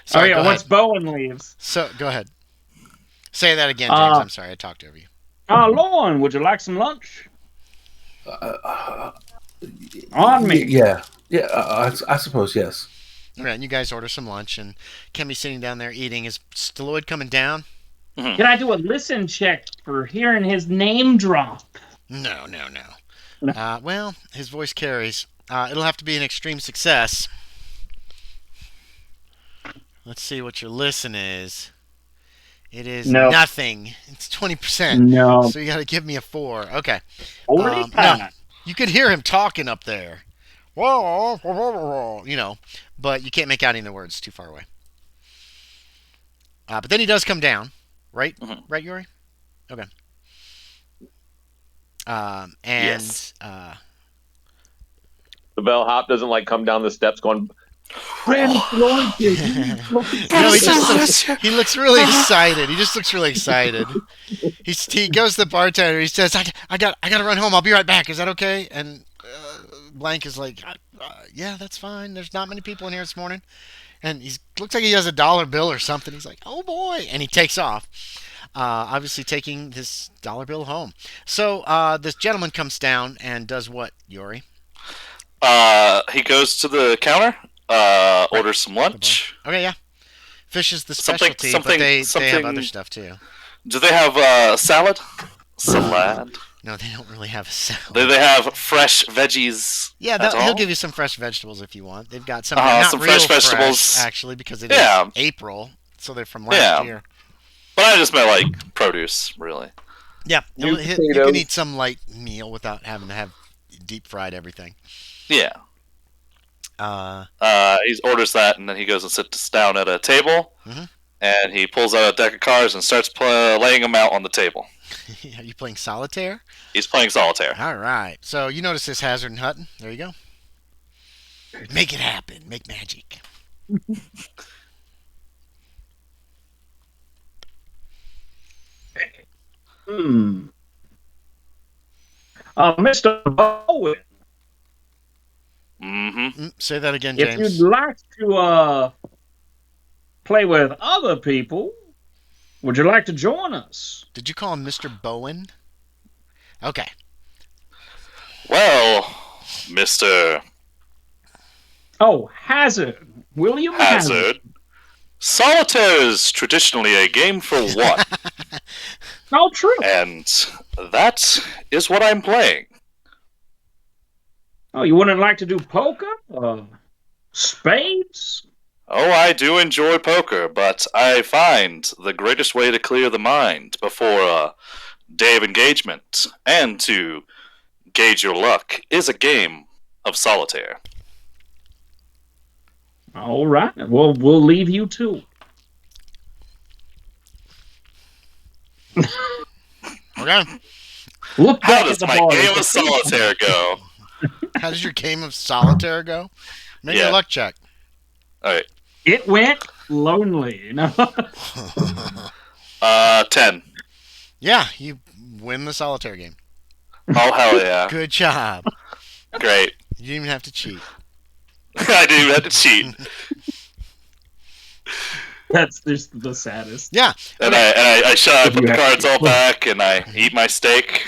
[SPEAKER 2] Sorry,
[SPEAKER 5] once Bowen leaves.
[SPEAKER 2] So go ahead. Say that again, James. I'm sorry, I talked over you.
[SPEAKER 5] Loren, would you like some lunch? On me.
[SPEAKER 3] Yeah. I suppose yes.
[SPEAKER 2] All right, and you guys order some lunch, and Kemi's sitting down there eating. Is Stalloid coming down?
[SPEAKER 5] Can I do a listen check for hearing his name drop?
[SPEAKER 2] No. Well, his voice carries. It'll have to be an extreme success. Let's see what your listen is. It is nothing. It's 20%.
[SPEAKER 5] No.
[SPEAKER 2] So you got to give me a 4. Okay.
[SPEAKER 5] No.
[SPEAKER 2] You could hear him talking up there. But you can't make out any of the words too far away. But then he does come down, right? Right, Yorie? Okay.
[SPEAKER 1] Yes.
[SPEAKER 4] The bellhop doesn't come down the steps going,
[SPEAKER 5] Brandon Floyd.
[SPEAKER 2] He looks really excited. He just looks really excited. He goes to the bartender. He says, I got to run home. I'll be right back. Is that okay? And Blank is like, yeah, that's fine. There's not many people in here this morning. And he looks like he has a $1 bill or something. He's like, oh boy. And he takes off. Obviously taking this $1 bill home. So this gentleman comes down and does what, Yorie?
[SPEAKER 1] He goes to the counter, orders some lunch.
[SPEAKER 2] Okay, yeah. Fish is the specialty, but they have other stuff too.
[SPEAKER 1] Do they have salad? Salad?
[SPEAKER 2] No, they don't really have a salad.
[SPEAKER 1] Do they have fresh veggies?
[SPEAKER 2] Yeah, he'll give you some fresh vegetables if you want. They've got some
[SPEAKER 1] fresh vegetables,
[SPEAKER 2] actually, because it is April, so they're from last year.
[SPEAKER 1] But I just meant produce, really.
[SPEAKER 2] Yeah, you can eat some light meal without having to have deep fried everything.
[SPEAKER 1] Yeah. He orders that, and then he goes and sits down at a table, and he pulls out a deck of cards and starts laying them out on the table.
[SPEAKER 2] Are you playing solitaire?
[SPEAKER 1] He's playing solitaire.
[SPEAKER 2] All right. So you notice this Hazard and Hutton. There you go. Make it happen. Make magic.
[SPEAKER 5] Mr. Bowen.
[SPEAKER 2] Say that again, James.
[SPEAKER 5] If you'd like to play with other people, would you like to join us?
[SPEAKER 2] Did you call him Mr. Bowen? Okay.
[SPEAKER 1] Well, Mr.
[SPEAKER 5] Oh, Hazard. William
[SPEAKER 1] Hazard. Solitaire is traditionally a game for one,
[SPEAKER 5] Oh, true.
[SPEAKER 1] and that is what I'm playing.
[SPEAKER 5] Oh, you wouldn't like to do poker? Spades?
[SPEAKER 1] Oh, I do enjoy poker, but I find the greatest way to clear the mind before a day of engagement and to gauge your luck is a game of solitaire.
[SPEAKER 5] All right. Well, we'll leave you too.
[SPEAKER 2] Okay.
[SPEAKER 5] Look
[SPEAKER 1] How
[SPEAKER 5] back
[SPEAKER 1] does
[SPEAKER 5] at the
[SPEAKER 1] my
[SPEAKER 5] ball.
[SPEAKER 1] game of solitaire go?
[SPEAKER 2] How does your game of solitaire go? Make
[SPEAKER 1] Yeah.
[SPEAKER 2] a luck check.
[SPEAKER 1] All right.
[SPEAKER 5] It went lonely. No.
[SPEAKER 1] 10.
[SPEAKER 2] Yeah, you win the solitaire game.
[SPEAKER 1] Oh, hell yeah.
[SPEAKER 2] Good job.
[SPEAKER 1] Great.
[SPEAKER 2] You didn't even have to cheat.
[SPEAKER 1] I didn't even have to cheat.
[SPEAKER 5] That's just the saddest.
[SPEAKER 2] Yeah.
[SPEAKER 1] And
[SPEAKER 2] Okay.
[SPEAKER 1] I put the cards all back, and I eat my steak.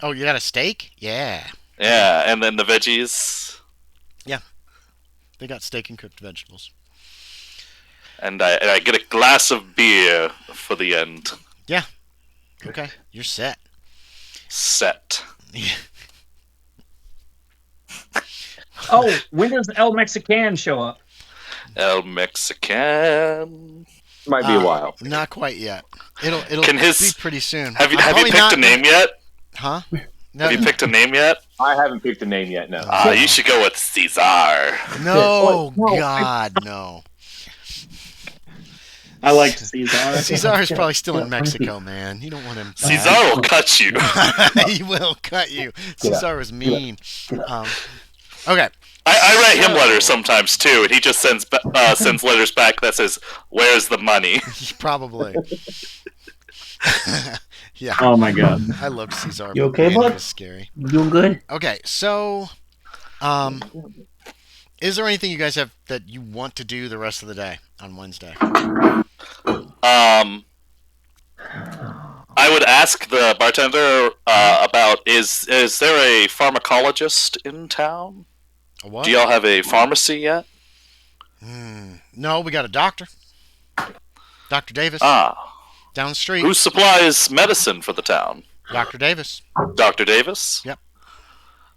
[SPEAKER 2] Oh, you got a steak? Yeah.
[SPEAKER 1] Yeah, and then the veggies.
[SPEAKER 2] They got steak and cooked vegetables.
[SPEAKER 1] And I get a glass of beer for the end.
[SPEAKER 2] Okay, you're set.
[SPEAKER 1] Set.
[SPEAKER 5] Oh, when does El Mexican show up?
[SPEAKER 1] El Mexican.
[SPEAKER 4] Might be a while.
[SPEAKER 2] Not quite yet. It'll
[SPEAKER 1] Can his-
[SPEAKER 2] be pretty soon.
[SPEAKER 1] Have you
[SPEAKER 2] Probably
[SPEAKER 1] picked
[SPEAKER 2] not
[SPEAKER 1] a name yet?
[SPEAKER 2] Huh? No,
[SPEAKER 1] Have you picked a name yet?
[SPEAKER 4] I haven't picked a name yet. No.
[SPEAKER 1] You should go with Caesar.
[SPEAKER 2] no,
[SPEAKER 5] No.
[SPEAKER 2] God, no.
[SPEAKER 5] I like Caesar.
[SPEAKER 2] Caesar is probably still in Mexico, man. You don't want him.
[SPEAKER 1] Caesar will cut you.
[SPEAKER 2] He will cut you. Caesar was mean. Okay.
[SPEAKER 1] I write him letters sometimes too, and he just sends letters back that says, "Where's the money?"
[SPEAKER 2] Probably. Yeah.
[SPEAKER 5] Oh my god.
[SPEAKER 2] I loved Caesar.
[SPEAKER 3] You okay,
[SPEAKER 2] Man, he
[SPEAKER 3] bud?
[SPEAKER 2] was scary.
[SPEAKER 3] You doing good?
[SPEAKER 2] Okay, so, is there anything you guys have that you want to do the rest of the day on Wednesday?
[SPEAKER 1] I would ask the bartender about is there a pharmacologist in town?
[SPEAKER 2] A what?
[SPEAKER 1] Do y'all have a pharmacy yet?
[SPEAKER 2] No, we got a doctor. Dr. Davis. Down the street.
[SPEAKER 1] Who supplies medicine for the town?
[SPEAKER 2] Dr. Davis.
[SPEAKER 1] Dr. Davis?
[SPEAKER 2] Yep.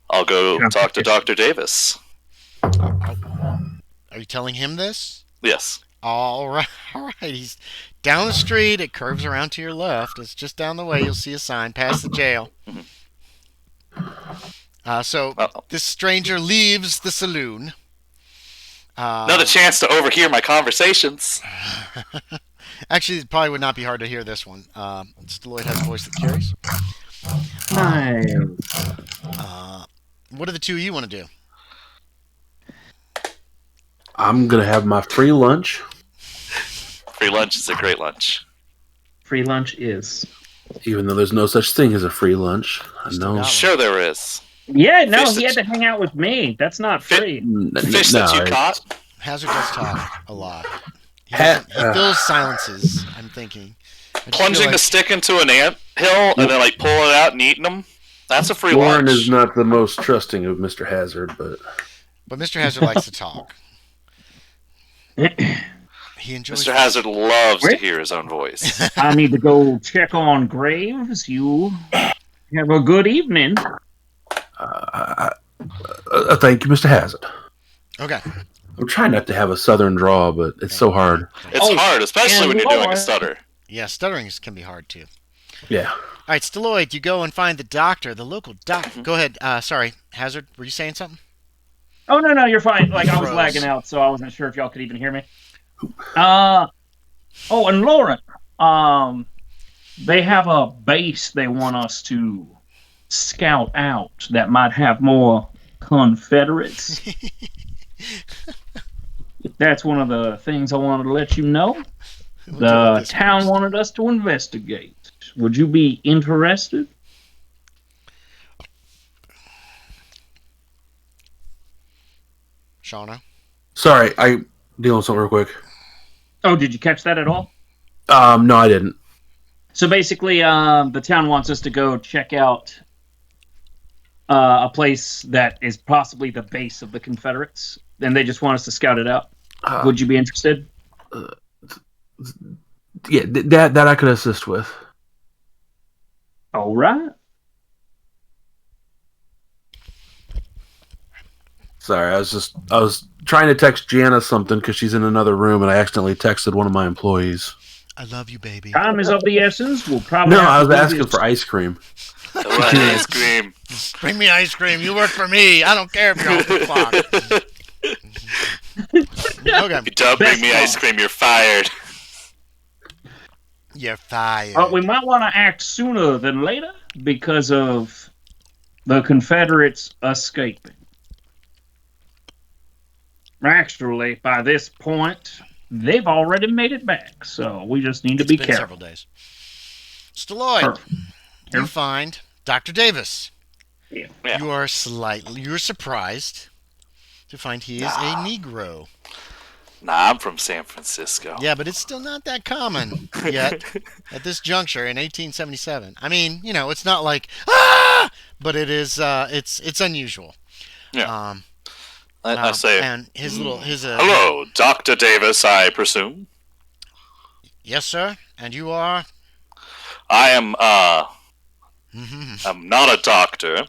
[SPEAKER 1] I'll go talk to Dr. Davis.
[SPEAKER 2] Are you telling him this?
[SPEAKER 1] Yes.
[SPEAKER 2] All right. All right. He's down the street. It curves around to your left. It's just down the way. You'll see a sign past the jail. So this stranger leaves the saloon.
[SPEAKER 1] Another chance to overhear my conversations.
[SPEAKER 2] Actually, it probably would not be hard to hear this one. Stalloid has a voice that carries.
[SPEAKER 5] Nice.
[SPEAKER 2] What do the two of you want to do?
[SPEAKER 3] I'm gonna have my free lunch.
[SPEAKER 1] Free lunch is a great lunch.
[SPEAKER 5] Free lunch is.
[SPEAKER 3] Even though there's no such thing as a free lunch. I know.
[SPEAKER 2] got
[SPEAKER 1] Sure there is.
[SPEAKER 5] Yeah, no,
[SPEAKER 1] Fish
[SPEAKER 5] he had
[SPEAKER 1] that-
[SPEAKER 5] to hang out with me. That's not free.
[SPEAKER 1] Fish that you caught?
[SPEAKER 2] Hazard does talk a lot. He
[SPEAKER 3] Ha-
[SPEAKER 2] fills silences, I'm thinking. I just
[SPEAKER 1] Plunging
[SPEAKER 2] feel
[SPEAKER 1] a
[SPEAKER 2] like-
[SPEAKER 1] stick into an ant hill and then like pulling it out and eating them? That's a free
[SPEAKER 3] Loren
[SPEAKER 1] lunch.
[SPEAKER 3] is not the most trusting of Mr. Hazard, but
[SPEAKER 2] But Mr. Hazard likes to talk. He enjoys
[SPEAKER 1] Mr. Hazard loves to hear his own voice.
[SPEAKER 5] I need to go check on Graves. You have a good evening.
[SPEAKER 3] thank you, Mr. Hazard.
[SPEAKER 2] Okay.
[SPEAKER 3] I'm trying not to have a southern draw, but it's so hard.
[SPEAKER 1] It's hard, especially
[SPEAKER 5] and
[SPEAKER 1] when you're doing a
[SPEAKER 5] Loren.
[SPEAKER 1] stutter.
[SPEAKER 2] Yeah, stuttering can be hard too.
[SPEAKER 3] Yeah.
[SPEAKER 2] All right, Stalloid, you go and find the doctor, the local doctor. Go ahead. Sorry, Hazard, were you saying something?
[SPEAKER 5] Oh no, you're fine. Like I was
[SPEAKER 2] Froze.
[SPEAKER 5] lagging out, so I wasn't sure if y'all could even hear me. Oh, and Loren, they have a base they want us to scout out that might have more Confederates. That's one of the things I wanted to let you know. The town wanted us to investigate. Would you be interested?
[SPEAKER 2] Shauna?
[SPEAKER 3] Sorry, I dealing with something real quick.
[SPEAKER 5] Oh, did you catch that at all?
[SPEAKER 3] No, I didn't.
[SPEAKER 5] So basically, the town wants us to go check out a place that is possibly the base of the Confederates, and they just want us to scout it out. Would you be interested?
[SPEAKER 3] Yeah, that I could assist with.
[SPEAKER 5] All right.
[SPEAKER 3] Sorry, I was trying to text Jana something because she's in another room, and I accidentally texted one of my employees.
[SPEAKER 2] I love you, baby.
[SPEAKER 5] Time is of the essence. We'll probably
[SPEAKER 3] No,
[SPEAKER 5] have
[SPEAKER 3] I
[SPEAKER 5] to
[SPEAKER 3] was
[SPEAKER 5] do
[SPEAKER 3] asking
[SPEAKER 5] this.
[SPEAKER 3] for ice cream.
[SPEAKER 1] I want ice cream.
[SPEAKER 2] Bring me ice cream. You work for me. I don't care if you're off the clock. Okay.
[SPEAKER 1] If you don't bring me ice cream, you're fired.
[SPEAKER 2] You're fired.
[SPEAKER 5] But we might want to act sooner than later because of the Confederates escaping. Actually, by this point, they've already made it back, so we just need to be
[SPEAKER 2] been
[SPEAKER 5] careful.
[SPEAKER 2] several days. Stalloid,
[SPEAKER 5] Perfect.
[SPEAKER 2] you find Dr. Davis.
[SPEAKER 5] Yeah.
[SPEAKER 1] Yeah.
[SPEAKER 2] You're surprised to find he is a Negro.
[SPEAKER 1] Nah, I'm from San Francisco.
[SPEAKER 2] Yeah, but it's still not that common yet at this juncture in 1877. I mean, it's not like but it is. It's unusual.
[SPEAKER 1] Yeah. I say,
[SPEAKER 2] and his
[SPEAKER 1] hello, Dr. Davis, I presume.
[SPEAKER 2] Yes, sir. And you are?
[SPEAKER 1] I am I'm not a doctor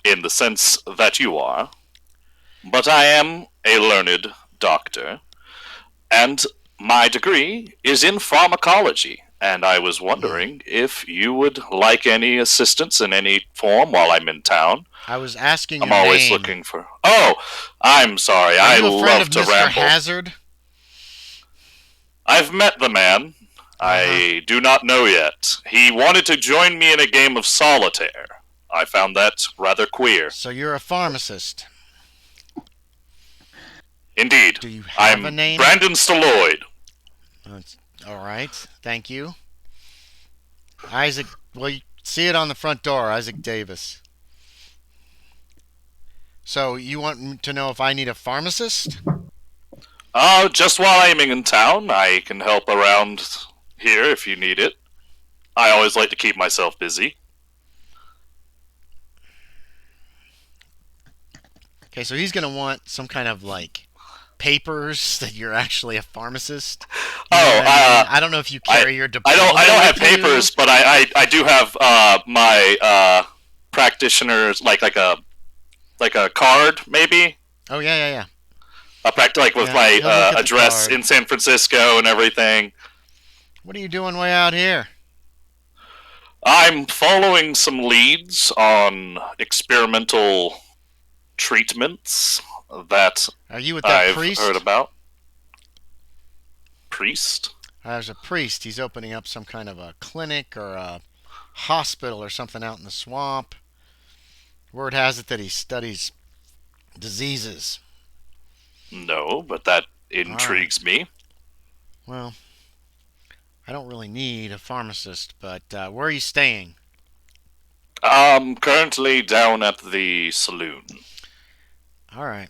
[SPEAKER 1] in the sense that you are, but I am a learned doctor, and my degree is in pharmacology, and I was wondering if you would like any assistance in any form while I'm in town.
[SPEAKER 2] I was asking
[SPEAKER 1] I'm
[SPEAKER 2] your
[SPEAKER 1] always
[SPEAKER 2] name.
[SPEAKER 1] looking for... Oh, I'm sorry,
[SPEAKER 2] Are
[SPEAKER 1] I
[SPEAKER 2] you a friend
[SPEAKER 1] love
[SPEAKER 2] of
[SPEAKER 1] to
[SPEAKER 2] Mr.
[SPEAKER 1] ramble.
[SPEAKER 2] Hazard?
[SPEAKER 1] I've met the man. I do not know yet. He wanted to join me in a game of solitaire. I found that rather queer.
[SPEAKER 2] So you're a pharmacist.
[SPEAKER 1] Indeed.
[SPEAKER 2] Do you have a name?
[SPEAKER 1] Brandon Stalloid.
[SPEAKER 2] All right. Thank you. Isaac, well, you see it on the front door, Isaac Davis. So you want to know if I need a pharmacist?
[SPEAKER 1] Just while I'm in town, I can help around here if you need it. I always like to keep myself busy.
[SPEAKER 2] Okay, so he's going to want some kind of, papers that you're actually a pharmacist. You know what I mean? I don't know if you carry your diploma.
[SPEAKER 1] I don't have
[SPEAKER 2] with you.
[SPEAKER 1] papers, but I do have my practitioner's like a card maybe.
[SPEAKER 2] Oh yeah.
[SPEAKER 1] With
[SPEAKER 2] Yeah,
[SPEAKER 1] my
[SPEAKER 2] he'll look at the
[SPEAKER 1] address
[SPEAKER 2] card.
[SPEAKER 1] in San Francisco and everything.
[SPEAKER 2] What are you doing way out here?
[SPEAKER 1] I'm following some leads on experimental treatments that
[SPEAKER 2] Are you with that
[SPEAKER 1] I've
[SPEAKER 2] priest?
[SPEAKER 1] heard about. Priest?
[SPEAKER 2] There's a priest. He's opening up some kind of a clinic or a hospital or something out in the swamp. Word has it that he studies diseases.
[SPEAKER 1] No, but that intrigues me.
[SPEAKER 2] Well, I don't really need a pharmacist, but where are you staying?
[SPEAKER 1] Currently down at the saloon.
[SPEAKER 2] All right.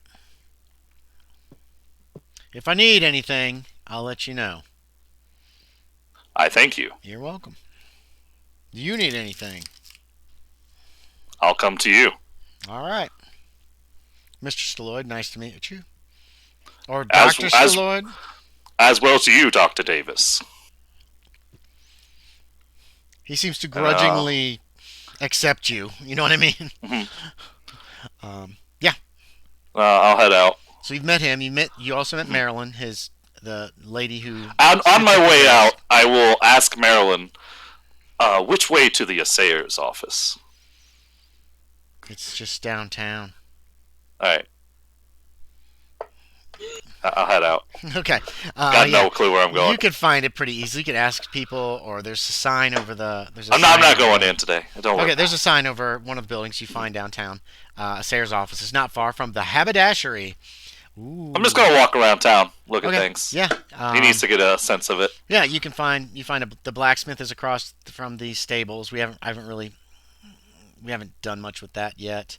[SPEAKER 2] If I need anything, I'll let you know.
[SPEAKER 1] I thank you.
[SPEAKER 2] You're welcome. Do you need anything?
[SPEAKER 1] I'll come to you.
[SPEAKER 2] All right. Mr. Stalloid, nice to meet you. Or
[SPEAKER 1] As-
[SPEAKER 2] Dr.
[SPEAKER 1] as-
[SPEAKER 2] Stalloid?
[SPEAKER 1] As well to you, Dr. Davis.
[SPEAKER 2] He seems to grudgingly accept you. You know what I mean?
[SPEAKER 1] Mhm.
[SPEAKER 2] Yeah.
[SPEAKER 1] I'll head out.
[SPEAKER 2] So you've met him. You also met Marilyn, the lady who.
[SPEAKER 1] On my way out, I will ask Marilyn, which way to the assayer's office?
[SPEAKER 2] It's just downtown.
[SPEAKER 1] All right. I'll head out.
[SPEAKER 2] Okay.
[SPEAKER 1] Got no clue where I'm going.
[SPEAKER 2] You could find it pretty easily. You could ask people, or there's a sign over the.
[SPEAKER 1] I'm not going in today. Don't worry.
[SPEAKER 2] Okay, there's a sign over one of the buildings you find downtown. Assayer's office is not far from the haberdashery. Ooh.
[SPEAKER 1] I'm just gonna walk around town, look
[SPEAKER 2] Okay.
[SPEAKER 1] at things.
[SPEAKER 2] Yeah.
[SPEAKER 1] He needs to get a sense of it.
[SPEAKER 2] Yeah, you find the blacksmith is across from the stables. We haven't done much with that yet.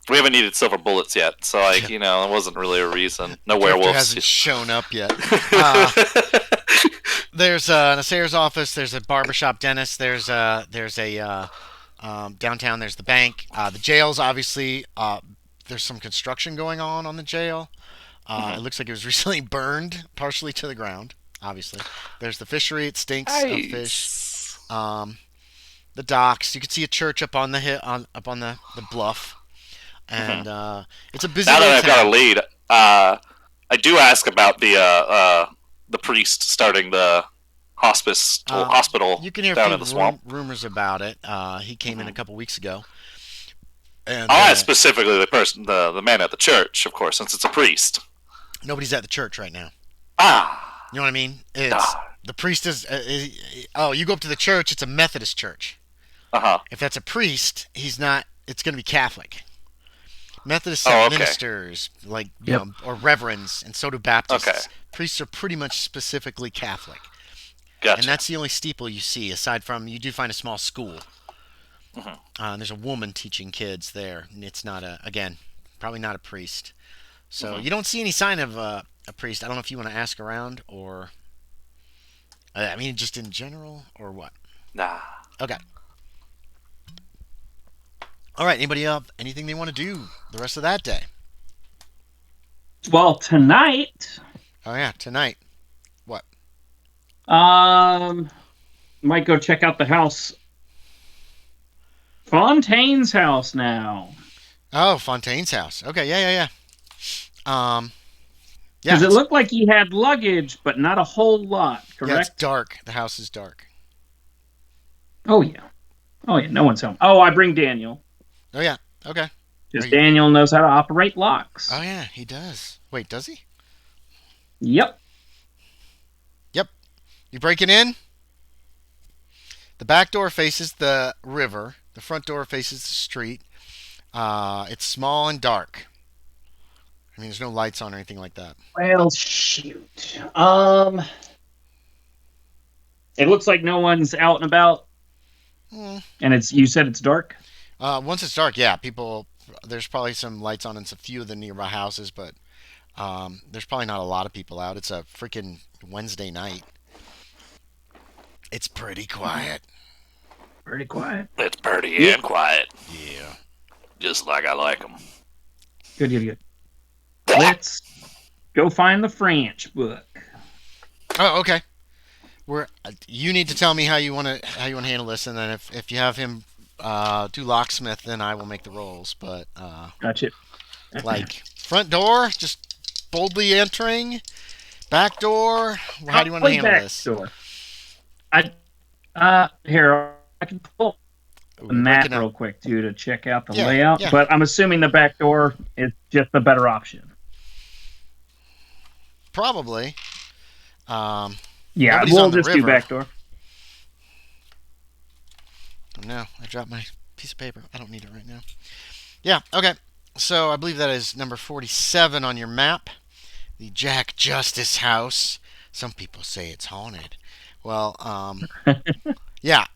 [SPEAKER 1] We haven't needed silver bullets yet, so it wasn't really a reason. No
[SPEAKER 2] Director
[SPEAKER 1] werewolves.
[SPEAKER 2] hasn't shown up yet. There's an assayer's office. There's a barbershop dentist. There's a downtown. There's the bank. The jails, obviously. There's some construction going on the jail. It looks like it was recently burned partially to the ground. Obviously, there's the fishery. It stinks of fish.
[SPEAKER 1] Nice.
[SPEAKER 2] The docks. You can see a church up on the up on the bluff, and it's a busy
[SPEAKER 1] Now that
[SPEAKER 2] little
[SPEAKER 1] I've got a
[SPEAKER 2] town.
[SPEAKER 1] lead, I do ask about the priest starting the hospital
[SPEAKER 2] You can hear a
[SPEAKER 1] down
[SPEAKER 2] few
[SPEAKER 1] in the swamp.
[SPEAKER 2] rumors about it. He came in a couple weeks ago, and
[SPEAKER 1] I'll ask specifically the man at the church, of course, since it's a priest.
[SPEAKER 2] nobody's at the church right now.
[SPEAKER 1] Ah,
[SPEAKER 2] You know what I mean? It's the priest is. Oh, you go up to the church. It's a Methodist church.
[SPEAKER 1] uh-huh.
[SPEAKER 2] If that's a priest, he's not. It's going to be Catholic. Methodists
[SPEAKER 1] Oh,
[SPEAKER 2] have
[SPEAKER 1] okay.
[SPEAKER 2] ministers, like
[SPEAKER 3] Yep.
[SPEAKER 2] or reverends, and so do Baptists.
[SPEAKER 1] Okay.
[SPEAKER 2] Priests are pretty much specifically Catholic,
[SPEAKER 1] Gotcha.
[SPEAKER 2] and that's the only steeple you see. Aside from, you do find a small school. There's a woman teaching kids there, and it's not probably not a priest. So you don't see any sign of a priest. I don't know if you want to ask around or, I mean, just in general or what.
[SPEAKER 1] Nah.
[SPEAKER 2] Okay. All right. Anybody have anything they want to do the rest of that day?
[SPEAKER 5] Well, tonight,
[SPEAKER 2] Oh yeah, tonight.
[SPEAKER 5] might go check out the house. Fontaine's house now.
[SPEAKER 2] Oh, Fontaine's house. Okay, yeah. Yeah,
[SPEAKER 5] Because it looked like he had luggage, but not a whole lot,
[SPEAKER 2] yeah, it's
[SPEAKER 5] correct?
[SPEAKER 2] dark. The house is dark.
[SPEAKER 5] Oh, yeah. No one's home. Oh, I bring Daniel.
[SPEAKER 2] Oh yeah. Okay.
[SPEAKER 5] Because
[SPEAKER 2] Are you-
[SPEAKER 5] Daniel knows how to operate locks.
[SPEAKER 2] Oh yeah, he does. Wait, does he?
[SPEAKER 5] Yep.
[SPEAKER 2] You breaking in? The back door faces the river. The front door faces the street. It's small and dark. I mean, there's no lights on or anything like that.
[SPEAKER 5] Well, shoot. It looks like no one's out and about.
[SPEAKER 2] Mm.
[SPEAKER 5] And you said it's dark?
[SPEAKER 2] Once it's dark, yeah, people. There's probably some lights on in a few of the nearby houses, but there's probably not a lot of people out. It's a freaking Wednesday night. It's pretty quiet.
[SPEAKER 5] Pretty quiet.
[SPEAKER 1] It's pretty and quiet,
[SPEAKER 2] Yeah.
[SPEAKER 1] just like I like them.
[SPEAKER 5] Good. Let's go find the French book.
[SPEAKER 2] Oh, okay. You need to tell me how you want to handle this, and then if you have him do locksmith, then I will make the rolls. But
[SPEAKER 5] Gotcha.
[SPEAKER 2] like front door, just boldly entering, back door. How do you want to handle this?
[SPEAKER 5] Door. Here, I can pull
[SPEAKER 2] Ooh,
[SPEAKER 5] the map
[SPEAKER 2] breaking up.
[SPEAKER 5] real quick too to check out the
[SPEAKER 2] Yeah,
[SPEAKER 5] layout.
[SPEAKER 2] yeah.
[SPEAKER 5] But I'm assuming the back door is just the better option.
[SPEAKER 2] Probably.
[SPEAKER 5] Yeah,
[SPEAKER 2] Nobody's
[SPEAKER 5] we'll
[SPEAKER 2] on the
[SPEAKER 5] just do
[SPEAKER 2] river.
[SPEAKER 5] back door.
[SPEAKER 2] Oh, no, I dropped my piece of paper. I don't need it right now. Yeah, okay. So I believe that is number 47 on your map. The Jack Justice house. Some people say it's haunted. Well, yeah.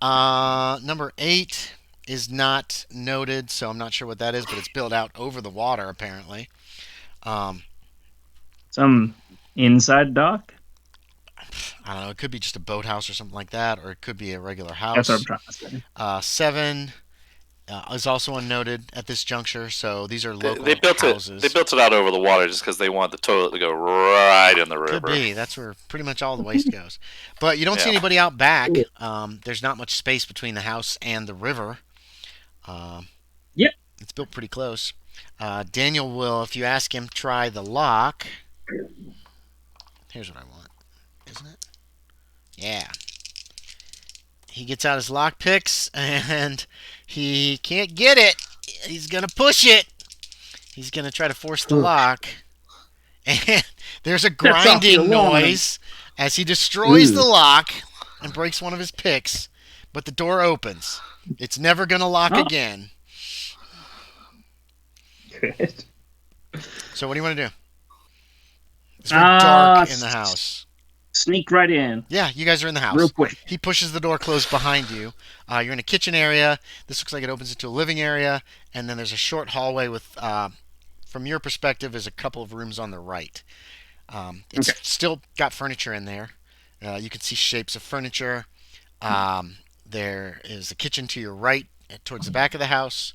[SPEAKER 2] Number 8 is not noted, so I'm not sure what that is, but it's built out over the water, apparently.
[SPEAKER 5] Some inside dock.
[SPEAKER 2] I don't know. It could be just a boathouse or something like that, or it could be a regular house.
[SPEAKER 5] That's what I'm trying to say.
[SPEAKER 2] 7 is also unnoted at this juncture, so these are local
[SPEAKER 1] They built
[SPEAKER 2] houses.
[SPEAKER 1] it. They built it out over the water just because they want the toilet to go right in the river.
[SPEAKER 2] Could be. That's where pretty much all the waste goes. But you don't see
[SPEAKER 1] Yeah.
[SPEAKER 2] anybody out back. There's not much space between the house and the river.
[SPEAKER 5] Yep.
[SPEAKER 2] It's built pretty close. Daniel will, if you ask him, try the lock. Here's what I want, isn't it? Yeah. He gets out his lock picks and he can't get it. He's gonna push it. He's gonna try to force the lock. And there's a
[SPEAKER 5] That's off the
[SPEAKER 2] grinding
[SPEAKER 5] alarm.
[SPEAKER 2] noise as he destroys the lock and breaks one of his picks. But the door opens. It's never gonna lock again.
[SPEAKER 5] Good.
[SPEAKER 2] So what do you want to do? It's very dark in the house.
[SPEAKER 5] Sneak right in,
[SPEAKER 2] Yeah, you guys are in the house.
[SPEAKER 5] real quick.
[SPEAKER 2] He pushes the door closed behind you. You're in a kitchen area. This looks like it opens into a living area, and then there's a short hallway with, from your perspective, is a couple of rooms on the right. It's still got furniture in there. You can see shapes of furniture. There is a kitchen to your right, towards the back of the house.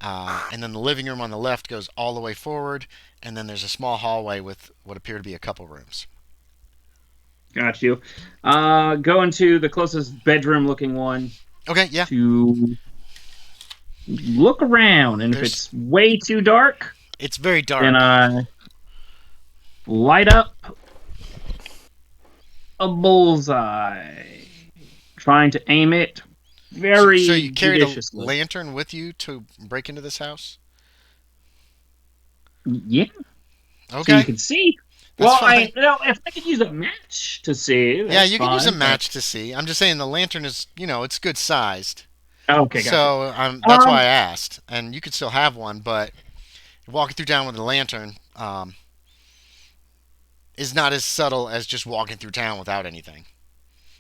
[SPEAKER 2] And then the living room on the left goes all the way forward, and then there's a small hallway with what appear to be a couple rooms.
[SPEAKER 5] Got you. Go into the closest bedroom-looking one
[SPEAKER 2] Okay, yeah.
[SPEAKER 5] to look around, and if it's way too dark,
[SPEAKER 2] it's very dark.
[SPEAKER 5] then I light up a bullseye, trying to aim it very
[SPEAKER 2] so you carried a
[SPEAKER 5] judiciously.
[SPEAKER 2] lantern with you to break into this house?
[SPEAKER 5] Yeah.
[SPEAKER 2] Okay.
[SPEAKER 5] So you can see.
[SPEAKER 2] That's fine.
[SPEAKER 5] If I could use a match to see,
[SPEAKER 2] yeah, you can use a
[SPEAKER 5] fine,
[SPEAKER 2] match to see. I'm just saying the lantern is, it's good sized.
[SPEAKER 5] Okay, gotcha.
[SPEAKER 2] So that's why I asked. And you could still have one, but walking through town with a lantern is not as subtle as just walking through town without anything.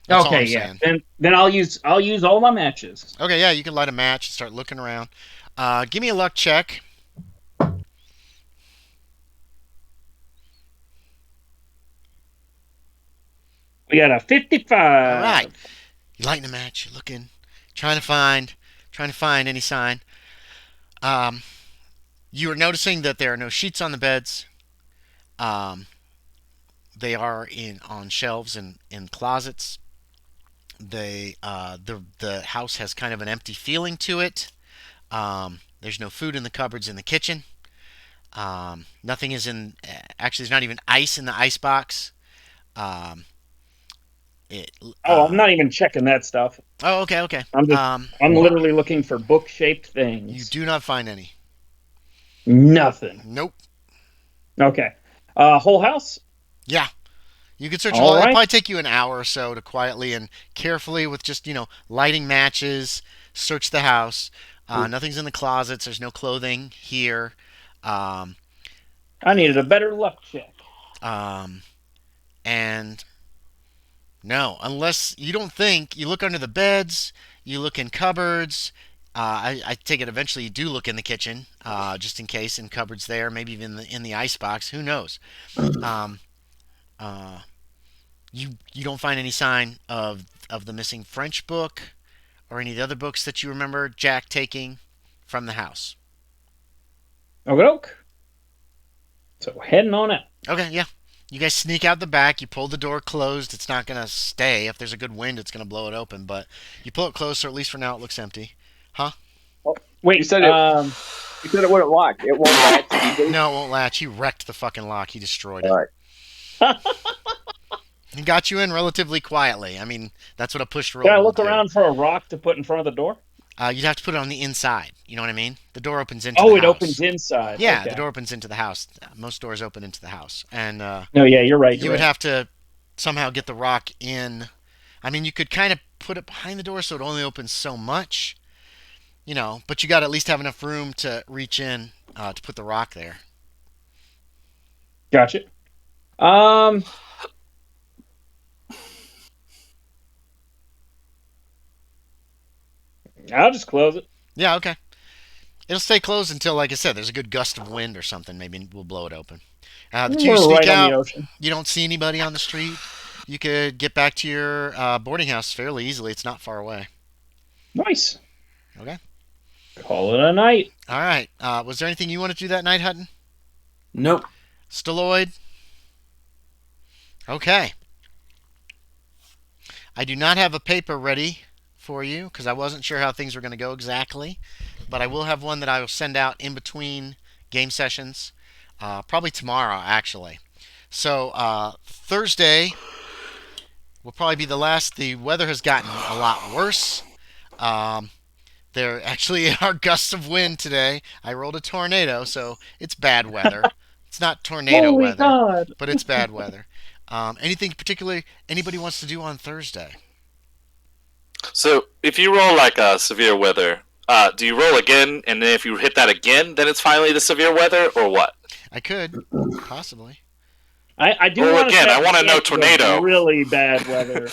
[SPEAKER 2] That's all I'm saying.
[SPEAKER 5] Then I'll use all my matches.
[SPEAKER 2] Okay, yeah, you can light a match and start looking around. Give me a luck check.
[SPEAKER 5] We got a 55.
[SPEAKER 2] All right. You're lighting a match. You're looking, trying to find any sign. You are noticing that there are no sheets on the beds. They are on shelves and in closets. The house has kind of an empty feeling to it. There's no food in the cupboards in the kitchen. Nothing is in. Actually, there's not even ice in the ice box.
[SPEAKER 5] I'm not even checking that stuff.
[SPEAKER 2] Oh, okay.
[SPEAKER 5] I'm literally looking for book-shaped things.
[SPEAKER 2] You do not find any.
[SPEAKER 5] Nothing.
[SPEAKER 2] Nope.
[SPEAKER 5] Okay. Whole house?
[SPEAKER 2] Yeah. You could search.
[SPEAKER 5] All right.
[SPEAKER 2] It'll probably take you an hour or so to quietly and carefully, with just lighting matches, search the house. Nothing's in the closets. There's no clothing here.
[SPEAKER 5] I needed a better luck check.
[SPEAKER 2] And no, unless you don't think you look under the beds, you look in cupboards. I take it eventually you do look in the kitchen, just in case, in cupboards there, maybe even in the ice box. Who knows? You don't find any sign of the missing French book or any of the other books that you remember Jack taking from the house.
[SPEAKER 5] Okay. So heading on out.
[SPEAKER 2] Okay, yeah. You guys sneak out the back. You pull the door closed. It's not going to stay. If there's a good wind, it's going to blow it open. But you pull it closed, so at least for now it looks empty. Huh?
[SPEAKER 4] Oh, wait, you said it wouldn't lock. It won't latch.
[SPEAKER 2] No, it won't latch. He wrecked the fucking lock. He destroyed it.
[SPEAKER 4] All right.
[SPEAKER 2] He got you in relatively quietly. I mean, that's what a push roll.
[SPEAKER 5] Can I look around for a rock to put in front of the door?
[SPEAKER 2] You'd have to put it on the inside. You know what I mean? The door opens into the house.
[SPEAKER 5] Oh, it opens inside.
[SPEAKER 2] Yeah,
[SPEAKER 5] okay.
[SPEAKER 2] The door opens into the house. Most doors open into the house. And
[SPEAKER 5] no, yeah, you're right.
[SPEAKER 2] You would have to somehow get the rock in. I mean, you could kind of put it behind the door so it only opens so much. But you got to at least have enough room to reach in to put the rock there.
[SPEAKER 5] Gotcha. I'll just close it.
[SPEAKER 2] Yeah, okay. It'll stay closed until, like I said, there's a good gust of wind or something. Maybe we'll blow it open. The two sneak out. You don't see anybody on the street. You could get back to your boarding house fairly easily. It's not far away.
[SPEAKER 5] Nice.
[SPEAKER 2] Okay.
[SPEAKER 5] Call it a night.
[SPEAKER 2] All right. Was there anything you wanted to do that night, Hutton?
[SPEAKER 3] Nope.
[SPEAKER 2] Stalloid? Okay. I do not have a paper ready for you because I wasn't sure how things were going to go exactly, but I will have one that I will send out in between game sessions, probably tomorrow actually. So Thursday will probably be the last. The weather has gotten a lot worse. There actually are gusts of wind today. I rolled a tornado, so it's bad weather. It's not tornado
[SPEAKER 5] Holy
[SPEAKER 2] weather,
[SPEAKER 5] God.
[SPEAKER 2] but it's bad weather. Anything particularly anybody wants to do on Thursday?
[SPEAKER 1] So, if you roll like severe weather, do you roll again, and then if you hit that again, then it's finally the severe weather, or what?
[SPEAKER 2] I could, possibly.
[SPEAKER 5] I do
[SPEAKER 1] roll
[SPEAKER 5] want
[SPEAKER 1] again. I want to know tornado.
[SPEAKER 5] Really bad weather.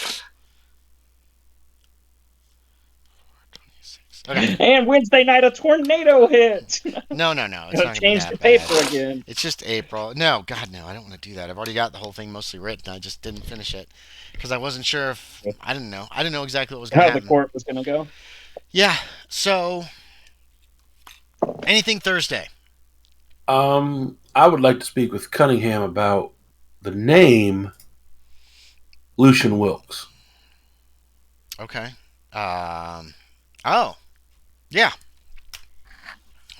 [SPEAKER 2] Okay.
[SPEAKER 5] And Wednesday night, a tornado hit.
[SPEAKER 2] No. It's not
[SPEAKER 5] change
[SPEAKER 2] gonna
[SPEAKER 5] the
[SPEAKER 2] be that
[SPEAKER 5] paper
[SPEAKER 2] bad.
[SPEAKER 5] again.
[SPEAKER 2] It's just April. No, God, no. I don't want to do that. I've already got the whole thing mostly written. I just didn't finish it because I wasn't sure if I didn't know. I didn't know exactly what was going to
[SPEAKER 5] How
[SPEAKER 2] happen.
[SPEAKER 5] the court was going to go.
[SPEAKER 2] Yeah. So Anything Thursday?
[SPEAKER 3] I would like to speak with Cunningham about the name Lucian Wilkes.
[SPEAKER 2] Okay. Oh, yeah.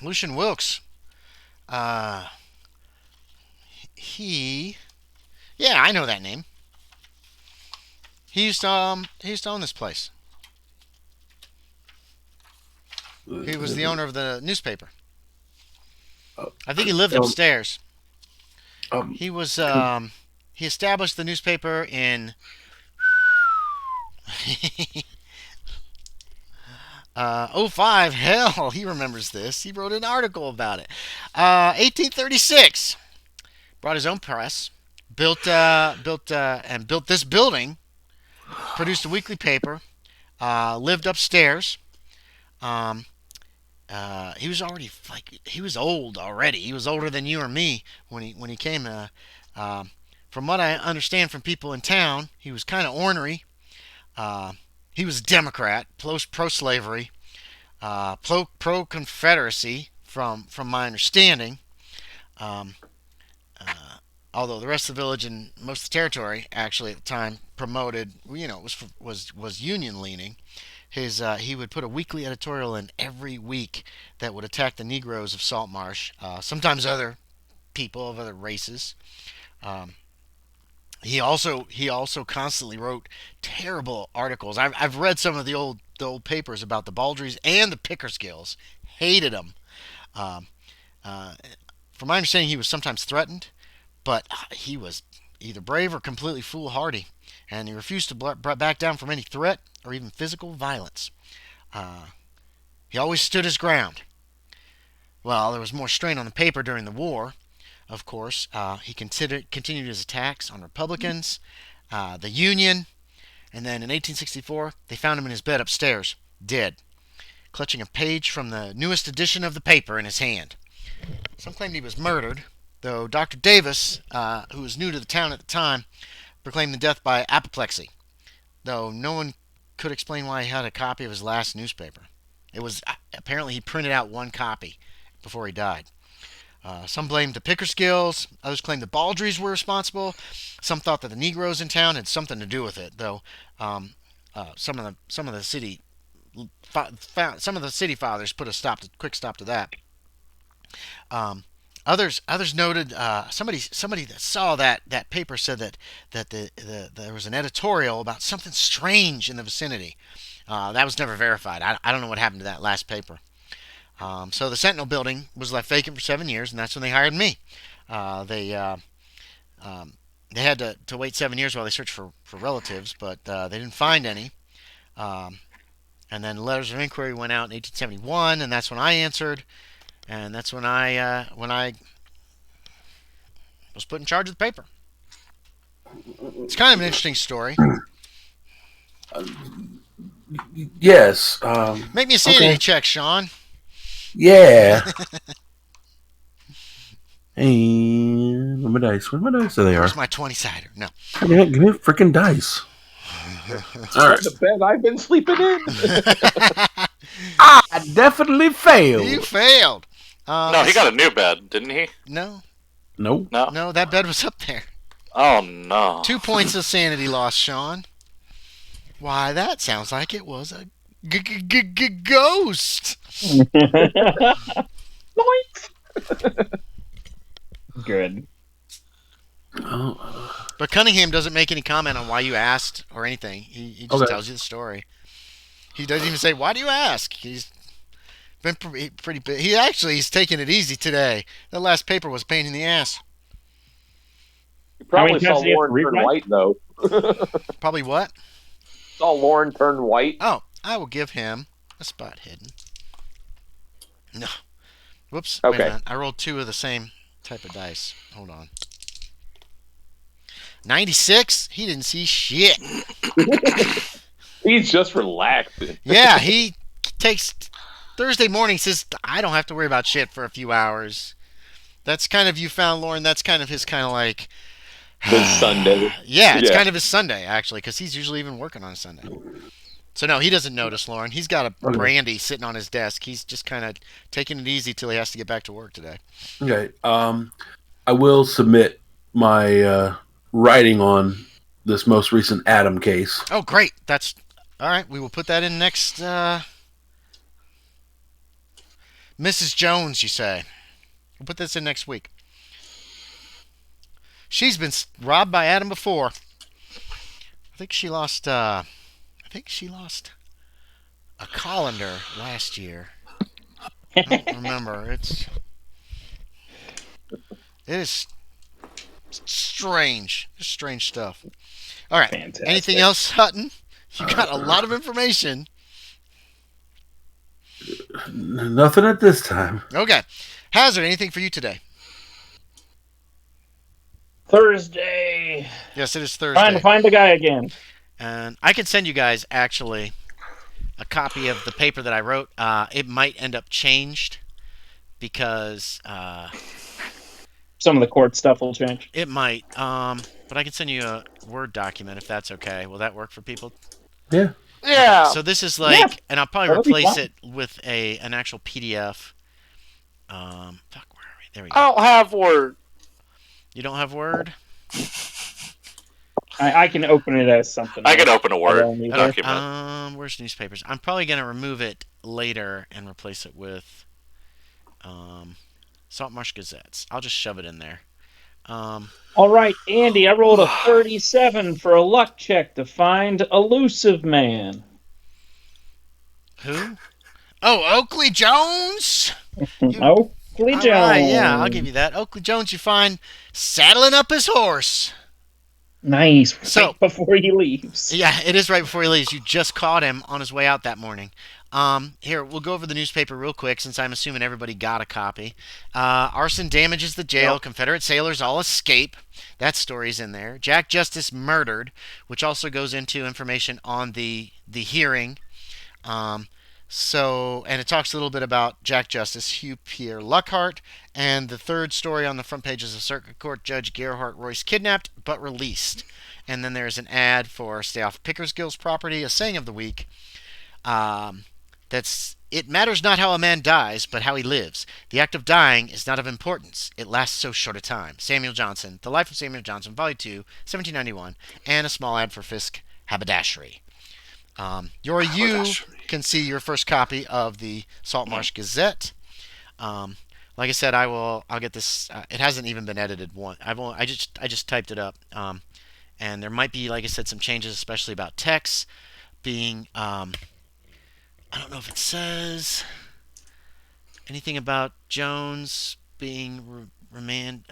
[SPEAKER 2] Lucian Wilkes. Uh, yeah, I know that name. He used to own this place. He was the owner of the newspaper. I think he lived upstairs. He was he established the newspaper in '05. Hell, he remembers this. He wrote an article about it. 1836. Brought his own press. Built this building. Produced a weekly paper. Lived upstairs. Um, he was already he was old already. He was older than you or me when he came. From what I understand from people in town, he was kind of ornery. He was a Democrat, pro-slavery, pro-Confederacy, from my understanding. Um, Although the rest of the village and most of the territory, actually at the time, promoted, was Union leaning. He would put a weekly editorial in every week that would attack the Negroes of Saltmarsh, sometimes other people of other races. Um, he also constantly wrote terrible articles. I've read some of the old papers about the Baldries and the Pickersgills. Hated them. Um, uh, from my understanding, he was sometimes threatened, but he was either brave or completely foolhardy, and he refused to back down from any threat or even physical violence. Uh, he always stood his ground. Well, there was more strain on the paper during the war, of course. He continued his attacks on Republicans, the Union, and then in 1864, they found him in his bed upstairs, dead, clutching a page from the newest edition of the paper in his hand. Some claimed he was murdered, though Dr. Davis, who was new to the town at the time, proclaimed the death by apoplexy, though no one could explain why he had a copy of his last newspaper. It was apparently he printed out one copy before he died. Some blamed the Pickersgills, others claimed the Baldries were responsible. Some thought that the Negroes in town had something to do with it, though some of the city fathers put a quick stop to that. Others noted, somebody that saw that paper said that there was an editorial about something strange in the vicinity. That was never verified. I don't know what happened to that last paper. So the Sentinel building was left vacant for 7 years, and that's when they hired me. They had to wait 7 years while they searched for relatives, but they didn't find any. And then letters of inquiry went out in 1871, and that's when I answered. And that's when I was put in charge of the paper. It's kind of an interesting story.
[SPEAKER 3] Yes.
[SPEAKER 2] Make me a sanity check, Sean.
[SPEAKER 3] Yeah. And where my dice? Where my dice? There they are.
[SPEAKER 2] Where's my 20-sider? No.
[SPEAKER 3] Give me a freaking dice. All right.
[SPEAKER 4] The bed I've been sleeping in.
[SPEAKER 3] I definitely failed.
[SPEAKER 2] You failed.
[SPEAKER 1] No, he got a new bed, didn't he?
[SPEAKER 2] No.
[SPEAKER 3] Nope.
[SPEAKER 2] No, that bed was up there.
[SPEAKER 1] Oh, no.
[SPEAKER 2] 2 points of sanity lost, Sean. Why, that sounds like it was a ghost.
[SPEAKER 5] Good.
[SPEAKER 2] But Cunningham doesn't make any comment on why you asked or anything. He just tells you the story. He doesn't even say, "Why do you ask?" He's been pretty big. He's taking it easy today. That last paper was a pain in the ass.
[SPEAKER 4] You probably saw Loren turn white, though.
[SPEAKER 2] Probably what?
[SPEAKER 4] Saw Loren turn white.
[SPEAKER 2] Oh, I will give him a spot hidden. No. Whoops.
[SPEAKER 4] Okay.
[SPEAKER 2] Wait a minute. I rolled 2 of the same type of dice. Hold on. 96? He didn't see shit.
[SPEAKER 4] He's just relaxing.
[SPEAKER 2] Yeah, he takes Thursday morning, says, I don't have to worry about shit for a few hours. That's kind of, you found, Loren, that's kind of his kind of like...
[SPEAKER 4] His Sunday.
[SPEAKER 2] Yeah, it's kind of his Sunday, actually, because he's usually even working on Sunday. So no, he doesn't notice, Loren. He's got a
[SPEAKER 3] Okay.
[SPEAKER 2] brandy sitting on his desk. He's just kind of taking it easy till he has to get back to work today.
[SPEAKER 3] Okay. I will submit my writing on this most recent Adam case.
[SPEAKER 2] Oh, great. That's all right. We will put that in next. Mrs. Jones, you say? We'll put this in next week. She's been robbed by Adam before. I think she lost. I think she lost a colander last year. I don't remember. It is strange. Just strange stuff. All right.
[SPEAKER 5] Fantastic.
[SPEAKER 2] Anything else, Hutton? You got a lot of information.
[SPEAKER 3] Nothing at this time.
[SPEAKER 2] Okay. Hazard, anything for you today?
[SPEAKER 5] Thursday.
[SPEAKER 2] Yes, it is
[SPEAKER 5] Trying
[SPEAKER 2] Thursday.
[SPEAKER 5] to find the guy again.
[SPEAKER 2] And I can send you guys, actually, a copy of the paper that I wrote. It might end up changed because
[SPEAKER 5] Some of the court stuff will change.
[SPEAKER 2] it might. But I can send you a Word document if that's okay. Will that work for people?
[SPEAKER 3] Yeah.
[SPEAKER 1] Yeah.
[SPEAKER 2] So this is like,
[SPEAKER 5] Yeah,
[SPEAKER 2] and I'll probably
[SPEAKER 5] that'll be
[SPEAKER 2] replace
[SPEAKER 5] fine.
[SPEAKER 2] it with an actual PDF. Fuck, where are we? There we
[SPEAKER 1] I
[SPEAKER 2] go.
[SPEAKER 1] don't have Word.
[SPEAKER 2] You don't have Word?
[SPEAKER 5] I can open it as something.
[SPEAKER 1] I can open a
[SPEAKER 5] I
[SPEAKER 1] Word
[SPEAKER 5] don't need
[SPEAKER 2] Okay.
[SPEAKER 5] it.
[SPEAKER 1] document.
[SPEAKER 2] Where's newspapers? I'm probably gonna remove it later and replace it with Saltmarsh Gazettes. I'll just shove it in there.
[SPEAKER 5] All right, Andy, I rolled a 37 for a luck check to find Elusive Man.
[SPEAKER 2] Who? Oh, Oakley Jones.
[SPEAKER 5] Oakley
[SPEAKER 2] All
[SPEAKER 5] Jones.
[SPEAKER 2] right, yeah, I'll give you that. Oakley Jones, you find saddling up his horse.
[SPEAKER 5] Nice.
[SPEAKER 2] So-
[SPEAKER 5] Right before he leaves.
[SPEAKER 2] Yeah, it is right before he leaves. You just caught him on his way out that morning. Here, we'll go over the newspaper real quick since I'm assuming everybody got a copy. Arson damages the jail.
[SPEAKER 1] Yep.
[SPEAKER 2] Confederate sailors all escape. That story's in there. Jack Justice murdered, which also goes into information on the hearing. And it talks a little bit about Jack Justice, Hugh Pierre Luckhart, and the third story on the front page is a Circuit Court Judge Gerhardt Royce kidnapped but released. And then there's an ad for Stay Off Pickersgill's property, a saying of the week. It matters not how a man dies, but how he lives. The act of dying is not of importance. It lasts so short a time. Samuel Johnson, The Life of Samuel Johnson, Volume 2, 1791, and a small ad for Fisk Haberdashery. Yorie, you can see your first copy of the Saltmarsh Gazette. Like I said, I'll get this. It hasn't even been edited once. I just typed it up. And there might be, like I said, some changes, especially about text being. I don't know if it says anything about Jones being remanded.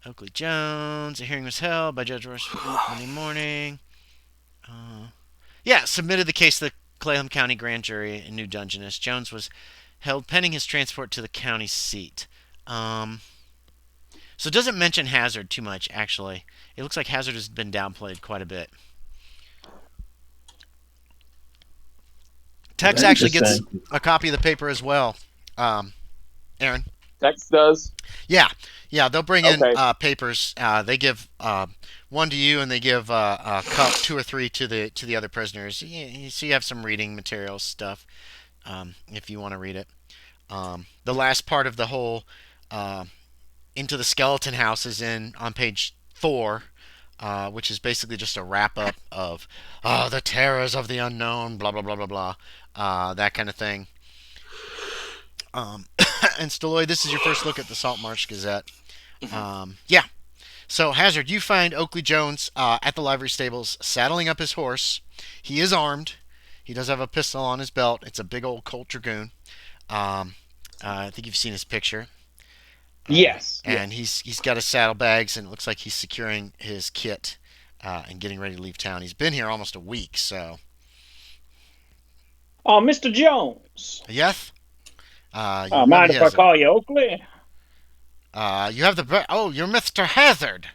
[SPEAKER 2] Oakley Jones. A hearing was held by Judge Rush Monday morning. Submitted the case to the Clallam County Grand Jury in New Dungeness. Jones was held pending his transport to the county seat. So it doesn't mention Hazard too much, actually. It looks like Hazard has been downplayed quite a bit. Tex actually gets a copy of the paper as well. Aaron?
[SPEAKER 4] Tex does.
[SPEAKER 2] Yeah, they'll bring in
[SPEAKER 4] Okay.
[SPEAKER 2] papers. They give one to you, and they give a cup, 2 or 3 to the other prisoners. So you have some reading material stuff if you want to read it. The last part of the whole Into the Skeleton House is on page 4, which is basically just a wrap up of the terrors of the unknown, blah blah blah blah blah, that kind of thing. And Stalloid, this is your first look at the Saltmarsh Gazette. So Hazard, you find Oakley Jones at the livery stables saddling up his horse. He is armed. He does have a pistol on his belt. It's a big old Colt Dragoon. I think you've seen his picture.
[SPEAKER 5] Yes.
[SPEAKER 2] And he's got his saddlebags, and it looks like he's securing his kit and getting ready to leave town. He's been here almost a week, so.
[SPEAKER 5] Oh, Mr. Jones.
[SPEAKER 2] Yes?
[SPEAKER 5] Mind if I call you Oakley?
[SPEAKER 2] You have you're Mr. Hazard.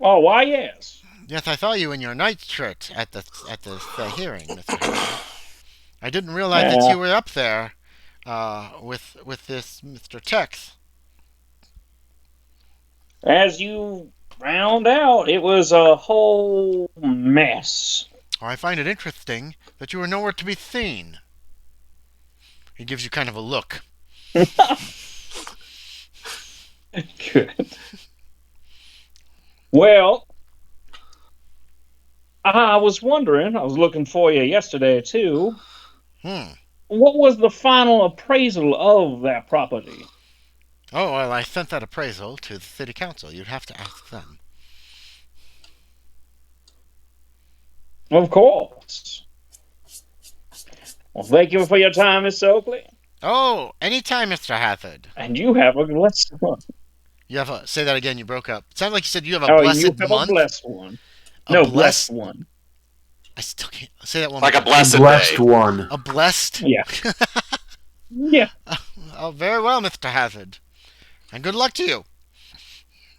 [SPEAKER 5] Oh, why, yes.
[SPEAKER 2] Yes, I saw you in your nightshirt at the hearing, Mr. Hazard. I didn't realize that you were up there with this Mr. Tex.
[SPEAKER 5] As you Found out it was a whole mess.
[SPEAKER 2] Or I find it interesting that you were nowhere to be seen. He gives you kind of a look.
[SPEAKER 5] Good. Well, I was wondering, I was looking for you yesterday too. What was the final appraisal of that property?
[SPEAKER 2] Oh, well, I sent that appraisal to the city council. You'd have to ask them.
[SPEAKER 5] Of course. Well, thank you for your time, Miss Oakley.
[SPEAKER 2] Oh, anytime, Mr. Hazard.
[SPEAKER 5] And you have a blessed one.
[SPEAKER 2] You have a... Say that again, you broke up. It sounded like you said you have a
[SPEAKER 5] Oh,
[SPEAKER 2] blessed
[SPEAKER 5] you have
[SPEAKER 2] month.
[SPEAKER 5] a blessed one.
[SPEAKER 2] A
[SPEAKER 5] No,
[SPEAKER 2] blessed...
[SPEAKER 5] blessed one.
[SPEAKER 2] I still can't... Say that one
[SPEAKER 1] Like
[SPEAKER 2] more
[SPEAKER 1] a
[SPEAKER 2] time.
[SPEAKER 1] blessed
[SPEAKER 3] Blessed
[SPEAKER 1] day.
[SPEAKER 3] one.
[SPEAKER 2] A blessed...
[SPEAKER 5] Yeah. Yeah.
[SPEAKER 2] Oh, very well, Mr. Hazard. And good luck to you.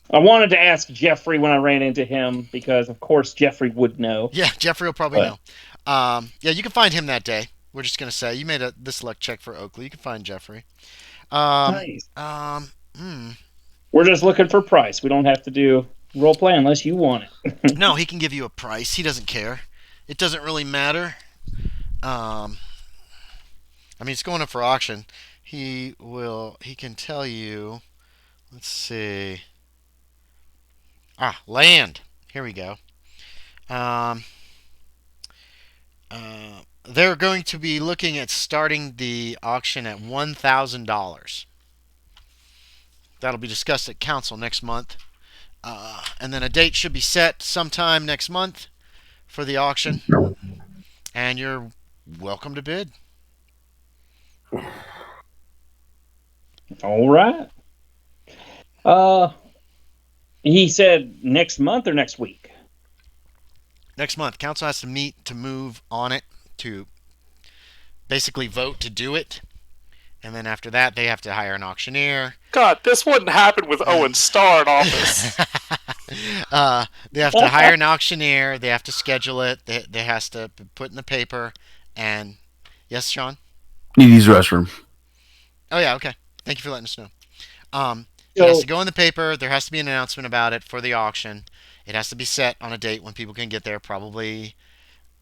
[SPEAKER 5] I wanted to ask Jeffrey when I ran into him because, of course, Jeffrey would know.
[SPEAKER 2] Yeah, Jeffrey will probably know. Yeah, you can find him that day. We're just going to say, you made this luck check for Oakley. You can find Jeffrey.
[SPEAKER 5] Nice.
[SPEAKER 2] Hmm.
[SPEAKER 5] We're just looking for price. We don't have to do role play unless you want it.
[SPEAKER 2] No, he can give you a price. He doesn't care. It doesn't really matter. I mean, it's going up for auction. He can tell you, let's see. Land. Here we go. They're going to be looking at starting the auction at $1,000. That'll be discussed at council next month. And then a date should be set sometime next month for the auction. And you're welcome to bid.
[SPEAKER 5] All right. He said next month or next week?
[SPEAKER 2] Next month. Council has to meet to move on it, to basically vote to do it. And then after that, they have to hire an auctioneer.
[SPEAKER 1] God, this wouldn't happen with Owen Starr in office.
[SPEAKER 2] They have to hire an auctioneer. They have to schedule it. They has to put in the paper. And yes, Sean?
[SPEAKER 3] Need to use the restroom.
[SPEAKER 2] Oh, yeah, okay. Thank you for letting us know. It has to go in the paper. There has to be an announcement about it for the auction. It has to be set on a date when people can get there, probably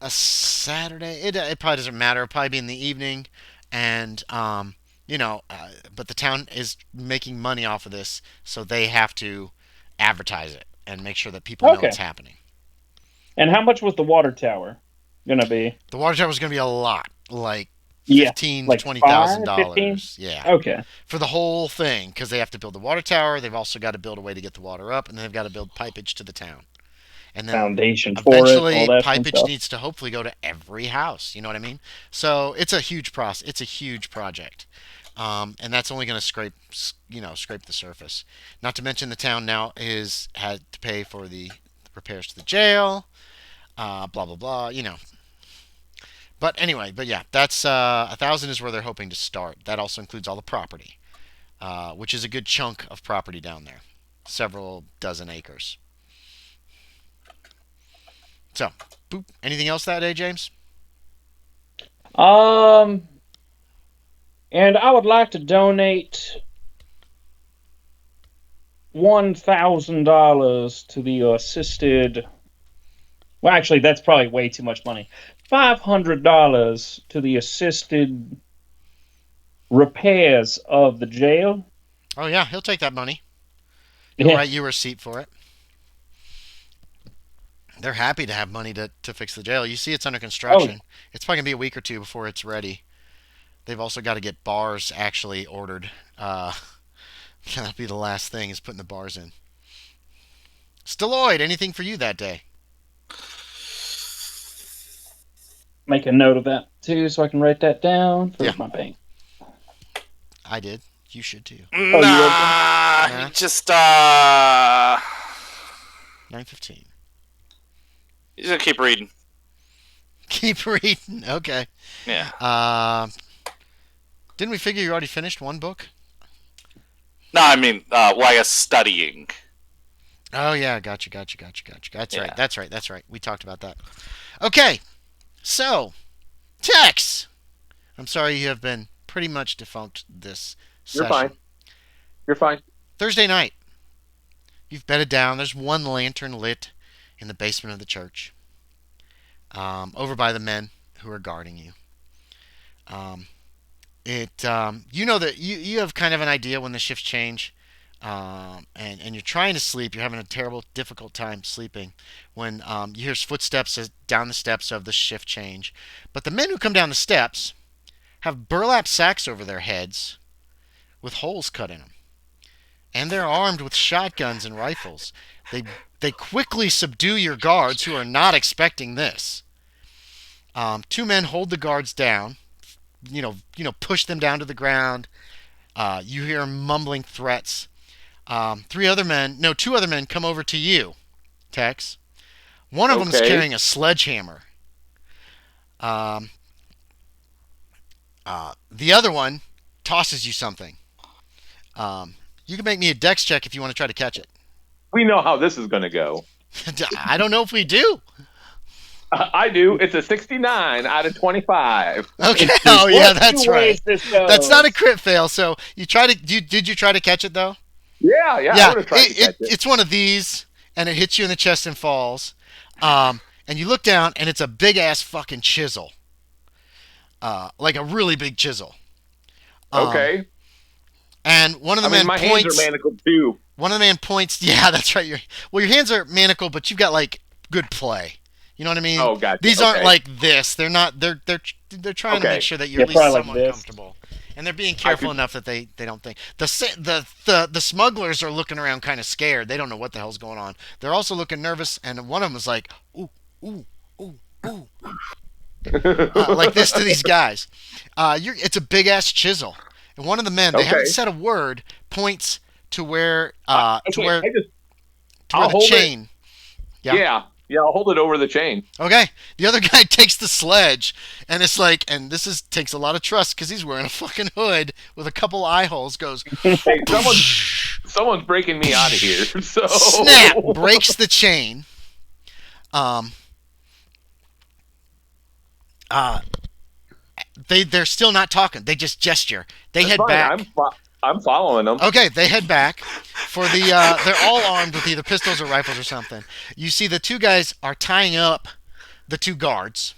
[SPEAKER 2] a Saturday. It probably doesn't matter. It'll probably be in the evening. And, but the town is making money off of this, so they have to advertise it and make sure that people know it's happening.
[SPEAKER 5] And how much was the water tower going to be?
[SPEAKER 2] The water tower was going to be a lot, like $15,000
[SPEAKER 5] like
[SPEAKER 2] to $20,000. Yeah.
[SPEAKER 5] Okay.
[SPEAKER 2] For the whole thing, because they have to build the water tower. They've also got to build a way to get the water up, and then they've got to build pipage to the town. And then
[SPEAKER 5] foundation
[SPEAKER 2] eventually,
[SPEAKER 5] for it, all that
[SPEAKER 2] pipage needs to hopefully go to every house. You know what I mean? So it's a huge process. It's a huge project, and that's only going to scrape the surface. Not to mention the town now had to pay for the repairs to the jail. Blah blah blah. But anyway, yeah, that's 1,000 is where they're hoping to start. That also includes all the property, which is a good chunk of property down there, several dozen acres. So, boop. Anything else that day, James?
[SPEAKER 5] And I would like to donate $1,000 to the assisted. Well, actually, that's probably way too much money. $500 to the assisted repairs of the jail.
[SPEAKER 2] Oh yeah, he'll take that money. He'll write you a receipt for it. They're happy to have money to fix the jail. You see, it's under construction. It's probably gonna be a week or two before it's ready. They've also got to get bars actually ordered. That'll be the last thing, is putting the bars in. Stalloid, anything for you that day?
[SPEAKER 5] Make a note of that too, so I can write that down for my bank.
[SPEAKER 2] I did. You should too.
[SPEAKER 1] Nah, just
[SPEAKER 2] 9:15.
[SPEAKER 1] You just keep reading.
[SPEAKER 2] Keep reading. Okay.
[SPEAKER 1] Yeah.
[SPEAKER 2] Didn't we figure you already finished one book?
[SPEAKER 1] No, I mean, I guess studying.
[SPEAKER 2] Oh yeah, gotcha. That's right. We talked about that. Okay. So, Tex! I'm sorry you have been pretty much defunct this session.
[SPEAKER 4] You're fine.
[SPEAKER 2] Thursday night. You've bedded down. There's one lantern lit in the basement of the church, over by the men who are guarding you. You know that you have kind of an idea when the shifts change, and you're trying to sleep. You're having a terrible, difficult time sleeping when you hear footsteps down the steps of the shift change. But the men who come down the steps have burlap sacks over their heads with holes cut in them, and they're armed with shotguns and rifles. They quickly subdue your guards who are not expecting this. Two men hold the guards down. Push them down to the ground. You hear mumbling threats. Two other men come over to you, Tex. One of them is carrying a sledgehammer. The other one tosses you something. You can make me a dex check if you want to try to catch it.
[SPEAKER 4] We know how this is going to go.
[SPEAKER 2] I don't know if we do.
[SPEAKER 4] I do. It's a 69 out of 25.
[SPEAKER 2] Okay. Oh yeah, that's right. That's not a crit fail. So you try to. Did you try to catch it though?
[SPEAKER 4] Yeah. I would have tried to catch it.
[SPEAKER 2] It's one of these, and it hits you in the chest and falls. And you look down, and it's a big ass fucking chisel. Like a really big chisel.
[SPEAKER 4] Okay.
[SPEAKER 2] And one of the men
[SPEAKER 4] my
[SPEAKER 2] points.
[SPEAKER 4] hands are manacled too.
[SPEAKER 2] One of the men points. Yeah, that's right. Your hands are manacled, but you've got like good play. You know what I mean?
[SPEAKER 4] Oh, gotcha.
[SPEAKER 2] These aren't like this. They're not. They're trying to make sure that you're at least somewhat comfortable, and they're being careful enough that they don't think the smugglers are looking around kind of scared. They don't know what the hell's going on. They're also looking nervous, and one of them is like, ooh, ooh, ooh, ooh, like this to these guys. It's a big ass chisel, and one of the men they haven't said a word points to where the chain.
[SPEAKER 4] Yeah, I'll hold it over the chain.
[SPEAKER 2] Okay. The other guy takes the sledge, and it's like, and takes a lot of trust because he's wearing a fucking hood with a couple eye holes. Goes,
[SPEAKER 4] hey, someone's breaking me out of here. So
[SPEAKER 2] snap, breaks the chain. They're still not talking. They just gesture. They head back.
[SPEAKER 4] I'm following them.
[SPEAKER 2] Okay, they head back for the. They're all armed with either pistols or rifles or something. You see, the two guys are tying up the two guards.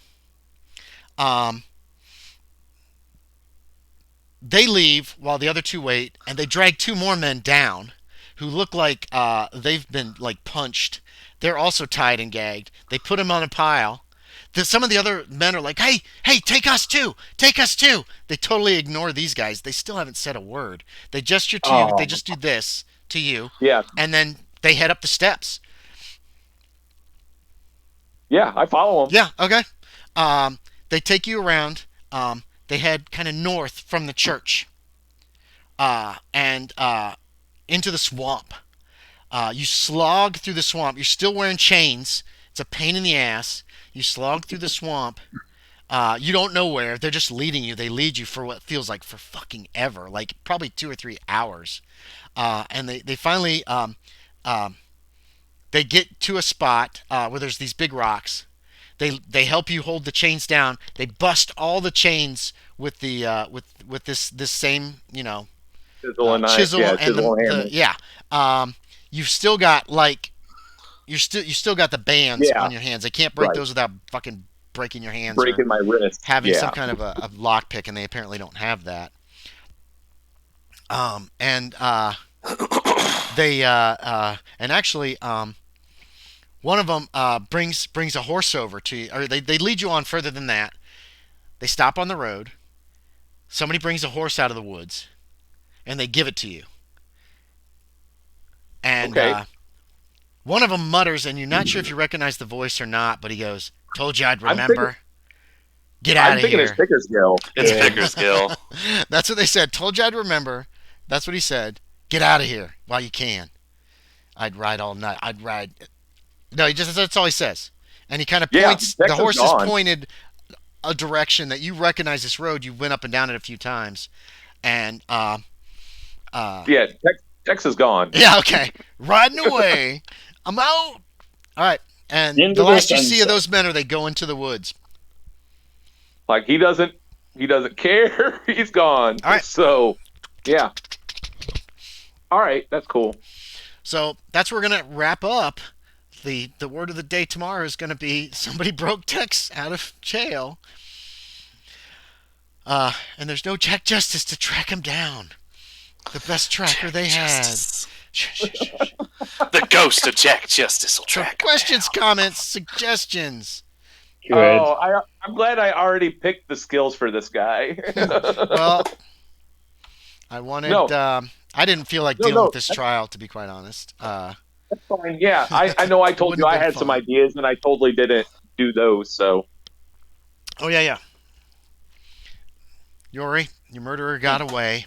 [SPEAKER 2] They leave while the other two wait, and they drag two more men down, who look like they've been like punched. They're also tied and gagged. They put them on a pile. Some of the other men are like, hey, take us too. They totally ignore these guys. They still haven't said a word. They gesture to you. They just do this to you.
[SPEAKER 4] Yeah.
[SPEAKER 2] And then they head up the steps.
[SPEAKER 4] Yeah, I follow them.
[SPEAKER 2] Yeah, okay. They take you around. They head kind of north from the church. And into the swamp. You slog through the swamp. You're still wearing chains. It's a pain in the ass. You slog through the swamp. You don't know where. They're just leading you. They lead you for what feels like for fucking ever, like probably 2 or 3 hours. And they finally they get to a spot where there's these big rocks. They help you hold the chains down. They bust all the chains with the with this same
[SPEAKER 4] chisel and
[SPEAKER 2] hammer. You've still got like. You still got the bands on your hands. They can't break those without fucking breaking your hands.
[SPEAKER 4] Breaking my wrist.
[SPEAKER 2] Having some kind of a lockpick, and they apparently don't have that. One of them brings a horse over to you, or they lead you on further than that. They stop on the road. Somebody brings a horse out of the woods, and they give it to you. And one of them mutters, and you're not sure if you recognize the voice or not, but he goes, "Told you I'd remember. Get out of here."
[SPEAKER 4] I'm thinking it's Pickersgill.
[SPEAKER 1] It's Pickersgill.
[SPEAKER 2] That's what they said. "Told you I'd remember." That's what he said. "Get out of here while you can. I'd ride all night. I'd ride." No, that's all he says. And he kind of points. The horse is pointed a direction that you recognize this road. You went up and down it a few times. And,
[SPEAKER 4] Tex is gone.
[SPEAKER 2] Yeah, okay. Riding away. I'm out. All right. And the last you see of those men are they go into the woods.
[SPEAKER 4] Like he doesn't care. He's gone.
[SPEAKER 2] All right.
[SPEAKER 4] So, yeah. All right, that's cool.
[SPEAKER 2] So that's where we're gonna wrap up. The word of the day tomorrow is gonna be somebody broke Tex out of jail. And there's no Jack Justice to track him down. The best tracker they had.
[SPEAKER 1] The ghost of Jack Justice will track him
[SPEAKER 2] Questions,
[SPEAKER 1] down.
[SPEAKER 2] comments, suggestions.
[SPEAKER 5] Good.
[SPEAKER 4] Oh, I'm glad I already picked the skills for this guy.
[SPEAKER 2] Well, I wanted.
[SPEAKER 4] No.
[SPEAKER 2] I didn't feel like dealing with this trial, to be quite honest.
[SPEAKER 4] That's fine. Yeah, I know I told you I had some ideas, and I totally didn't do those. So.
[SPEAKER 2] Oh yeah. Yorie, your murderer got away.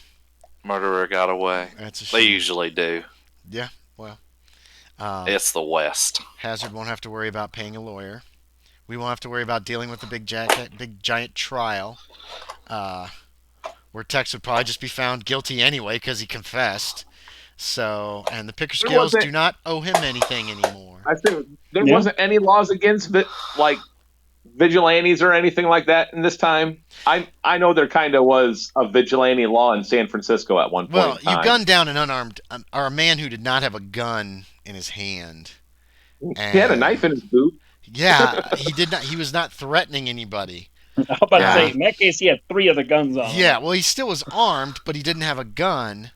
[SPEAKER 1] Murderer got away.
[SPEAKER 2] That's a
[SPEAKER 1] They
[SPEAKER 2] shame.
[SPEAKER 1] usually do.
[SPEAKER 2] Yeah, well.
[SPEAKER 1] It's the West.
[SPEAKER 2] Hazard won't have to worry about paying a lawyer. We won't have to worry about dealing with the big giant trial. Where Tex would probably just be found guilty anyway because he confessed. So, and the Pickersgills do not owe him anything anymore.
[SPEAKER 4] I think there wasn't any laws against vigilantes or anything like that in this time. I know there kind of was a vigilante law in San Francisco at one point.
[SPEAKER 2] Well, you gunned down an unarmed or a man who did not have a gun in his hand.
[SPEAKER 4] He had a knife in his boot.
[SPEAKER 2] Yeah, he did not. He was not threatening anybody.
[SPEAKER 5] I was about to say, in that case, he had 3 of the guns on him.
[SPEAKER 2] Yeah, well, he still was armed, but he didn't have a gun.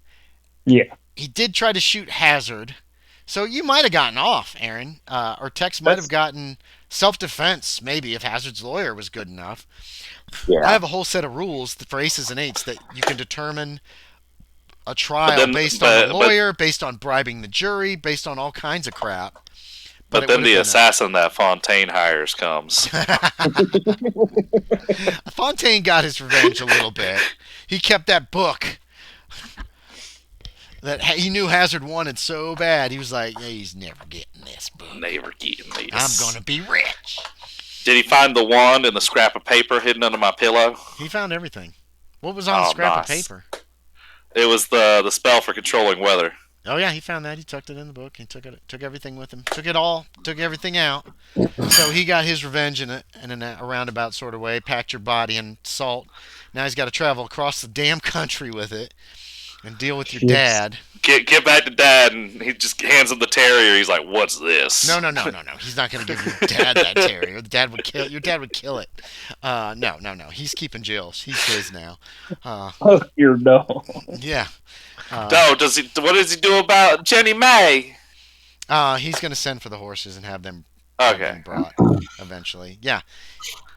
[SPEAKER 5] Yeah.
[SPEAKER 2] He did try to shoot Hazard. So you might have gotten off, Aaron. Or Tex might have gotten self-defense, maybe, if Hazard's lawyer was good enough.
[SPEAKER 4] Yeah.
[SPEAKER 2] I have a whole set of rules for aces and eights that you can determine a trial based on the lawyer, based on bribing the jury, based on all kinds of crap.
[SPEAKER 1] But then the assassin that Fontaine hires comes.
[SPEAKER 2] Fontaine got his revenge a little bit. He kept that book that he knew Hazard wanted so bad. He was like, yeah, he's never getting this book.
[SPEAKER 1] Never getting this.
[SPEAKER 2] I'm going to be rich.
[SPEAKER 1] Did he find the wand and the scrap of paper hidden under my pillow?
[SPEAKER 2] He found everything. What was on the scrap of paper?
[SPEAKER 1] It was the spell for controlling weather.
[SPEAKER 2] Oh yeah, he found that. He tucked it in the book. He took everything with him. Took everything out. So he got his revenge in a roundabout sort of way. Packed your body in salt. Now he's got to travel across the damn country with it and deal with your dad.
[SPEAKER 1] Get back to Dad, and he just hands him the terrier. He's like, "What's this?"
[SPEAKER 2] No. He's not going to give your dad that terrier. Your dad would kill it. No. He's keeping Jill's. He's his now.
[SPEAKER 5] Oh, dear no.
[SPEAKER 2] Yeah.
[SPEAKER 1] What does he do about Jenny May?
[SPEAKER 2] He's going to send for the horses and have them brought eventually. Yeah.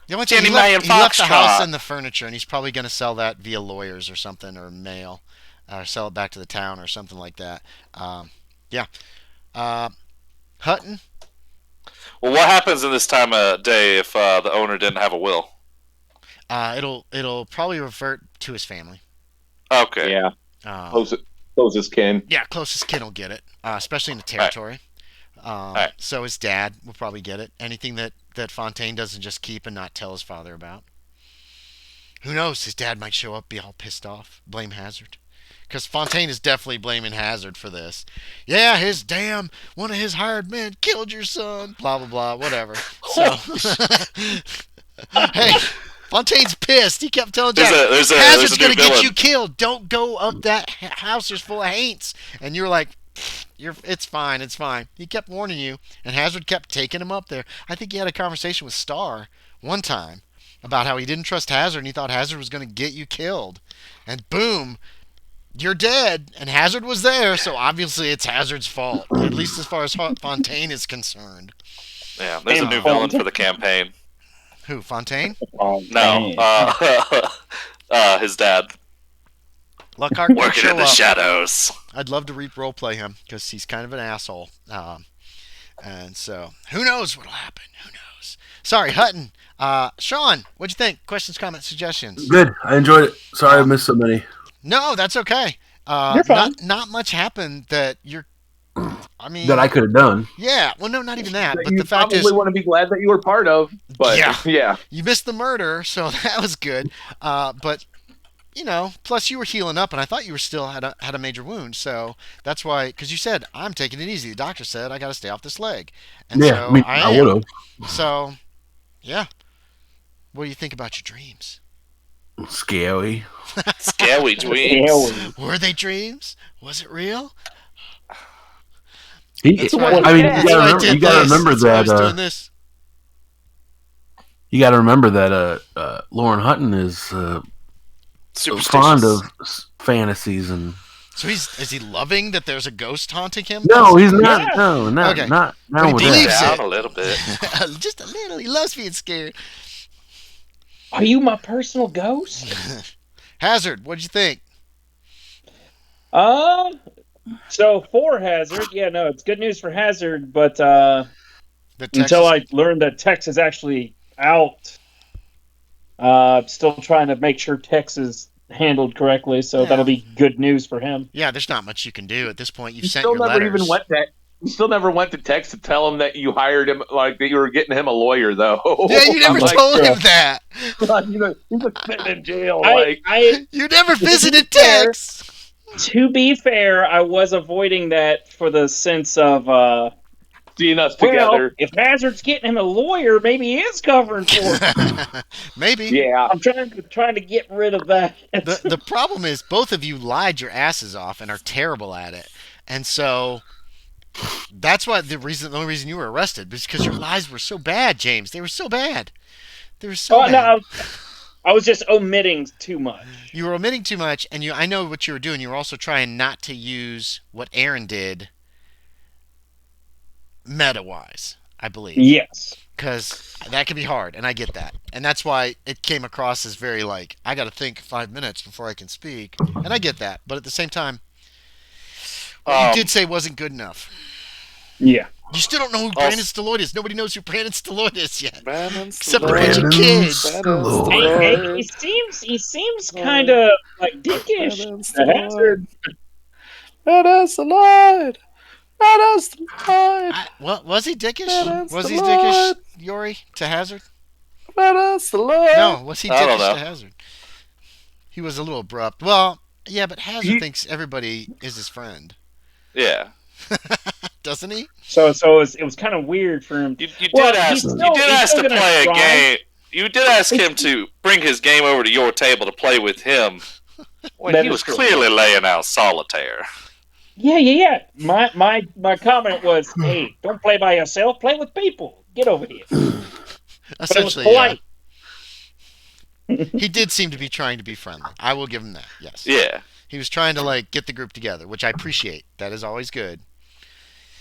[SPEAKER 2] The only thing, he left the house and the furniture, and he's probably going to sell that via lawyers or something, or mail, or sell it back to the town or something like that. Yeah. Hutton?
[SPEAKER 1] Well, what happens in this time of day if the owner didn't have a will?
[SPEAKER 2] It'll probably revert to his family.
[SPEAKER 1] Okay.
[SPEAKER 4] Yeah. Closest kin.
[SPEAKER 2] Yeah, closest kin will get it, especially in the territory. Right. So his dad will probably get it. Anything that Fontaine doesn't just keep and not tell his father about. Who knows? His dad might show up, be all pissed off, blame Hazard. Because Fontaine is definitely blaming Hazard for this. Yeah, one of his hired men killed your son. Blah, blah, blah, whatever. So, hey, Fontaine's pissed. He kept telling Jack, Hazard's going to get you killed. Don't go up that house. There's full of haints. And you're like, it's fine. He kept warning you, and Hazard kept taking him up there. I think he had a conversation with Starr one time about how he didn't trust Hazard, and he thought Hazard was going to get you killed. And boom, you're dead. And Hazard was there, so obviously it's Hazard's fault, at least as far as Fontaine is concerned.
[SPEAKER 1] Yeah, there's a new villain for the campaign.
[SPEAKER 2] Who, Fontaine?
[SPEAKER 1] No, his dad.
[SPEAKER 2] Lockhart
[SPEAKER 1] working in the shadows.
[SPEAKER 2] I'd love to role-play him because he's kind of an asshole. And so, who knows what'll happen? Who knows? Sorry, Hutton. Sean, what'd you think? Questions, comments, suggestions?
[SPEAKER 3] Good. I enjoyed it. Sorry I missed so many.
[SPEAKER 2] No, that's okay.
[SPEAKER 5] You're fine.
[SPEAKER 2] Not much happened that you're... I mean...
[SPEAKER 3] That I could have done.
[SPEAKER 2] Yeah. Well, no, not even that. But
[SPEAKER 4] you
[SPEAKER 2] the fact is...
[SPEAKER 4] probably want to be glad that you were part of. But, yeah.
[SPEAKER 2] You missed the murder, so that was good. But... You know, plus you were healing up, and I thought you were still had a major wound, so that's why. Because you said I'm taking it easy. The doctor said I got to stay off this leg, and
[SPEAKER 3] yeah,
[SPEAKER 2] so
[SPEAKER 3] I would have.
[SPEAKER 2] So, yeah. What do you think about your dreams?
[SPEAKER 3] Scary.
[SPEAKER 1] Scary dreams.
[SPEAKER 2] Were they dreams? Was it real? That's why.
[SPEAKER 3] I mean,
[SPEAKER 2] That's why I did
[SPEAKER 3] you gotta
[SPEAKER 2] this.
[SPEAKER 3] remember
[SPEAKER 2] That's why I was
[SPEAKER 3] that.
[SPEAKER 2] doing this.
[SPEAKER 3] You got to remember that Loren Hutton is fond of fantasies and.
[SPEAKER 2] So is he loving that there's a ghost haunting him?
[SPEAKER 3] No, he's not.
[SPEAKER 5] Yeah.
[SPEAKER 3] No, not
[SPEAKER 2] Okay.
[SPEAKER 3] not
[SPEAKER 2] But he
[SPEAKER 3] with
[SPEAKER 2] believes
[SPEAKER 3] that.
[SPEAKER 2] it.
[SPEAKER 1] Down a little bit.
[SPEAKER 2] Just a little. He loves being scared.
[SPEAKER 5] Are you my personal ghost?
[SPEAKER 2] Hazard, what'd you think?
[SPEAKER 5] So for Hazard, yeah, no, it's good news for Hazard, but
[SPEAKER 2] The
[SPEAKER 5] until
[SPEAKER 2] Texas-
[SPEAKER 5] I learned that Tex is actually out, still trying to make sure Tex is handled correctly, so
[SPEAKER 2] Yeah.
[SPEAKER 5] that'll be good news for him.
[SPEAKER 2] Yeah, there's not much you can do at this point. You've
[SPEAKER 4] You
[SPEAKER 2] sent
[SPEAKER 4] still
[SPEAKER 2] your
[SPEAKER 4] never
[SPEAKER 2] letters.
[SPEAKER 4] even went to. You still never went to Tex to tell him that you hired him, like that you were getting him a lawyer, though.
[SPEAKER 2] Yeah, you never
[SPEAKER 4] I'm like,
[SPEAKER 2] told him that.
[SPEAKER 4] he's sitting in jail. Like,
[SPEAKER 2] You never visited
[SPEAKER 5] fair-
[SPEAKER 2] Tex.
[SPEAKER 5] To be fair, I was avoiding that for the sense of,
[SPEAKER 4] seeing us
[SPEAKER 5] well,
[SPEAKER 4] together.
[SPEAKER 5] if Hazard's getting him a lawyer, maybe he is covering for him.
[SPEAKER 2] Maybe.
[SPEAKER 4] Yeah.
[SPEAKER 5] I'm trying to get rid of that.
[SPEAKER 2] The problem is both of you lied your asses off and are terrible at it, and so that's why the only reason you were arrested was because your lies were so bad, James. They were so bad. They were so bad.
[SPEAKER 5] No, I was just omitting too much.
[SPEAKER 2] You were omitting too much, and I know what you were doing. You were also trying not to use what Aaron did meta-wise, I believe.
[SPEAKER 5] Yes.
[SPEAKER 2] Because that can be hard, and I get that. And that's why it came across as very like, I got to think 5 minutes before I can speak. And I get that. But at the same time, what you did say wasn't good enough.
[SPEAKER 5] Yeah.
[SPEAKER 2] You still don't know who Brandon Stalloid is. Nobody knows who Brandon Stalloid is yet.
[SPEAKER 1] Brandon
[SPEAKER 2] Except a bunch of
[SPEAKER 3] Brandon
[SPEAKER 2] kids.
[SPEAKER 3] Stalloid.
[SPEAKER 5] He seems kind of like dickish. Hazard.
[SPEAKER 1] Brandon Stalloid. Brandon Stalloid.
[SPEAKER 2] Well, was he dickish?
[SPEAKER 1] Brandon
[SPEAKER 2] Was he
[SPEAKER 1] Stalloid.
[SPEAKER 2] dickish, Yorie, to Hazard?
[SPEAKER 1] Brandon Stalloid.
[SPEAKER 2] No, was he
[SPEAKER 1] I don't
[SPEAKER 2] dickish
[SPEAKER 1] know.
[SPEAKER 2] to Hazard? He was a little abrupt. Well, yeah, but Hazard thinks everybody is his friend.
[SPEAKER 1] Yeah.
[SPEAKER 2] Doesn't he?
[SPEAKER 5] So it was kind of weird for him.
[SPEAKER 1] You did
[SPEAKER 5] Well,
[SPEAKER 1] ask.
[SPEAKER 5] he's
[SPEAKER 1] You
[SPEAKER 5] still-
[SPEAKER 1] did
[SPEAKER 5] he's
[SPEAKER 1] ask
[SPEAKER 5] still
[SPEAKER 1] to
[SPEAKER 5] gonna
[SPEAKER 1] play a
[SPEAKER 5] try.
[SPEAKER 1] game. You did ask him to bring his game over to your table to play with him when
[SPEAKER 5] That
[SPEAKER 1] he
[SPEAKER 5] is
[SPEAKER 1] was
[SPEAKER 5] true.
[SPEAKER 1] clearly laying out solitaire.
[SPEAKER 5] Yeah. My comment was, hey, don't play by yourself. Play with people. Get over here. But it was
[SPEAKER 2] Essentially,
[SPEAKER 5] polite.
[SPEAKER 2] he did seem to be trying to be friendly. I will give him that. Yes.
[SPEAKER 1] Yeah.
[SPEAKER 2] He was trying to like get the group together, which I appreciate. That is always good.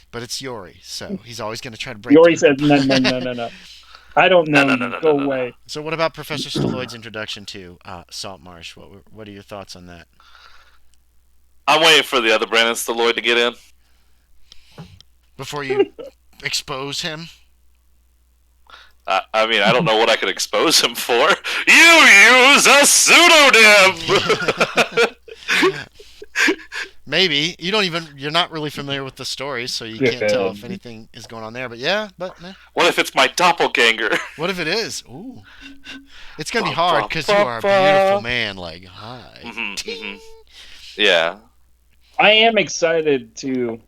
[SPEAKER 2] But it's Yorie, so he's always going to try to break.
[SPEAKER 5] Yorie
[SPEAKER 2] the group.
[SPEAKER 5] said, no. I don't know.
[SPEAKER 1] No,
[SPEAKER 5] Go
[SPEAKER 1] no.
[SPEAKER 5] away.
[SPEAKER 2] So, what about Professor Stalloid's introduction to Saltmarsh? What are your thoughts on that?
[SPEAKER 1] I'm waiting for the other Brandon Stalloid to get in.
[SPEAKER 2] Before you expose him,
[SPEAKER 1] I mean, I don't know what I could expose him for. You use a pseudonym!
[SPEAKER 2] maybe you're not really familiar with the story, so you can't tell if anything is going on there. But yeah,
[SPEAKER 1] What if it's my doppelganger?
[SPEAKER 2] what if it is? Ooh, it's gonna be hard because you are a beautiful man. Like, hi.
[SPEAKER 1] Mhm. Yeah.
[SPEAKER 5] I am excited to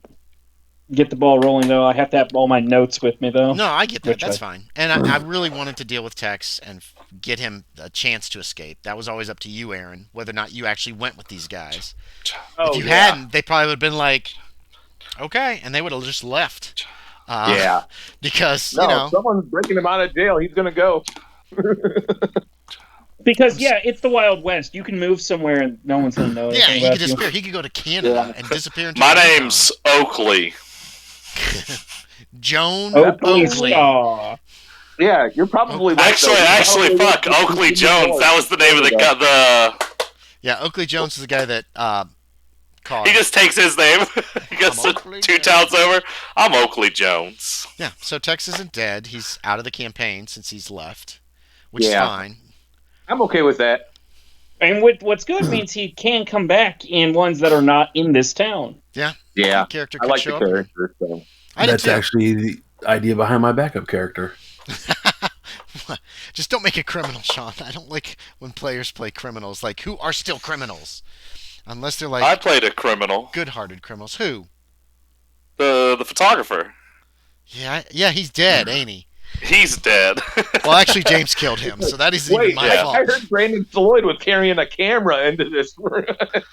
[SPEAKER 5] get the ball rolling, though. I have to have all my notes with me, though.
[SPEAKER 2] No, I get that.
[SPEAKER 5] Which
[SPEAKER 2] That's
[SPEAKER 5] I-
[SPEAKER 2] fine. And I really wanted to deal with Tex and get him a chance to escape. That was always up to you, Aaron, whether or not you actually went with these guys.
[SPEAKER 4] Oh,
[SPEAKER 2] if you
[SPEAKER 4] yeah.
[SPEAKER 2] hadn't, they probably would have been like, okay, and they would have just left.
[SPEAKER 4] Yeah.
[SPEAKER 2] Because,
[SPEAKER 4] No,
[SPEAKER 2] you know,
[SPEAKER 4] if someone's breaking him out of jail, he's gonna go.
[SPEAKER 5] Because, yeah, it's the Wild West. You can move somewhere and no one's going to know
[SPEAKER 2] yeah,
[SPEAKER 5] anything
[SPEAKER 2] he
[SPEAKER 5] about
[SPEAKER 2] could
[SPEAKER 5] you.
[SPEAKER 2] disappear. He could go to Canada and disappear into
[SPEAKER 1] My
[SPEAKER 2] the Yukon.
[SPEAKER 1] name's Oakley.
[SPEAKER 2] Joan
[SPEAKER 5] Oakley
[SPEAKER 2] Oakley.
[SPEAKER 5] Star.
[SPEAKER 4] Yeah, you're probably right,
[SPEAKER 1] Actually,
[SPEAKER 4] though.
[SPEAKER 1] fuck, Oakley Jones. That was the name of the.
[SPEAKER 2] Yeah, Oakley Jones is the guy that called.
[SPEAKER 1] He just takes his name. He goes
[SPEAKER 2] I'm
[SPEAKER 1] to
[SPEAKER 2] Oakley
[SPEAKER 1] two
[SPEAKER 2] Jones.
[SPEAKER 1] towns over. I'm Oakley Jones.
[SPEAKER 2] Yeah, so Tex isn't dead. He's out of the campaign since he's left, which is
[SPEAKER 4] Yeah.
[SPEAKER 2] fine.
[SPEAKER 4] I'm okay with that.
[SPEAKER 5] And what's good means he can come back in ones that are not in this town.
[SPEAKER 4] Yeah,
[SPEAKER 2] Character
[SPEAKER 4] I
[SPEAKER 2] could
[SPEAKER 4] like
[SPEAKER 2] show
[SPEAKER 4] the
[SPEAKER 2] up.
[SPEAKER 4] character. So.
[SPEAKER 2] I did
[SPEAKER 3] That's
[SPEAKER 2] too.
[SPEAKER 3] actually the idea behind my backup character.
[SPEAKER 2] Just don't make it criminal, Sean. I don't like when players play criminals, like who are still criminals, unless they're like
[SPEAKER 1] I played a criminal.
[SPEAKER 2] good-hearted criminals. Who?
[SPEAKER 1] The photographer.
[SPEAKER 2] Yeah, he's dead, ain't he?
[SPEAKER 1] He's dead.
[SPEAKER 2] Well, actually, James killed him, so that isn't even my fault.
[SPEAKER 4] I heard Brandon Stalloid was carrying a camera into this room.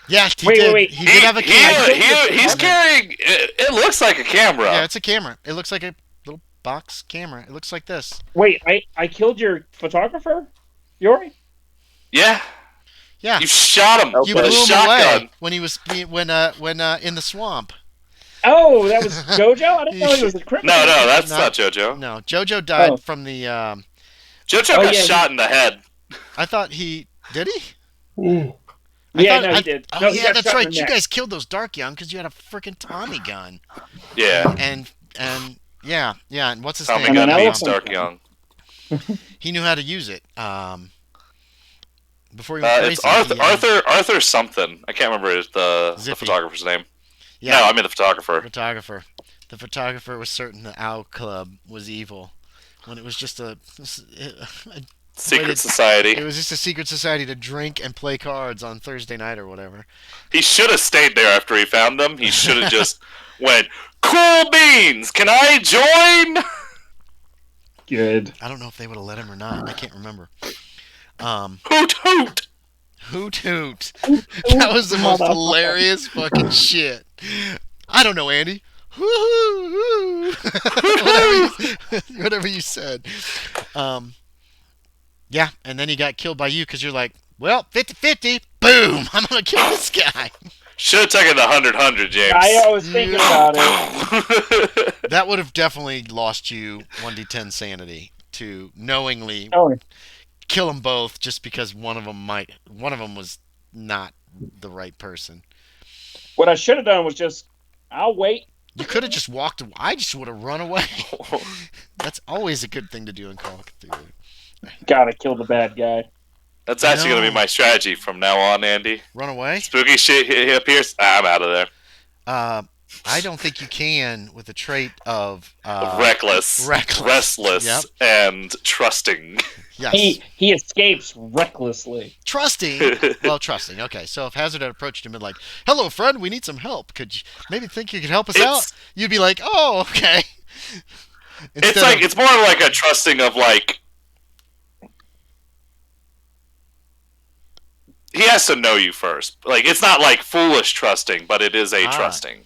[SPEAKER 2] Yeah, he
[SPEAKER 5] Wait,
[SPEAKER 2] did.
[SPEAKER 5] wait.
[SPEAKER 2] He did have a camera.
[SPEAKER 1] He's carrying. It looks like a camera.
[SPEAKER 2] Yeah, it's a camera. It looks like a little box camera. It looks like this.
[SPEAKER 5] Wait, I killed your photographer, Yorie?
[SPEAKER 1] Yeah.
[SPEAKER 2] Yeah,
[SPEAKER 1] You shot him
[SPEAKER 2] you
[SPEAKER 1] with
[SPEAKER 2] blew
[SPEAKER 1] a
[SPEAKER 2] him
[SPEAKER 1] shotgun.
[SPEAKER 2] away when he was in the swamp.
[SPEAKER 5] Oh, that was JoJo? I didn't know he was a criminal.
[SPEAKER 1] No, that's
[SPEAKER 2] No.
[SPEAKER 1] not JoJo.
[SPEAKER 2] No, JoJo died
[SPEAKER 5] Oh.
[SPEAKER 2] from the.
[SPEAKER 1] JoJo got shot in the head.
[SPEAKER 2] I thought he did he.
[SPEAKER 5] Yeah, no, he did.
[SPEAKER 2] Oh
[SPEAKER 5] No, he
[SPEAKER 2] yeah,
[SPEAKER 5] got
[SPEAKER 2] that's
[SPEAKER 5] shot in
[SPEAKER 2] right.
[SPEAKER 5] the
[SPEAKER 2] You
[SPEAKER 5] neck.
[SPEAKER 2] guys killed those Dark Young because you had a freaking Tommy gun.
[SPEAKER 1] Yeah.
[SPEAKER 2] And yeah. And what's his
[SPEAKER 1] Tommy
[SPEAKER 2] name?
[SPEAKER 1] gun
[SPEAKER 5] an
[SPEAKER 1] beats
[SPEAKER 5] elephant
[SPEAKER 1] Dark Young.
[SPEAKER 2] He knew how to use it. Before he went
[SPEAKER 1] It's
[SPEAKER 2] crazy.
[SPEAKER 1] Arthur something. I can't remember the
[SPEAKER 2] Zippy.
[SPEAKER 1] photographer's name.
[SPEAKER 2] Yeah.
[SPEAKER 1] No, I mean the photographer.
[SPEAKER 2] The photographer was certain the Owl Club was evil, when it was just a
[SPEAKER 1] Secret society.
[SPEAKER 2] it was just a secret society to drink and play cards on Thursday night or whatever.
[SPEAKER 1] He should have stayed there after he found them. He should have just went, "Cool beans, can I join?"
[SPEAKER 5] Good.
[SPEAKER 2] I don't know if they would have let him or not. I can't remember.
[SPEAKER 1] Hoot hoot.
[SPEAKER 2] Hoot hoot. That was the most hilarious fucking shit. I don't know, Andy. Woo-hoo-hoo. whatever you said. Yeah, and then he got killed by you because you're like, well, 50-50. Boom! I'm going to kill this guy.
[SPEAKER 1] Should have taken the 100-100, James.
[SPEAKER 5] I was thinking about it.
[SPEAKER 2] That would have definitely lost you 1d10 sanity to knowingly
[SPEAKER 5] Oh,
[SPEAKER 2] kill them both just because one of them was not the right person.
[SPEAKER 5] what I should have done was just, I'll wait.
[SPEAKER 2] You could have just walked away. I just would have run away. That's always a good thing to do in Call of Cthulhu.
[SPEAKER 5] Gotta kill the bad guy.
[SPEAKER 1] That's actually
[SPEAKER 2] No.
[SPEAKER 1] going to be my strategy from now on, Andy.
[SPEAKER 2] Run away?
[SPEAKER 1] Spooky shit he appears. I'm out of there.
[SPEAKER 2] I don't think you can with the trait of
[SPEAKER 1] Reckless, restless,
[SPEAKER 2] Yep.
[SPEAKER 1] and trusting.
[SPEAKER 2] Yes.
[SPEAKER 5] He escapes recklessly.
[SPEAKER 2] Trusting. Well, trusting. Okay, so if Hazard had approached him and like, "Hello, friend, we need some help. Could you maybe think you could help us out?" You'd be like, "Oh, okay."
[SPEAKER 1] It's more like a trusting of like. He has to know you first. Like, it's not like foolish trusting, but it is a trusting.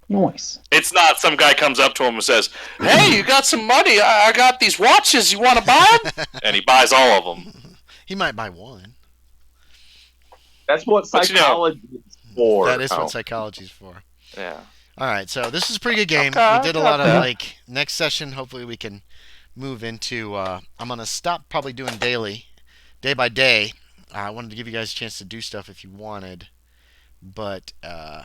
[SPEAKER 5] Nice.
[SPEAKER 1] It's not some guy comes up to him and says, "Hey, you got some money? I got these watches. You want to buy them?" And he buys all of them.
[SPEAKER 2] He might buy one.
[SPEAKER 4] That's what
[SPEAKER 1] But,
[SPEAKER 4] psychology is for.
[SPEAKER 2] That is what psychology's for.
[SPEAKER 1] Yeah.
[SPEAKER 2] All right, so this is a pretty good game.
[SPEAKER 1] Okay,
[SPEAKER 2] We did a lot of
[SPEAKER 1] okay.
[SPEAKER 2] like next session. Hopefully, we can move into. I'm gonna stop probably doing day by day. I wanted to give you guys a chance to do stuff if you wanted, but yeah.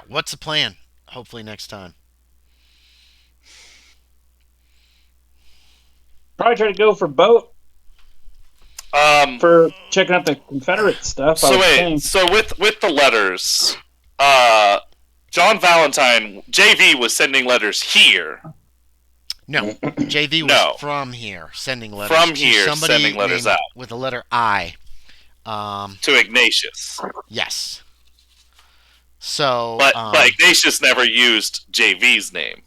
[SPEAKER 2] What's the plan? Hopefully next time.
[SPEAKER 5] Probably try to go for boat for checking out the Confederate stuff.
[SPEAKER 1] So with the letters, John Valentine JV was sending letters here.
[SPEAKER 2] No, JV was
[SPEAKER 1] No.
[SPEAKER 2] from here sending letters.
[SPEAKER 1] From
[SPEAKER 2] to
[SPEAKER 1] here,
[SPEAKER 2] somebody
[SPEAKER 1] sending letters
[SPEAKER 2] named
[SPEAKER 1] out.
[SPEAKER 2] with the letter I.
[SPEAKER 1] To Ignatius.
[SPEAKER 2] Yes. So,
[SPEAKER 1] But Ignatius never used JV's name.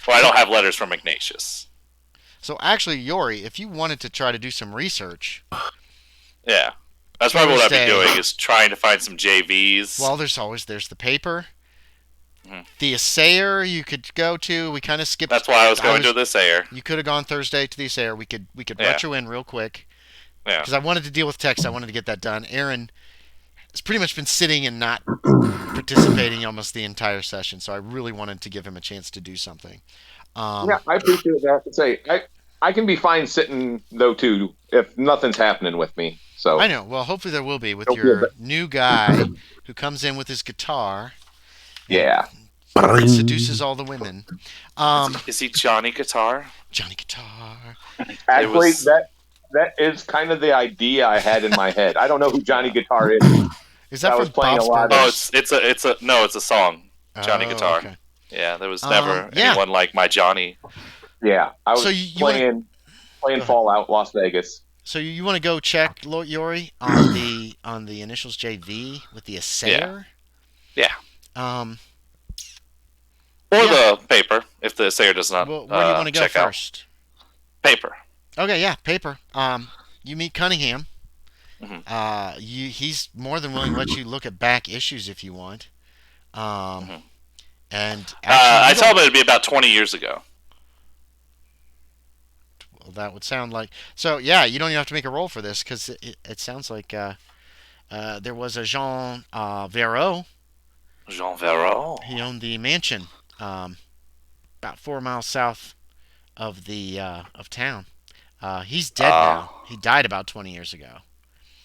[SPEAKER 1] Well, I don't have letters from Ignatius.
[SPEAKER 2] so actually, Yorie, if you wanted to try to do some research,
[SPEAKER 1] Yeah. That's probably what I'd
[SPEAKER 2] Thursday.
[SPEAKER 1] be doing, is trying to find some JVs.
[SPEAKER 2] well, there's the paper,
[SPEAKER 1] Mhm.
[SPEAKER 2] the assayer you could go to. We kind of skipped.
[SPEAKER 1] That's why I was going to this air.
[SPEAKER 2] You could have gone Thursday to the assayer. We could
[SPEAKER 1] Yeah.
[SPEAKER 2] retro in real quick
[SPEAKER 1] Yeah.
[SPEAKER 2] because I wanted to deal with text. I wanted to get that done. Aaron has pretty much been sitting and not participating almost the entire session, so I really wanted to give him a chance to do something.
[SPEAKER 4] Yeah, I appreciate that. To say, I can be fine sitting though too if nothing's happening with me. So
[SPEAKER 2] I know. Well, hopefully there will be with
[SPEAKER 4] Don't feel
[SPEAKER 2] your
[SPEAKER 4] bad.
[SPEAKER 2] new guy who comes in with his guitar
[SPEAKER 4] yeah,
[SPEAKER 2] and seduces all the women.
[SPEAKER 1] Is he Johnny Guitar?
[SPEAKER 2] Johnny Guitar.
[SPEAKER 4] actually
[SPEAKER 1] was-
[SPEAKER 4] that is kind of the idea I had in my head. I don't know who Johnny Guitar is.
[SPEAKER 2] Is that
[SPEAKER 4] I
[SPEAKER 2] from
[SPEAKER 4] was playing
[SPEAKER 2] Bob's
[SPEAKER 4] a lot of-
[SPEAKER 2] Burgers?
[SPEAKER 1] Oh, it's a song. Johnny Guitar.
[SPEAKER 2] Okay.
[SPEAKER 1] Yeah, there was never
[SPEAKER 2] yeah.
[SPEAKER 1] anyone like my Johnny.
[SPEAKER 4] Yeah, I was
[SPEAKER 2] So you wanna-
[SPEAKER 4] playing Fallout Las Vegas.
[SPEAKER 2] So you want to go check Yorie on the initials JV with the assayer?
[SPEAKER 1] Yeah. Or
[SPEAKER 2] Yeah.
[SPEAKER 1] the paper, if the Sayer does not
[SPEAKER 2] Well, where do you want to go
[SPEAKER 1] check out.
[SPEAKER 2] first?
[SPEAKER 1] Paper.
[SPEAKER 2] Okay, yeah, paper. You meet Cunningham.
[SPEAKER 1] Mhm.
[SPEAKER 2] He's more than willing to let you look at back issues if you want. Um,
[SPEAKER 1] Mhm.
[SPEAKER 2] and actually,
[SPEAKER 1] I
[SPEAKER 2] you
[SPEAKER 1] told him
[SPEAKER 2] don't.
[SPEAKER 1] it'd be about 20 years ago.
[SPEAKER 2] Well, that would sound like. So yeah, you don't even have to make a roll for this because it sounds like there was a Jean Verreau.
[SPEAKER 1] Jean Verreau.
[SPEAKER 2] He owned the mansion about 4 miles south of the of town. He's dead now. He died about 20 years ago.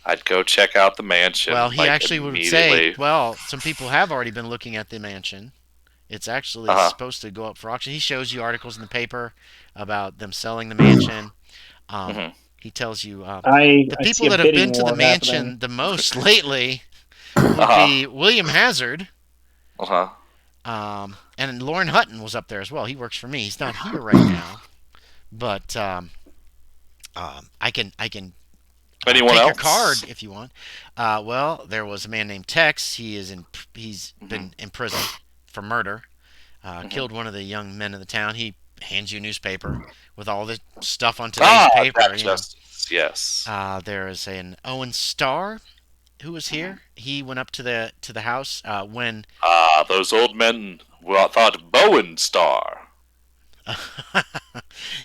[SPEAKER 1] I'd go check out the mansion.
[SPEAKER 2] Well, he actually would say,
[SPEAKER 1] immediately.
[SPEAKER 2] well, some people have already been looking at the mansion. It's actually supposed to go up for auction. He shows you articles in the paper about them selling the mansion.
[SPEAKER 1] Mhm.
[SPEAKER 2] He tells you
[SPEAKER 5] I
[SPEAKER 2] the
[SPEAKER 5] I
[SPEAKER 2] people
[SPEAKER 5] see a
[SPEAKER 2] that have
[SPEAKER 5] bidding
[SPEAKER 2] been to the
[SPEAKER 5] war
[SPEAKER 2] mansion
[SPEAKER 5] happening.
[SPEAKER 2] the most lately would
[SPEAKER 1] Uh-huh.
[SPEAKER 2] be William Hazard.
[SPEAKER 1] Uh-huh.
[SPEAKER 2] And Loren Hutton was up there as well. He works for me. He's not here right now, but I can
[SPEAKER 1] Anyone
[SPEAKER 2] take
[SPEAKER 1] else?
[SPEAKER 2] your card if you want. Well, there was a man named Tex. He's been in prison for murder. Killed one of the young men in the town. He hands you a newspaper with all the stuff on today's paper.
[SPEAKER 1] Jack Justice. Yes.
[SPEAKER 2] There is an Owen Starr who was here. He went up to the house when
[SPEAKER 1] Those old men thought Bowen Star.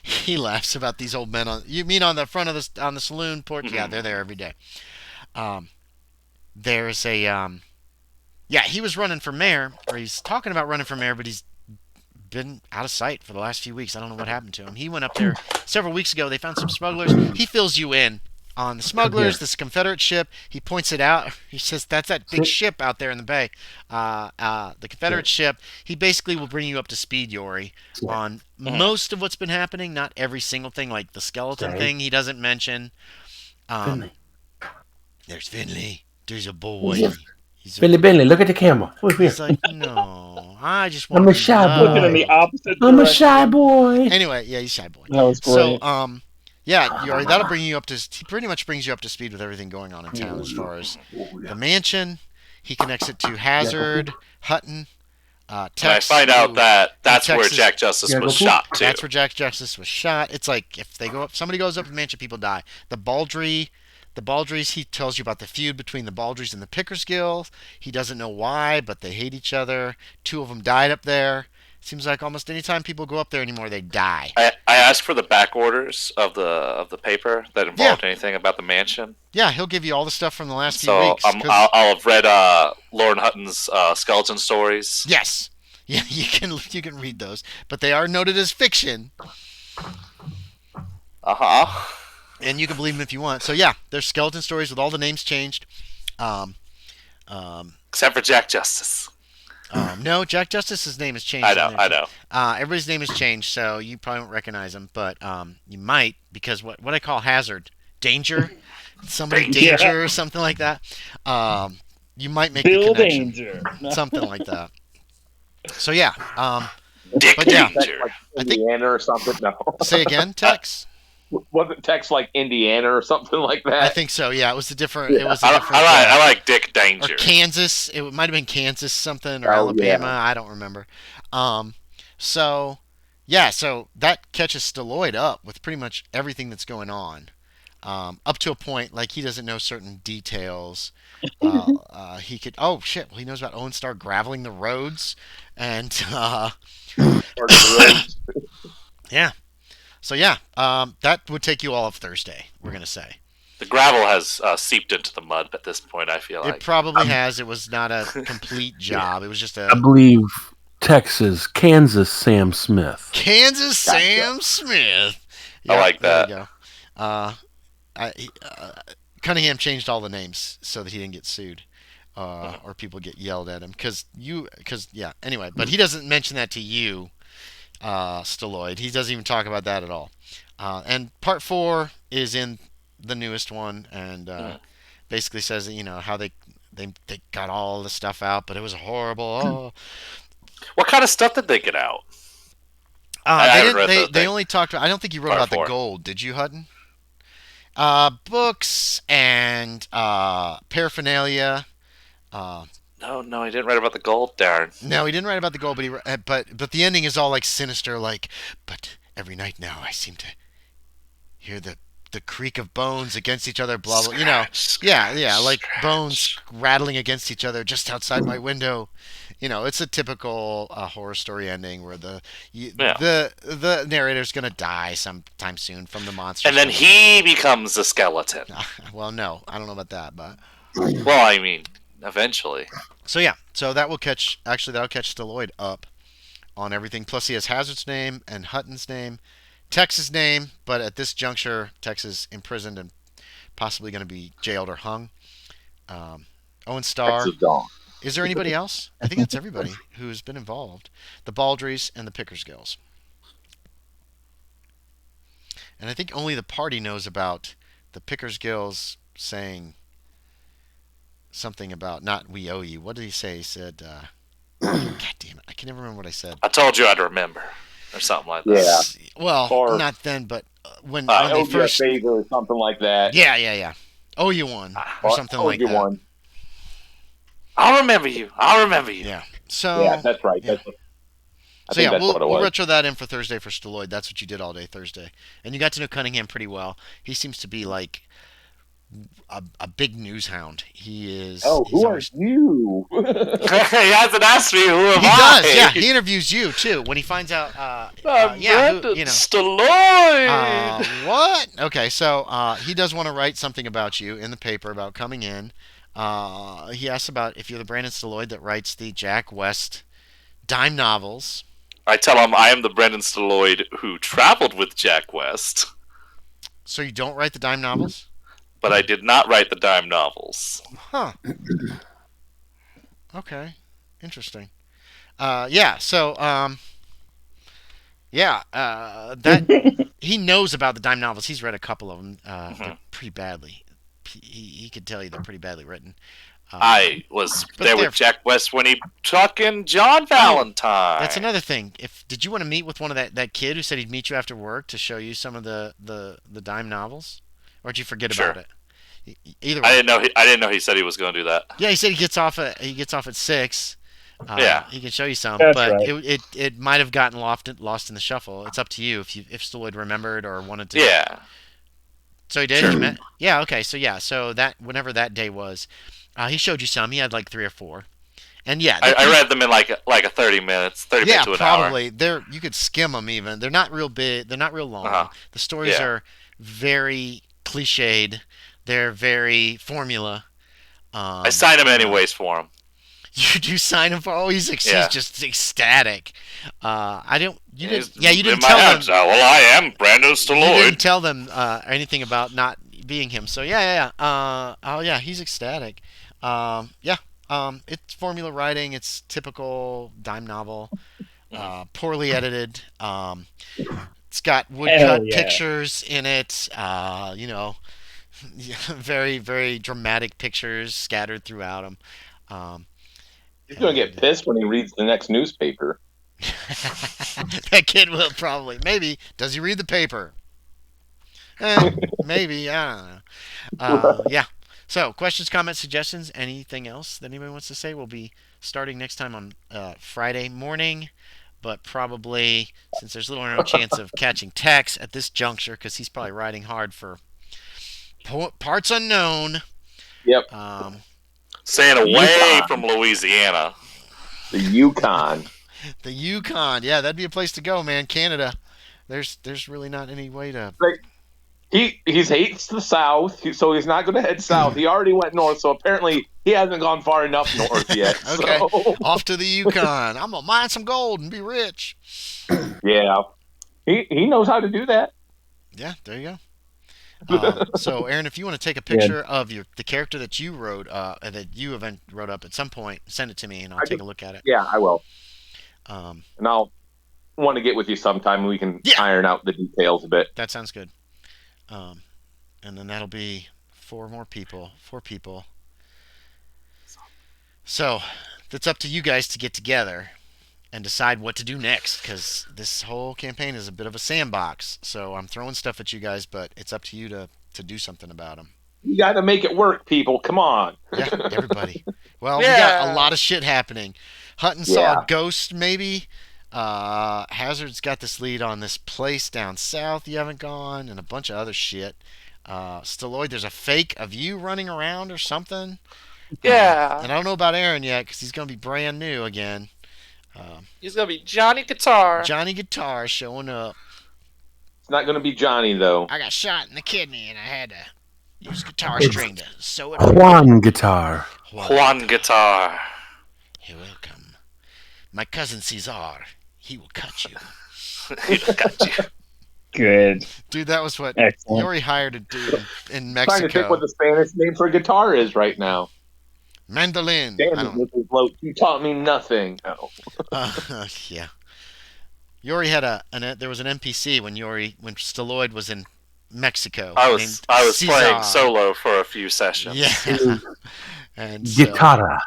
[SPEAKER 2] he laughs about these old men on. You mean on the front of the saloon porch? Yeah, they're there every day. There's a yeah, he was running for mayor, or he's talking about running for mayor, but he's been out of sight for the last few weeks. I don't know what happened to him. He went up there several weeks ago. They found some smugglers. He fills you in on the smugglers, this Confederate ship. He points it out. He says, that's that big ship out there in the bay. The Confederate ship. He basically will bring you up to speed, Yorie, on most of what's been happening. Not every single thing, like the skeleton thing he doesn't mention.
[SPEAKER 3] Finley.
[SPEAKER 2] There's Finley. There's a boy.
[SPEAKER 3] Finley, look at the camera.
[SPEAKER 2] He's like, no, I just want
[SPEAKER 3] I'm a
[SPEAKER 2] to
[SPEAKER 3] shy
[SPEAKER 2] love.
[SPEAKER 3] boy.
[SPEAKER 5] Looking in the opposite
[SPEAKER 3] I'm a
[SPEAKER 5] direction.
[SPEAKER 3] shy boy.
[SPEAKER 2] Anyway, yeah, he's shy boy.
[SPEAKER 5] That was
[SPEAKER 2] So,
[SPEAKER 5] great.
[SPEAKER 2] yeah, Yorie, that'll bring you up to. He pretty much brings you up to speed with everything going on in town as far as the mansion. He connects it to Hazard, Hutton, Tex.
[SPEAKER 1] And I find out that that's where
[SPEAKER 2] Texas-
[SPEAKER 1] Jack Justice
[SPEAKER 3] Yeah,
[SPEAKER 1] was
[SPEAKER 3] go poop.
[SPEAKER 1] shot too.
[SPEAKER 2] That's where Jack Justice was shot. It's like if they go up, somebody goes up to the mansion, people die. The Baldrys, he tells you about the feud between the Baldrys and the Pickersgill. He doesn't know why, but they hate each other. Two of them died up there. Seems like almost any time people go up there anymore, they die.
[SPEAKER 1] I asked for the back orders of the paper that involved anything about the mansion.
[SPEAKER 2] Yeah, he'll give you all the stuff from the last few
[SPEAKER 1] So
[SPEAKER 2] weeks.
[SPEAKER 1] I'll have read Loren Hutton's skeleton stories.
[SPEAKER 2] Yes. Yeah, you can read those, but they are noted as fiction, and you can believe them if you want. So yeah, there's skeleton stories with all the names changed.
[SPEAKER 1] Except for Jack Justice.
[SPEAKER 2] No, Jack Justice's name has changed.
[SPEAKER 1] I know.
[SPEAKER 2] Everybody's name has changed, so you probably won't recognize him, but you might because what I call hazard, danger, somebody danger or something like that. You might make
[SPEAKER 5] Bill
[SPEAKER 2] the connection,
[SPEAKER 5] Danger.
[SPEAKER 2] something like that. So yeah,
[SPEAKER 1] Dick
[SPEAKER 2] But yeah.
[SPEAKER 1] Danger.
[SPEAKER 4] Like
[SPEAKER 2] I think-
[SPEAKER 4] Indiana or something? No.
[SPEAKER 2] say again, Tex.
[SPEAKER 4] Wasn't Tex like Indiana or something like that?
[SPEAKER 2] I think so. Yeah, it was a different. It was a
[SPEAKER 1] I
[SPEAKER 2] different.
[SPEAKER 1] like Dick Danger.
[SPEAKER 2] Or Kansas. It might have been Kansas something or
[SPEAKER 4] Oh,
[SPEAKER 2] Alabama.
[SPEAKER 4] yeah.
[SPEAKER 2] I don't remember. So yeah, so that catches Stalloid up with pretty much everything that's going on, up to a point like he doesn't know certain details. He could. Oh shit! Well, he knows about Owen Starr graveling the roads, and
[SPEAKER 4] Or the roads.
[SPEAKER 2] yeah. So yeah, that would take you all of Thursday. We're gonna say.
[SPEAKER 1] The gravel has seeped into the mud at this point. I feel
[SPEAKER 2] It
[SPEAKER 1] like.
[SPEAKER 2] probably has. It was not a complete job. It was just
[SPEAKER 3] I
[SPEAKER 2] a
[SPEAKER 3] believe Texas, Kansas, Sam Smith.
[SPEAKER 2] Kansas Sam Smith.
[SPEAKER 1] I like
[SPEAKER 2] there
[SPEAKER 1] that.
[SPEAKER 2] you go. Cunningham changed all the names so that he didn't get sued, or people get yelled at him yeah. Anyway, but he doesn't mention that to you, Stalloid. He doesn't even talk about that at all. And part 4 is in the newest one, and basically says that, how they got all the stuff out, but it was horrible.
[SPEAKER 1] What kind of stuff did they get out?
[SPEAKER 2] They only talked. I don't think you wrote
[SPEAKER 1] Part
[SPEAKER 2] about the
[SPEAKER 1] 4.
[SPEAKER 2] gold, did you, Hutton? Books and paraphernalia.
[SPEAKER 1] No, No, he didn't write about the gold. Darn.
[SPEAKER 2] No, he didn't write about the gold, but the ending is all like sinister, like. But every night now, I seem to hear the creak of bones against each other. Blah blah. Yeah, like bones rattling against each other just outside my window. It's a typical horror story ending where the narrator's gonna die sometime soon from the monster.
[SPEAKER 1] And then he becomes a skeleton.
[SPEAKER 2] Well, no, I don't know about that, but.
[SPEAKER 1] Well, I mean, eventually.
[SPEAKER 2] So yeah, that'll catch Stalloid up on everything. Plus, he has Hazard's name and Hutton's name, Tex's name, but at this juncture, Tex is imprisoned and possibly going to be jailed or hung. Owen Starr.
[SPEAKER 4] Texas Dawn.
[SPEAKER 2] Is there anybody else? I think that's everybody who's been involved. The Baldrys and the Pickersgills. And I think only the party knows about the Pickersgills saying something about not we owe you. What did he say? He said, God damn it, I can never remember what I said.
[SPEAKER 1] I told you I'd remember, or something like that.
[SPEAKER 4] Yeah.
[SPEAKER 2] Well,
[SPEAKER 4] Or-
[SPEAKER 2] not then, but when
[SPEAKER 4] I
[SPEAKER 2] they
[SPEAKER 4] owe you a
[SPEAKER 2] first.
[SPEAKER 4] favor or something like that.
[SPEAKER 2] Yeah. Owe you one or something
[SPEAKER 4] Owe
[SPEAKER 2] like
[SPEAKER 4] you
[SPEAKER 2] that.
[SPEAKER 4] one.
[SPEAKER 1] I'll remember you.
[SPEAKER 2] Yeah. So.
[SPEAKER 4] Yeah, that's right.
[SPEAKER 2] Yeah.
[SPEAKER 4] I
[SPEAKER 2] So
[SPEAKER 4] think that's
[SPEAKER 2] we'll
[SPEAKER 4] what it was.
[SPEAKER 2] retro that in for Thursday for Stalloid. That's what you did all day Thursday, and you got to know Cunningham pretty well. He seems to be like a big news hound. He is.
[SPEAKER 4] Oh,
[SPEAKER 2] he's
[SPEAKER 4] who are
[SPEAKER 2] always-
[SPEAKER 4] you?
[SPEAKER 1] he hasn't asked me who am
[SPEAKER 2] He
[SPEAKER 1] I.
[SPEAKER 2] does, yeah. He interviews you too when he finds out.
[SPEAKER 1] I'm Brandon Stalloid.
[SPEAKER 2] What? Okay, so he does want to write something about you in the paper about coming in. He asks about if you're the Brandon Stalloid that writes the Jack West dime novels.
[SPEAKER 1] I tell him I am the Brandon Stalloid who traveled with Jack West,
[SPEAKER 2] So you don't write the dime novels?
[SPEAKER 1] but I did not write the dime novels.
[SPEAKER 2] Huh. Okay. Interesting. Yeah. So that he knows about the dime novels. He's read a couple of them. They're pretty badly. He could tell you they're pretty badly written.
[SPEAKER 1] I was
[SPEAKER 2] but
[SPEAKER 1] there
[SPEAKER 2] they're-
[SPEAKER 1] with Jack West when he took in John Valentine.
[SPEAKER 2] That's another thing. Did you want to meet with one of that kid who said he'd meet you after work to show you some of the dime novels, or did you forget
[SPEAKER 1] Sure.
[SPEAKER 2] about it? Either way.
[SPEAKER 1] I didn't know he said he was going to do that.
[SPEAKER 2] Yeah, he said he gets off at 6.
[SPEAKER 1] Yeah.
[SPEAKER 2] He can show you some,
[SPEAKER 5] That's
[SPEAKER 2] but
[SPEAKER 5] right.
[SPEAKER 2] it might have gotten lost in the shuffle. It's up to you if Stalloid remembered or wanted to.
[SPEAKER 1] Yeah.
[SPEAKER 2] So he did.
[SPEAKER 1] Sure.
[SPEAKER 2] You met? Yeah. Okay. So that whenever that day was, he showed you some. He had like 3 or 4, and yeah,
[SPEAKER 1] I read them in like a 30 minutes, 30
[SPEAKER 2] yeah,
[SPEAKER 1] minutes to an hour.
[SPEAKER 2] probably. You could skim them even. They're not real big. They're not real long.
[SPEAKER 1] Uh-huh.
[SPEAKER 2] The stories
[SPEAKER 1] Yeah.
[SPEAKER 2] are very cliched. They're very formula.
[SPEAKER 1] I signed them anyways for him.
[SPEAKER 2] You do sign him for? Oh, he's
[SPEAKER 1] Yeah.
[SPEAKER 2] just ecstatic. I don't. You didn't.
[SPEAKER 1] He's
[SPEAKER 2] Yeah, you didn't
[SPEAKER 1] in my
[SPEAKER 2] tell them.
[SPEAKER 1] hands now. Well, I am Brandon
[SPEAKER 2] You
[SPEAKER 1] Stalloid.
[SPEAKER 2] didn't tell them anything about not being him. So yeah. Oh yeah, he's ecstatic. Yeah. It's formula writing. It's typical dime novel. Poorly edited. It's got woodcut
[SPEAKER 5] Hell yeah.
[SPEAKER 2] pictures in it. Very very dramatic pictures scattered throughout them.
[SPEAKER 4] He's gonna get pissed when he reads the next newspaper.
[SPEAKER 2] That kid will probably. Maybe. Does he read the paper? Maybe. I don't know. Yeah. So, questions, comments, suggestions, anything else that anybody wants to say? We'll be starting next time on Friday morning, but probably, since there's little or no chance of catching Tex at this juncture, because he's probably riding hard for parts unknown.
[SPEAKER 4] Yep.
[SPEAKER 1] Staying away
[SPEAKER 4] Yukon.
[SPEAKER 1] from Louisiana.
[SPEAKER 4] The Yukon.
[SPEAKER 2] The Yukon. Yeah, that'd be a place to go, man. Canada. There's really not any way to.
[SPEAKER 4] He hates the South, so he's not going to head south. He already went north, so apparently he hasn't gone far enough north yet.
[SPEAKER 2] Okay.
[SPEAKER 4] So,
[SPEAKER 2] Off to the Yukon. I'm gonna mine some gold and be rich.
[SPEAKER 4] yeah, he knows how to do that.
[SPEAKER 2] Yeah, there you go. So, Aaron, if you want to take a picture of the character that you wrote, that you wrote up at some point, send it to me and I'll take a look at it.
[SPEAKER 4] Yeah, I will,
[SPEAKER 2] Um,
[SPEAKER 4] and I'll want to get with you sometime. And we can
[SPEAKER 2] Yeah.
[SPEAKER 4] iron out the details a bit.
[SPEAKER 2] that sounds good. And then that'll be 4 people. So, it's up to you guys to get together and decide what to do next, because this whole campaign is a bit of a sandbox. So I'm throwing stuff at you guys, but it's up to you to do something about them.
[SPEAKER 4] You got to make it work, people. Come on.
[SPEAKER 2] Yeah, everybody. Well, we
[SPEAKER 1] Yeah.
[SPEAKER 2] got a lot of shit happening. Hutton saw a ghost, maybe. Hazard's got this lead on this place down south you haven't gone, and a bunch of other shit. Stalloid, there's a fake of you running around or something.
[SPEAKER 1] Yeah.
[SPEAKER 2] And I don't know about Aaron yet because he's going to be brand new again.
[SPEAKER 1] He's gonna be Johnny Guitar.
[SPEAKER 2] Johnny Guitar showing up.
[SPEAKER 4] It's not going to be Johnny, though.
[SPEAKER 2] I got shot in the kidney and I had to use guitar string to sew it up.
[SPEAKER 3] Juan Guitar.
[SPEAKER 1] Juan Guitar.
[SPEAKER 2] You're welcome. My cousin Cesar, he will cut you.
[SPEAKER 1] Got you.
[SPEAKER 5] Good.
[SPEAKER 2] Dude, that was what
[SPEAKER 5] Excellent.
[SPEAKER 2] Yorie hired a dude in
[SPEAKER 4] I'm trying to think
[SPEAKER 2] Mexico.
[SPEAKER 4] what the Spanish name for guitar is right now.
[SPEAKER 2] Mandolin.
[SPEAKER 4] Damn
[SPEAKER 2] I
[SPEAKER 4] it,
[SPEAKER 2] don't.
[SPEAKER 4] Mrs. Loach. You taught me nothing. Oh.
[SPEAKER 2] Yeah. Yorie had there was an NPC when Stalloid was in Mexico.
[SPEAKER 1] I was
[SPEAKER 2] named
[SPEAKER 1] playing
[SPEAKER 2] Cesar.
[SPEAKER 1] solo for a few sessions.
[SPEAKER 2] Yeah. And so,
[SPEAKER 3] Guitarra.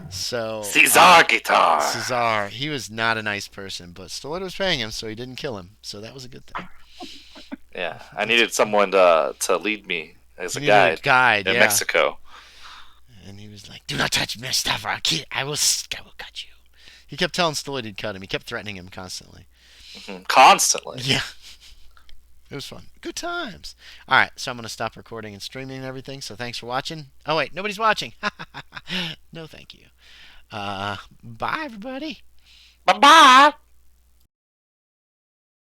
[SPEAKER 1] Cesar Guitar.
[SPEAKER 2] Cesar, he was not a nice person, but Stalloid was paying him, so he didn't kill him. So that was a good thing.
[SPEAKER 1] Yeah, I needed someone to lead me as a
[SPEAKER 2] He needed
[SPEAKER 1] guide in
[SPEAKER 2] yeah.
[SPEAKER 1] Mexico.
[SPEAKER 2] And he was like, "Do not touch my stuff, or I will cut you." He kept telling Stalloid he'd cut him. He kept threatening him constantly.
[SPEAKER 1] Constantly.
[SPEAKER 2] Yeah. It was fun. Good times. All right, so I'm going to stop recording and streaming and everything. So thanks for watching. Oh, wait, nobody's watching. No, thank you. Bye, everybody.
[SPEAKER 1] Bye-bye.